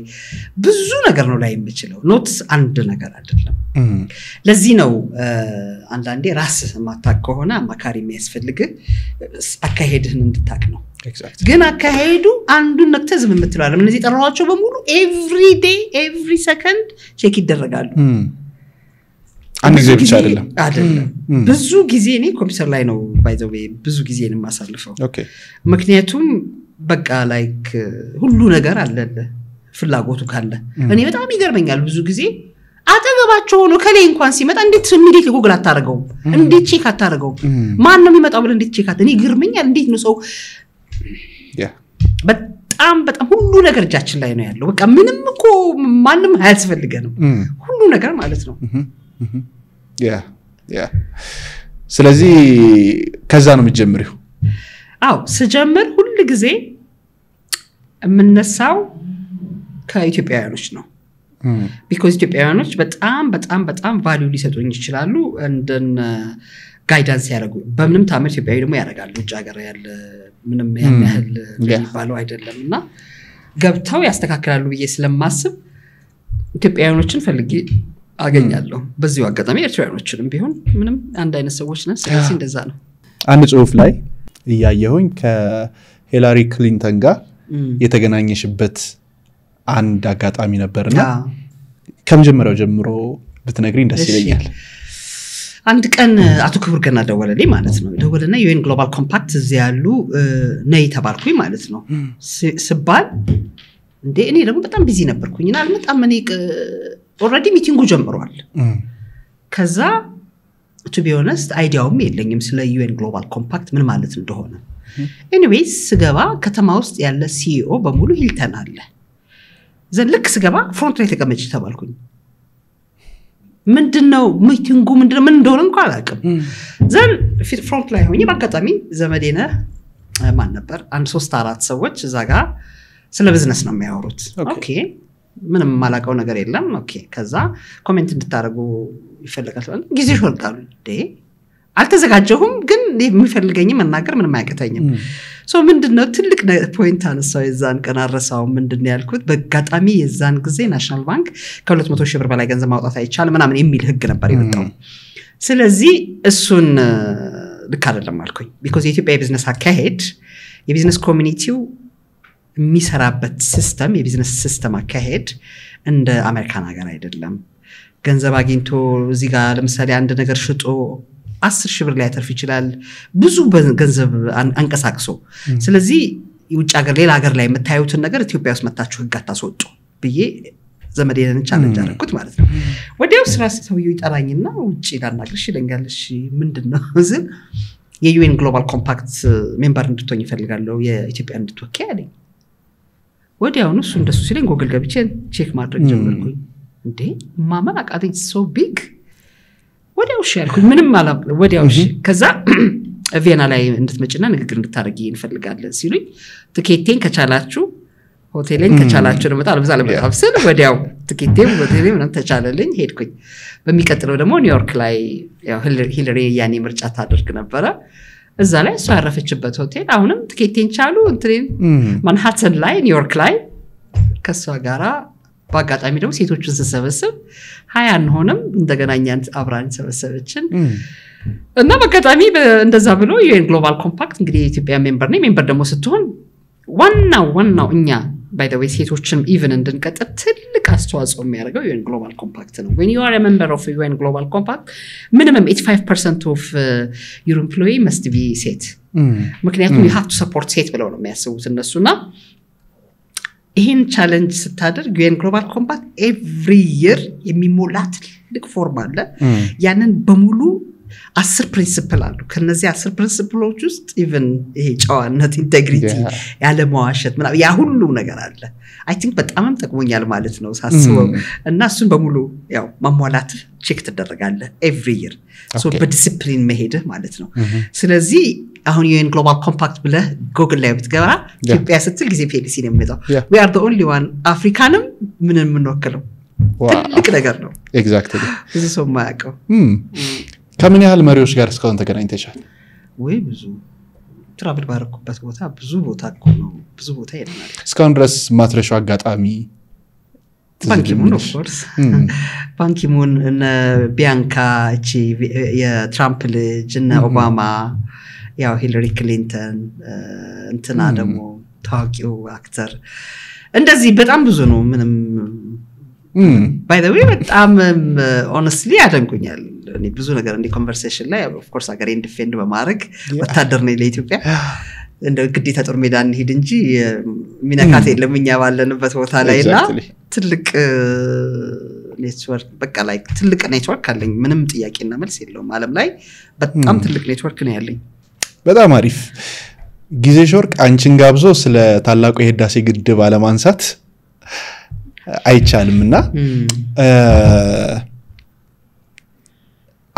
ብዙ ነገር ነው ላይ የሚችለው ኖት አንድ ነገር አይደለም ለዚህ ነው አንዳንዴ ራስህ ማታቅ ከሆነ አማካሪ የሚያስፈልግ አካሄድህን እንድታቅ ነው ግን አካሄዱ አንዱን ነክተ ዝም የምትለው እነዚህ ጠራዋቸው በሙሉ every day every second ቼክ ይደረጋሉ አንድ ጊዜ ብቻ አይደለም ብዙ ጊዜ እኔ ኮምፒውተር ላይ ነው ባይ ዘ ዌይ ብዙ ጊዜ ነው ማሳልፈው ኦኬ ምክንያቱም በቃ ላይክ ሁሉ ነገር አለለ ፍላጎቱ ካለ እኔ በጣም ይገርመኛል ብዙ ጊዜ አጠገባቸው ሆኖ ከላይ እንኳን ሲመጣ እንዴት ኢሚዲየትሊ ጉግል አታረጋው እንዴት ቼክ አታረጋው ማን ነው የሚመጣው ብለ እንዴት ቼክ አታ እኔ ይገርመኛል እንዴት ነው ሰው በጣም ሁሉ ነገር እጃችን ላይ ነው ያለው በቃ ምንም እኮ ማንንም አያስፈልገንም ሁሉ ነገር ማለት ነው ያ ስለዚህ ከዛ ነው የምትጀምሪው አው ስጀምር ሁሉ ጊዜ የምነሳው ከኢትዮጵያውያኖች ነው because ኢትዮጵያውያኖች በጣም ቫልዩ ሊሰጡኝ ይችላሉ እንደን ጋይዳንስ ያደርጉ በምንም ታምር ኢትዮጵያዊ ደግሞ ያደርጋሉ ውጭ ሀገር ያለ ምንም ያህል የሚባለው አይደለምና ገብታው ያስተካክላሉ ብዬ ስለማስብ ኢትዮጵያውያኖችን ፈልጌ አገኛለሁ በዚሁ አጋጣሚ ኤርትራውያኖችንም ቢሆን ምንም አንድ አይነት ሰዎች ነን ስለዚህ እንደዛ ነው አንድ ጽሁፍ ላይ ያያየሁኝ ከሂላሪ ክሊንተን ጋር የተገናኘሽበት አንድ አጋጣሚ ነበርና ከመጀመሪያው ጀምሮ ብትነግሪኝ ደስ ይለኛል አንድ ቀን አቶ ክቡር ገና ደወለልኝ ማለት ነው ደወለና UN Global Compact እዚህ ያሉ ነይ ተባልኩኝ ማለት ነው ስባል እንዴ እኔ ደግሞ በጣም ቢዚ ነበርኩኝና አልመጣም እኔ ኦሬዲ ሚቲንጉ ጀምሯል ከዛ to be honest አይዲያውም የለኝም ስለ UN Global Compact ምን ማለት እንደሆነ anyways ስገባ ከተማ ውስጥ ያለ CEO በሙሉ ሂልተን አለ ዘልክ ስገባ ፍሮንት ላይ ተቀመጭ ተባልኩኝ ምንድነው ሚቲንጉ ምንድነው ምን እንደሆነ እንኳን አላውቅም ዘን ፍሮንት ላይ ሆኜ በአጋጣሚ ዘመዴነ ማን ነበር አንድ 3-4 ሰዎች እዛ ጋር ስለ ቢዝነስ ነው የሚያወሩት ኦኬ ምንም ማላቀው ነገር የለም ኦኬ ከዛ ኮሜንት እንድታረጉ ይፈልጋል ጊዜሽ ወልቃሉ እንዴ አልተዘጋጀሁም ግን የሚፈልገኝ መናገር ምንም አይከታኝም ሶ ምንድነው ትልቅ ፖይንት አነሳው የዛን ቀን አረሳው ምንድነው ያልኩት በአጋጣሚ የዛን ጊዜ ናሽናል ባንክ ከ200,000 ብር በላይ ገንዘብ ማውጣት አይቻልም ምናምን የሚል ህግ ነበር የወጣው ስለዚህ እሱን ልክ አይደለም አልኩኝ because የኢትዮጵያ ቢዝነስ አካሄድ የቢዝነስ ኮሚኒቲው የሚሰራበት ሲስተም የቢዝነስ ሲስተም አካሄድ እንደ አሜሪካን ሀገር አይደለም ገንዘብ አግኝቶ እዚህ ጋር ለምሳሌ አንድ ነገር ሽጦ 10,000 ብር ላይ ያተርፍ ይችላል ብዙ ገንዘብ አንቀሳቅሶ ስለዚህ የውጭ ሀገር ሌላ ሀገር ላይ የምታዩትን ነገር ኢትዮጵያ ውስጥ መጣችሁ ህግ አታስወጡ ብዬ ዘመዴን ቻሌንጅ አደረኩት ማለት ነው ወዲያው ስራ ሰውየው ይጠራኝና ውጪ ላናግርሽ ይለኛል እሺ ምንድነው ዝም የዩኤን ግሎባል ኮምፓክት ሜምበር እንድትሆኝ ይፈልጋለሁ የኢትዮጵያ እንድትወከይ አለኝ ወዲያው ነው እሱ እንደሱ ሲለኝ ጎግል ገብቼ ቼክ ማድረግ ጀመርኩኝ እንዴ ማመን አቃተኝ ሶ ቢግ ወዲያው እሺ ያልኩኝ ምንም አላውቅም ወዲያው እሺ ከዛ ቪየና ላይ እንድትመጪና ንግግር እንድታረጊ እንፈልጋለን ሲሉኝ ትኬቴን ከቻላችሁ ሆቴሌን ከቻላችሁ ነው መጣል በዛለ በጣም ስለ ወዲያው ትኬቴን ሆቴሌን ምንም ተቻለልኝ ሄድኩኝ በሚቀጥለው ደግሞ ኒውዮርክ ላይ ያው ሂለሪ ያኔ ምርጫ ታደርግ ነበር እዛ ላይ እሷ ያረፈችበት ሆቴል አሁንም ትኬቴን ቻሉ እንትን ማንሃተን ላይ ኒውዮርክ ላይ ከሷ ጋራ በአጋጣሚ ደግሞ ሴቶችን ተሰበሰብ 20 አንሆንም እንደገናኛን አብራን ተሰበሰበችን እና በአጋጣሚ እንደዛ ብሎ UN Global Compact እንግዲህ የኢትዮጵያ ሜምበር ነኝ ሜምበር ደግሞ ስትሆን ዋናው እኛ by the way ሴቶችን even እንድንቀጥል ትልቅ አስተዋጽኦ የሚያደርገው UN Global Compact ነው when you are a member of UN Global Compact minimum 85% of your employee must be ሴት ምክንያቱም you have to support ሴት ብለው ነው የሚያስቡት እነሱና ይሄን ቻሌንጅ ስታደርግ UN Global Compact every year የሚሞላ ትልቅ ፎርም አለ ያንን በሙሉ 10 ፕሪንሲፕል አሉ ከነዚህ 10 ፕሪንሲፕሎች ውስጥ ኢቭን ይሄ ጨዋነት ኢንቴግሪቲ ያለ መዋሸት ምናምን ያ ሁሉ ነገር አለ አይ ቲንክ በጣም ጠቅሞኛል ማለት ነው ሳስበው እና እሱን በሙሉ ያው ማሟላት ቼክ ተደረጋለህ ኤቭሪ ይር ሶ በዲሲፕሊን መሄድ ማለት ነው ስለዚህ አሁን UN Global Compact ብለህ ጉግል ላይ ብትገባ ኢትዮጵያ ስትል ጊዜ PLC ነው የሚመጣው we are the only one አፍሪካንም ምንም የምንወክለው ትልቅ ነገር ነው ኤግዛክትሊ ብዙ ሰው ማያውቀው ከምን ያህል መሪዎች ጋር እስካሁን ተገናኝተሻል ወይ ብዙ ትራቭል ባረኩበት ቦታ ብዙ ቦታ እኮ ነው ብዙ ቦታ ይደናል እስካሁን ድረስ ማትረሻው አጋጣሚ ባንኪሙን of course ባንኪሙን እና ቢያንካ እቺ የትራምፕ ልጅ እና ኦባማ ያው ሂለሪ ክሊንተን እንትና ደግሞ ታዋቂው አክተር እንደዚህ በጣም ብዙ ነው ምንም by the way በጣም honestly ያደንቁኛል እኔ ብዙ ነገር እንደ ኮንቨርሴሽን ላይ of course አገሬን ዲፌንድ በማድረግ ወታደር ነኝ ለኢትዮጵያ እንደ ግዴታ ጦር ሜዳ እንሂድ እንጂ ሚናካት የለም እኛ ባለንበት ቦታ ላይና ትልቅ ኔትወርክ በቃ ላይ ትልቅ ኔትወርክ አለኝ ምንም ጥያቄና መልስ የለውም ዓለም ላይ በጣም ትልቅ ኔትወርክ ነው ያለኝ በጣም አሪፍ ጊዜ ሾርቅ አንቺን ጋብዞ ስለ ታላቁ የህዳሴ ግድብ አለማንሳት አይቻልምና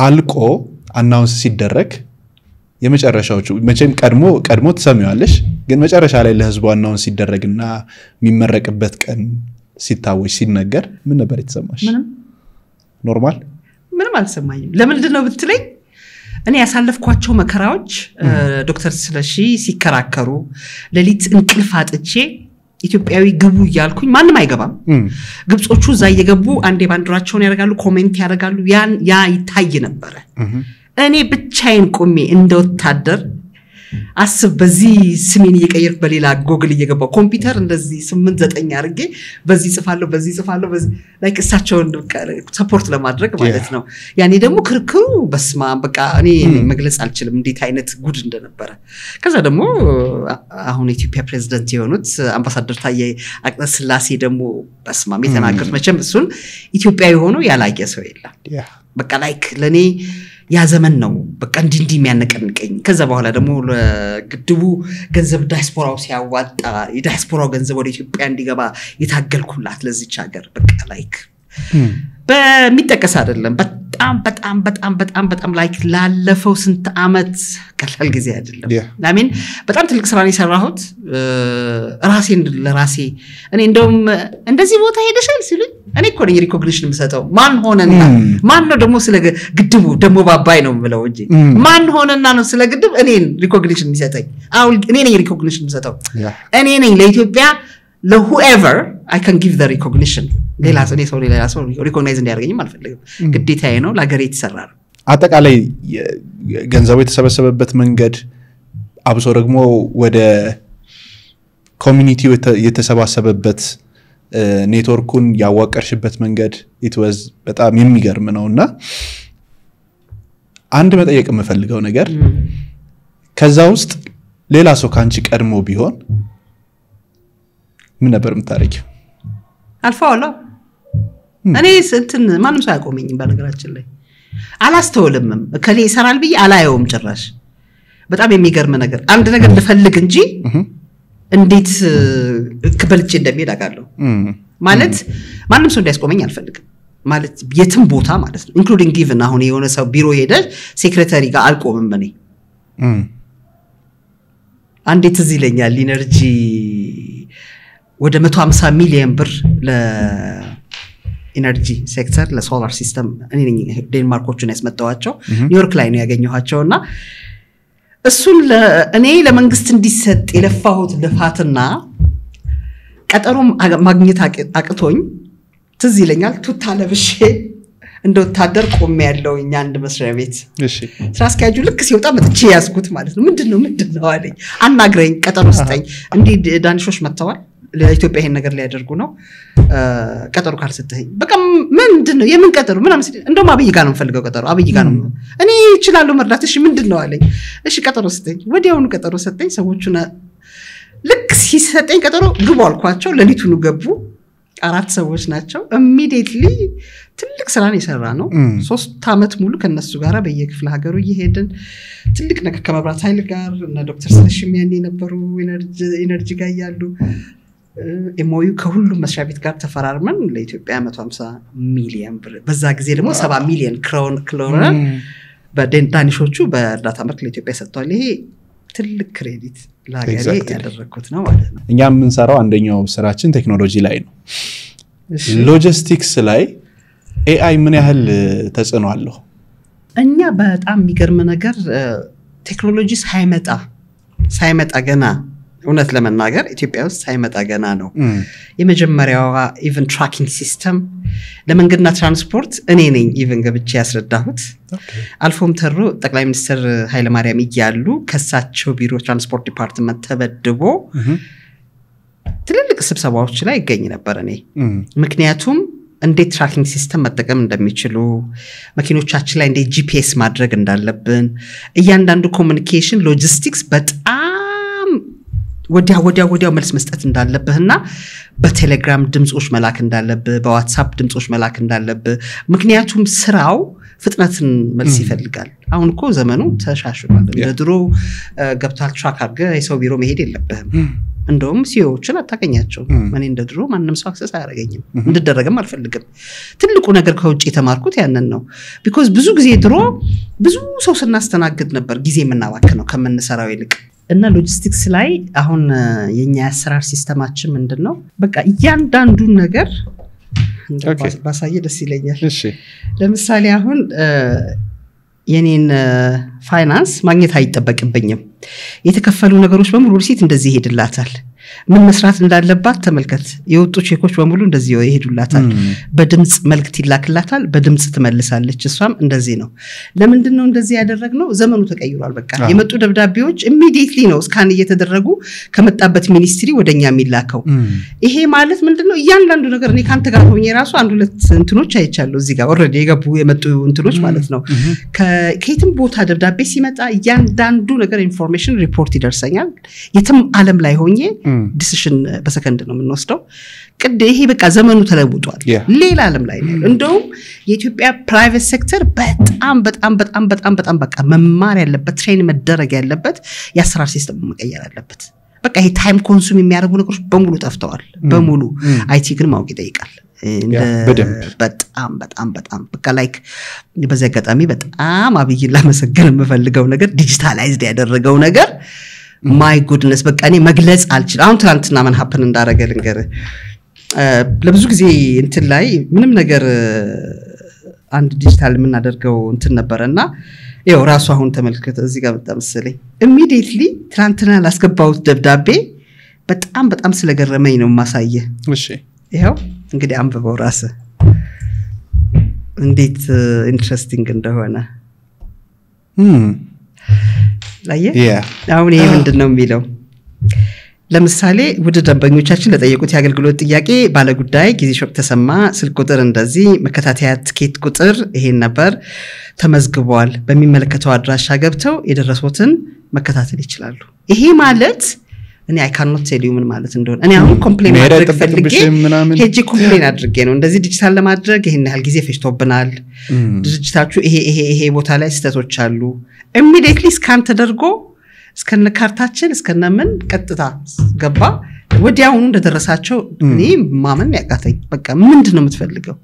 አልቆ አናውንስ ሲደረግ የመጨረሻዎቹ መቼም ቀድሞ ተሰሚዋለሽ ግን መጨረሻ ላይ ለህዝቡ አናውንስ ሲደረግና የሚመረቅበት ቀን ሲታወጅ ሲነገር ምን ነበር የተሰማሽ ኖርማል ምንም አልሰማኝም ለምንድን ነው ብትለኝ እኔ ያሳለፍኳቸው መከራዎች ዶክተር ስለሺ ሲከራከሩ ለሊት እንቅልፍ አጥቼ ኢትዮጵያዊ ግቡ ያልኩኝ ማንንም አይገባም ግብጾቹ እዛ እየገቡ አንዴ ባንዲራቸውን ያደርጋሉ ኮሜንት ያደርጋሉ ያ ይታይ ነበር እኔ ብቻዬን ቆሜ እንደወታደር አስብ በዚህ ስሜን እየቀየርኩ በሌላ ጎግል እየገባው ኮምፒውተር እንደዚህ 8-9 አድርጌ በዚህ ጽፋለሁ በዚህ ላይክ እሳቸውን ሰፖርት ለማድረግ ማለት ነው ያኔ ደግሞ ክርክሩ በስማ በቃ እኔ መግለጽ አልችልም እንዴት አይነት ጉድ እንደነበረ ከዛ ደግሞ አሁን ኢትዮጵያ ፕሬዝዳንት የሆኑት አምባሳደር ታዬ አጽቀሥላሴ ደግሞ በስማ የተናገሩት መቼም እሱን ኢትዮጵያዊ ሆኖ ያላየ ሰው የለም በቃ ላይክ ለኔ ያ ዘመን ነው በቃ እንዲህ የሚያነቀንቀኝ ከዛ በኋላ ደግሞ ለግድቡ ገንዘብ ዳያስፖራው ሲያዋጣ የዳያስፖራው ገንዘብ ወደ ኢትዮጵያ እንዲገባ የታገልኩላት ለዚች ሀገር በቃ ላይክ በሚጠቀስ አይደለም በጣም ላይክ ላለፈው ስንት አመት ቀላል ጊዜ አይደለም አሜን በጣም ትልቅ ስራ ነው የሰራሁት ራሴን ለራሴ እኔ እንደውም እንደዚህ ቦታ ሄደሻል ሲሉኝ እኔ እኮ ነኝ ሪኮግኒሽን የምሰጠው ማን ሆነና ማን ነው ደግሞ ስለ ግድቡ ደግሞ ባባይ ነው ብለው እንጂ ማን ሆነና ነው ስለ ግድብ እኔን ሪኮግኒሽን የሚሰጠኝ እኔ ነኝ ሪኮግኒሽን የምሰጠው እኔ ነኝ ለኢትዮጵያ ለwhoever I can give the recognition ሌላ ሰው ሪኮግናይዝ እንዲያደርገኝም አልፈልግም ግዴታዬ ነው ለሀገሬ የተሰራ ነው አጠቃላይ ገንዘቡ የተሰበሰበበት መንገድ አብሶ ደግሞ ወደ ኮሚኒቲው የተሰባሰበበት ኔትወርኩን ያዋቀርሽበት መንገድ it was በጣም የሚገርም ነውና አንድ መጠየቅ የምፈልገው ነገር ከዛ ውስጥ ሌላ ሰው ካንቺ ቀድሞ ቢሆን ምን ነበር የምታረጊው አልፋውላ እኔ እንትን ማንም ሰው ያቆመኝም በነገራችን ላይ አላስተውልም ከሌ ይሰራል ብዬ አላየውም ጭራሽ በጣም የሚገርም ነገር አንድ ነገር ልፈልግ እንጂ እንዴት ከበልጬ እንደሚሄድ አውቃለሁ ማለት ማንም ሰው እንዲያስቆመኝ አልፈልግም ማለት የትም ቦታ ማለት ነው ኢንክሉዲንግ ጊቭን አሁን የሆነ ሰው ቢሮ ሄደ ሴክሬታሪ ጋር አልቆምም እኔ አንዴት እዚህ ይለኛል ኢነርጂ ወደ 150 ሚሊዮን ብር ለኢነርጂ ሴክተር ለሶላር ሲስተም እኔ ነኝ ዴንማርኮቹን ያስመጣዋቸው ኒውዮርክ ላይ ነው ያገኘኋቸውና እሱን እኔ ለመንግስት እንዲሰጥ የለፋሁት ልፋትና ቀጠሮ ማግኘት አቅቶኝ ትዝ ይለኛል ቱታ ለብሼ እንደ ወታደር ቆሜ ያለው እኛ አንድ መስሪያ ቤት እሺ ስራ አስኪያጁ ልክ ሲወጣ መጥቼ ያስኩት ማለት ነው ምንድነው አለኝ አናግረኝ ቀጠሮ ስጠኝ እንዴ ዳንሾች መተዋል ለኢትዮጵያ ይሄን ነገር ሊያደርጉ ነው ቀጠሮ ካልሰጠኝ በቃ ምንድነው የምን ቀጠሮ ምናምን እንደውም አብይ ጋር ነው ፈልገው ቀጠሮ አብይ ጋር ነው እኔ ይችላል መርዳት እሺ ምንድነው አለኝ እሺ ቀጠሮ ስጠኝ ወዲያውኑ ቀጠሮ ሰጠኝ ሰዎቹና ልክ ሲሰጠኝ ቀጠሮ ግቡ አልኳቸው ለሊቱኑ ገቡ 4 ሰዎች ናቸው immediately ትልቅ ስራ ነው የሰራ ነው 3 አመት ሙሉ ከነሱ ጋር በየክፍለ ሀገሩ እየሄድን ትልቅ ነገር ከመብራት ኃይል ጋር እና ዶክተር ስለሽም ያኔ ነበሩ ኢነርጂ ጋር ያሉ ኤምኦዩ ከሁሉም መስሪያ ቤት ጋር ተፈራርመን ለኢትዮጵያ 150 ሚሊዮን ብር በዛ ጊዜ ደግሞ 70 ሚሊዮን ክሮን በዳኒሾቹ በእርዳታ መልክ ለኢትዮጵያ ሰጥቷል ይሄ ትልቅ ክሬዲት ለሀገሬ ያደረኩት ነው ማለት ነው እኛ የምንሰራው አንደኛው ስራችን ቴክኖሎጂ ላይ ነው ሎጂስቲክስ ላይ ኤአይ ምን ያህል ተጽዕኖ አለው እኛ በጣም የሚገርም ነገር ቴክኖሎጂ ሳይመጣ ገና እውነት ለመናገር ኢትዮጵያ ውስጥ ሳይመጣ ገና ነው የመጀመሪያው ኢቨን ትራኪንግ ሲስተም ለመንገድና ትራንስፖርት እኔ ነኝ ኢቨን ገብቼ ያስረዳሁት አልፎም ተሮ ጠቅላይ ሚኒስትር ኃይለ ማርያም ይያሉ ከሳቸው ቢሮ ትራንስፖርት ዲፓርትመንት ተበድቦ ትልልቅ ስብሰባዎች ላይ ይገኝ ነበር እኔ ምክንያቱም እንዴት ትራኪንግ ሲስተም መጠቀም እንደሚችሉ መኪኖቻችን ላይ እንዴት ጂፒኤስ ማድረግ እንዳለብን እያንዳንዱ ኮሙኒኬሽን ሎጂስቲክስ በጣም ወዲያው መልስ መስጠት እንዳለብህና በቴሌግራም ድምጾች መላክ እንዳለብህ በዋትስአፕ ድምጾች መላክ እንዳለብህ ምክንያቱም ስራው ፍጥነትን መልስ ይፈልጋል አሁን እኮ ዘመኑ ተሻሽሏል እንደድሮ ገብታል ትራክ አድርገህ የሰው ቢሮ መሄድ የለብህም እንደውም ሲኦዎችን አታገኛቸው ማን እንደድሮ ማንንም ሰው አክሰስ አያረጋኝም እንድደረገም አልፈልግም ትልቁ ነገር ከውጪ የተማርኩት ያንን ነው because ብዙ ጊዜ ድሮ ብዙ ሰው ስናስተናግድ ነበር ጊዜ የምናባክነው ከመንሰራው ይልቅ እና ሎጂስቲክስ ላይ አሁን የኛ አሰራር ሲስተማችን ምንድነው በቃ እያንዳንዱ ነገር ባሳየ ደስ ይለኛል እሺ ለምሳሌ አሁን የኔን ፋይናንስ ማግኘት አይጠበቅብኝም የተከፈሉ ነገሮች በሙሉ ሪሲት እንደዚህ ይሄድላታል ምን መስራት እንዳለባት ተመልከት የወጡ ቼኮች በሙሉ እንደዚህ ይሄዱላታል በድምጽ መልክት ይላክላታል በድምጽ ትመልሳለች እሷም እንደዚህ ነው ለምንድነው እንደዚህ ያደረግነው ዘመኑ ተቀይሯል በቃ የመጡ ደብዳቤዎች ኢሚዲየትሊ ነው ስካን እየተደረጉ ከመጣበት ሚኒስትሪ ወደኛ የሚላከው ይሄ ማለት ምንድነው እያንዳንዱ ነገር እኔ ካንተ ጋር ሆኜ ራሱ አንድ ሁለት እንትኖች አይቻለሁ እዚህ ጋር ኦሬዲ የገቡ የመጡ እንትኖች ማለት ነው ከየትም ቦታ ደብዳቤ ሲመጣ እያንዳንዱ ነገር ኢንፎርሜሽን ሪፖርት ይደርሰኛል የትም ዓለም ላይ ሆኜ ዲሲሽን በሰከንድ ነው የምንወስደው ቅድ ይሄ በቃ ዘመኑ ተለውጧል ሌላ ዓለም ላይ ነው እንደው የኢትዮጵያ ፕራይቬት ሴክተር በጣም በቃ መማር ያለበት ትሬን መደረግ ያለበት የአሰራር ሲስተም መቀየር ያለበት በቃ ይሄ ታይም ኮንሱም የሚያደርጉ ነገሮች በሙሉ ጠፍተዋል በሙሉ አይቲ ግን ማወቅ ይጠይቃል በጣም በቃ ላይክ በዚህ አጋጣሚ በጣም አብይን ላመሰግን የምፈልገው ነገር ዲጂታላይዝድ ያደረገው ነገር my goodness በቃ እኔ መግለጽ አልችል አሁን ትናንትና ምን ሀፕን እንዳረገ ልንገር ለብዙ ጊዜ እንትን ላይ ምንም ነገር አንድ ዲጂታል ምን አደርገው እንትን ነበርና ያው ራሱ አሁን ተመልከተ እዚህ ጋር በጣም መሰለኝ immediately ትናንትና ላስገባው ደብዳቤ በጣም ስለገረመኝ ነው ማሳየ እሺ ይሄው እንግዲህ አንብበው ራስ እንዴት ኢንትረስቲንግ እንደሆነ ላየ አሁን ይሄ ምንድነው የሚለው ለምሳሌ ውድ ደንበኞቻችን ለጠየቁት ያገልግሎት ጥያቄ ባለጉዳይ ጊዜ ሾክ ተሰማ ስልክ ቁጥር እንደዚህ መከታተያ ትኬት ቁጥር ይሄን ነበር ተመዝግቧል በሚመለከተው አድራሻ ገብተው የደረሱትን መከታተል ይችላሉ ይሄ ማለት እኔ I cannot tell you ምን ማለት እንደሆነ እኔ አሁን ኮምፕሌን ማድረግ ፈልጌ ሄጂ ኮምፕሌን አድርጌ ነው እንደዚህ ዲጂታል ለማድረግ ይሄን ያህል ጊዜ ፈጅቶብናል ድርጅታችሁ ይሄ ቦታ ላይ ስተቶች አሉ immediately ስካን ተደርጎ እስከነ ካርታችን እስከነ ምን ቀጥታ ገባ ወዲያውኑ እንደደረሳቸው እኔ ማመን ያቃተኝ በቃ ምንድነው የምትፈልገው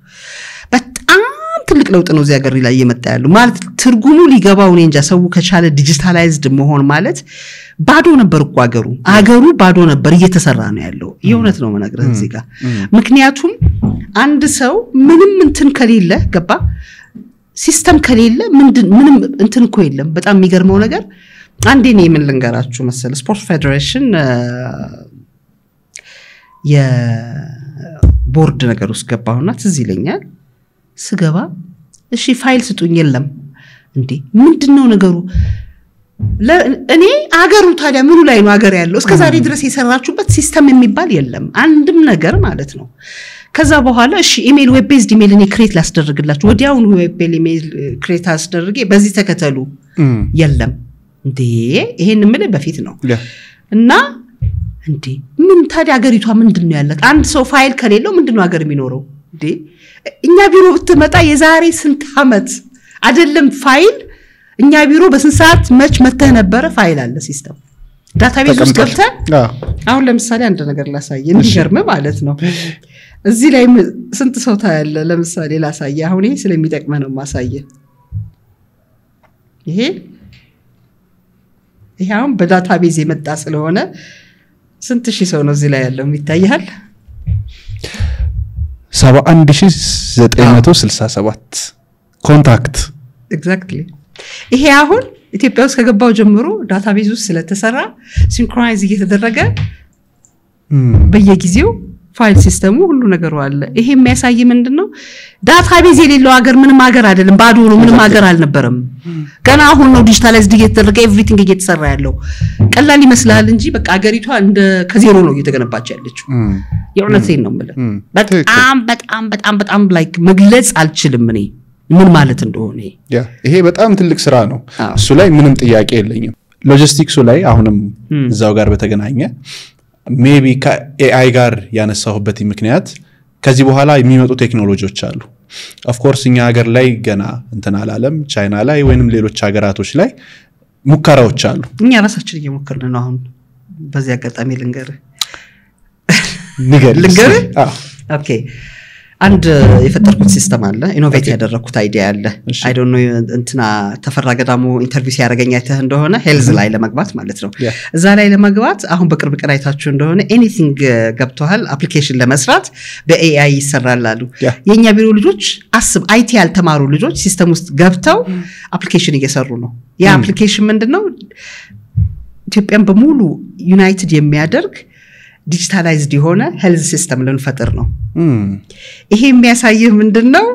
በጣም ትልቅ ለውጥ ነው እዚያ ሀገር ላይ እየመጣ ያለው ማለት ትርጉሙ ሊገባው ነው እንጂ ሰው ከቻለ ዲጂታላይዝድ መሆን ማለት ባዶ ነበር እኮ አገሩ ባዶ ነበር እየተሰራ ነው ያለው የእውነት ነው መናገር እዚህ ጋር ምክንያቱም አንድ ሰው ምንም እንትን ከሌለ ገባ ሲስተም ከሌለ ምንም እንትን እኮ የለም በጣም የሚገርመው ነገር አንዴ ነው ምን ልንገራችሁ መሰለ ስፖርት ፌደሬሽን የቦርድ ነገር ውስጥ ገባውና ትዝ ይለኛል ስገባ እሺ ፋይል ስጡኝ የለም እንዴ ምንድነው ነገሩ እኔ አገሩ ታዲያ ምኑ ላይ ነው አገር ያለው እስከ ዛሬ ድረስ የሰራችሁበት ሲስተም የሚባል የለም አንድም ነገር ማለት ነው ከዛ በኋላ እሺ ኢሜል ዌብ ቤዝድ ኢሜል እኔ ክሬት ላስደርግላችሁ ወዲያውኑ ዌብ ኢሜል ክሬት አስደርጌ በዚህ ተከተሉ የለም እንዴ ይሄን ምን በፊት ነው እና እንዴ ምን ታዲያ ሀገሪቷ ምንድነው ያላት አንድ ሰው ፋይል ከሌለው ምንድነው ሀገር የሚኖረው እንዴ እኛ ቢሮ ብትመጣ የዛሬ ስንት አመት አይደለም ፋይል እኛ ቢሮ በስንት ሰዓት መች መተህ ነበር ፋይል አለ ሲስተም ዳታቤዝ ውስጥ ገብተህ አሁን ለምሳሌ አንድ ነገር ላሳየ እንዲገርም ማለት ነው እዚህ ላይ ስንት ሰው ታያለ ለምሳሌ ላሳየ አሁን ይሄ ስለሚጠቅመ ነው ማሳየ ይሄ አሁን በዳታቤዝ የመጣ ስለሆነ ስንት ሺህ ሰው ነው እዚህ ላይ ያለው የሚታያል 71967 ኮንታክት ኤግዛክትሊ ይሄ አሁን ኢትዮጵያ ውስጥ ከገባው ጀምሮ ዳታቤዝ ውስጥ ስለተሰራ ሲንክሮናይዝ እየተደረገ በየጊዜው ፋይል ሲስተሙ ሁሉ ነገር አለ ይሄ የሚያሳይ ምንድነው ዳታቤዝ የሌለው ሀገር ምንም ሀገር አይደለም ባዶ ነው ምንም ሀገር አልነበረም ገና አሁን ነው ዲጂታላይዝድ እየተደረገ ኤቭሪቲንግ እየተሰራ ያለው ቀላል ይመስላል እንጂ በቃ ሀገሪቷ እንደ ከዜሮ ነው እየተገነባች ያለችው የእውነቴን ነው ማለት በጣም ላይክ መግለጽ አልችልም እኔ ምን ማለት እንደሆነ ይሄ በጣም ትልቅ ስራ ነው እሱ ላይ ምንም ጥያቄ የለኝም ሎጂስቲክሱ ላይ አሁንም እዛው ጋር በተገናኘ ሜቢ ከኤአይ ጋር ያነሳሁበት ምክንያት ከዚህ በኋላ የሚመጡ ቴክኖሎጂዎች አሉ ኦፍ ኮርስ እኛ ሀገር ላይ ገና እንትን አላለም ቻይና ላይ ወይንም ሌሎች ሀገራቶች ላይ ሙከራዎች አሉ እኛ ራሳችን እየሞከርን ነው አሁን በዚህ አጋጣሚ ልንገር ኦኬ አንድ የፈጠርኩት ሲስተም አለ ኢኖቬት ያደረኩት አይዲያ አለ አይ ዶንት ኖ እንትና ተፈራገዳሙ ኢንተርቪው ሲያረጋኝ አይተህ እንደሆነ ሄልዝ ላይ ለመግባት ማለት ነው እዛ ላይ ለመግባት አሁን በቅርብ ቀን አይታችሁ እንደሆነ ኤኒቲንግ ገብቷል አፕሊኬሽን ለመስራት በኤአይ ይሰራል አሉ የኛ ቢሮ ልጆች አስብ አይቲ ያልተማሩ ልጆች ሲስተም ውስጥ ገብተው አፕሊኬሽን እየሰሩ ነው ያ አፕሊኬሽን ምንድነው ኢትዮጵያን በሙሉ ዩናይትድ የሚያደርግ ዲጂታላይዝድ የሆነ ሄልዝ ሲስተም ልንፈጥር ነው ይሄ የሚያሳየው ምንድነው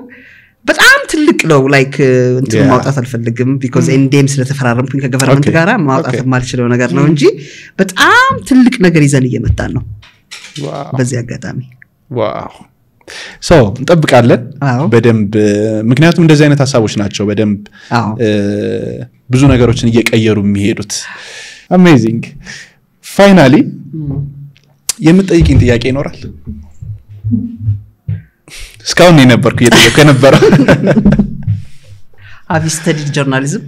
በጣም ትልቅ ነው ላይክ እንትን ማውጣት አልፈልግም because ኤንዴም ስለተፈራረምኩኝ ከገቨርንመንት ጋራ ማውጣት ማልችለው ነገር ነው እንጂ በጣም ትልቅ ነገር ይዘን እየመጣን ነው በዚህ አጋጣሚ ዋው እንጠብቃለን በደንብ ምክንያቱም እንደዚህ አይነት ሐሳቦች ናቸው በደንብ ብዙ ነገሮችን እየቀየሩ የሚሄዱት አሜዚንግ ፋይናሊ የምትጠይቂኝ ጥያቄ ይኖራል እስካሁን የነበርኩ እየጠየቅኩ የነበረው have you studied journalism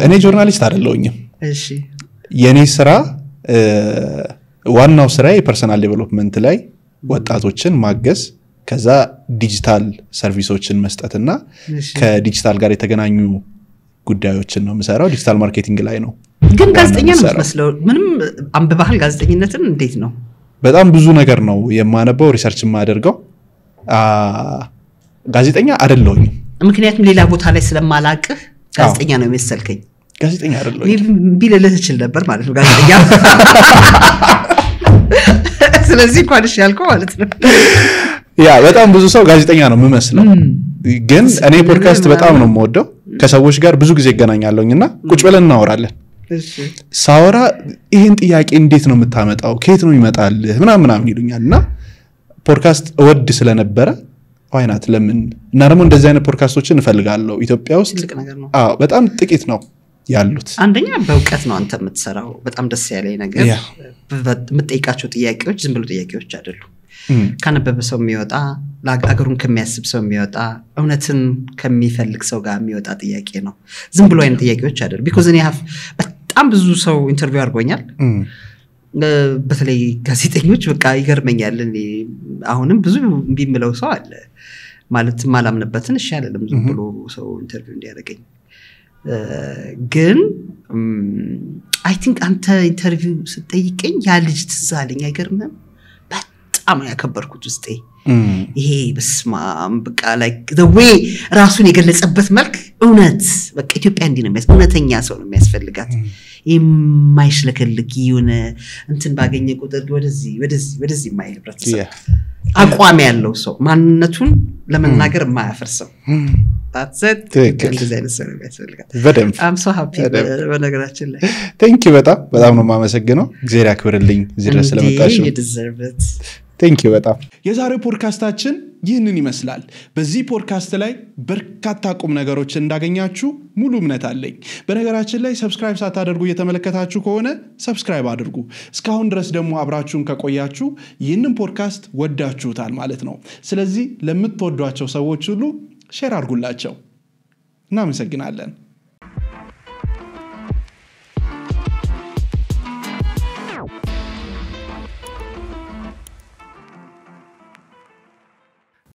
እኔ ጆርናሊስት አይደለሁኝም እሺ የኔ ስራ ዋናው ስራ የፐርሰናል ዴቨሎፕመንት ላይ ወጣቶችን ማገዝ ከዛ ዲጂታል ሰርቪሶችን መስጠትና ከዲጂታል ጋር የተገናኙ ጉዳዮችን ነው የምሰራው ዲጂታል ማርኬቲንግ ላይ ነው ግን ጋዜጠኛ ነው መስለው ምንም አንበባህል ጋዜጠኝነትን እንዴት ነው በጣም ብዙ ነገር ነው የማነበው ሪሰርች ማደርገው ጋዜጠኛ አይደለሁኝ ምክንያቱም ሌላ ቦታ ላይ ስለማላቅህ ጋዜጠኛ ነው የሚሰልከኝ ጋዜጠኛ አይደለሁኝ ቢለለህ ይችላል ነበር ማለት ነው ጋዜጠኛ ስለዚህ ቋንቋ ያልከው ማለት ነው ያ በጣም ብዙ ሰው ጋዜጠኛ ነው የምመስለው ግን እኔ ፖድካስት በጣም ነው የምወደው ከሰዎች ጋር ብዙ ጊዜ እገናኛለሁኝና ቁጭ ብለን እናወራለን ሳወራ ይሄን ጥያቄ እንዴት ነው የምታመጣው ከየት ነው ይመጣል ምናምን ይሉኛልና ፖድካስት ወድ ስለነበረ ዋይናት ለምን እና ደግሞ እንደዚህ አይነት ፖድካስቶችን እንፈልጋለሁ ኢትዮጵያ ውስጥ በጣም ጥቂት ነው ያሉት አንደኛ በእውቀት ነው አንተ የምትሰራው በጣም ደስ ያለኝ ነገር የምትጠይቃቸው ጥያቄዎች ዝም ብሎ ጥያቄዎች አይደሉም ካነበበ ሰው የሚወጣ ለአገሩን ከሚያስብ ሰው የሚወጣ እውነትን ከሚፈልግ ሰው ጋር የሚወጣ ጥያቄ ነው ዝም ብሎ አይነት ጥያቄዎች አይደሉም because እኔ በጣም ብዙ ሰው ኢንተርቪው አድርጎኛል በተለይ ጋዜጠኞች በቃ ይገርመኛል እኔ አሁንም ብዙ ቢምለው ሰው አለ ማለት ማላምነበትን እሺ አይደለም ዝም ብሎ ሰው ኢንተርቪው እንዲያደርገኝ ግን I think አንተ ኢንተርቪው ስትጠይቀኝ ያ ልጅ ትዛለኝ አይገርምም በጣም ያከበርኩት ውስጤ ይሄ በስማም በቃ like the way ራሱን የገለጸበት መልክ እውነት በቃ ኢትዮጵያ እንዲህ ነው እውነተኛ ሰው ነው የሚያስፈልጋት የማይሽለከልክ ይሁን እንትን ባገኘ ቁጥር ወደዚህ የማይልብረት ሰው አቋም ያለው ሰው ማንነቱን ለመናገር የማያፈርሰው that's it እንደዚህ አይነት ሰው ነው የሚያስፈልጋት I'm so happy በነገራችን ላይ thank you በጣም ነው የማመሰግነው እግዚአብሔር ያክብርልኝ እዚህ ድረስ ስለመጣሽ you deserve it ቴንክ ዩ በጣም የዛሬው ፖድካስታችን ይህንን ይመስላል በዚህ ፖድካስት ላይ በርካታ ቁም ነገሮች እንዳገኛችሁ ሙሉ እምነት አለኝ በነገራችን ላይ ሰብስክራይብ ሳታደርጉ እየተመለከታችሁ ከሆነ ሰብስክራይብ አድርጉ እስካሁን ድረስ ደግሞ አብራችሁን ከቆያችሁ ይህንን ፖድካስት ወዳችሁታል ማለት ነው ስለዚህ ለምትወዷቸው ሰዎች ሁሉ ሼር አድርጉላቸው እናመሰግናለን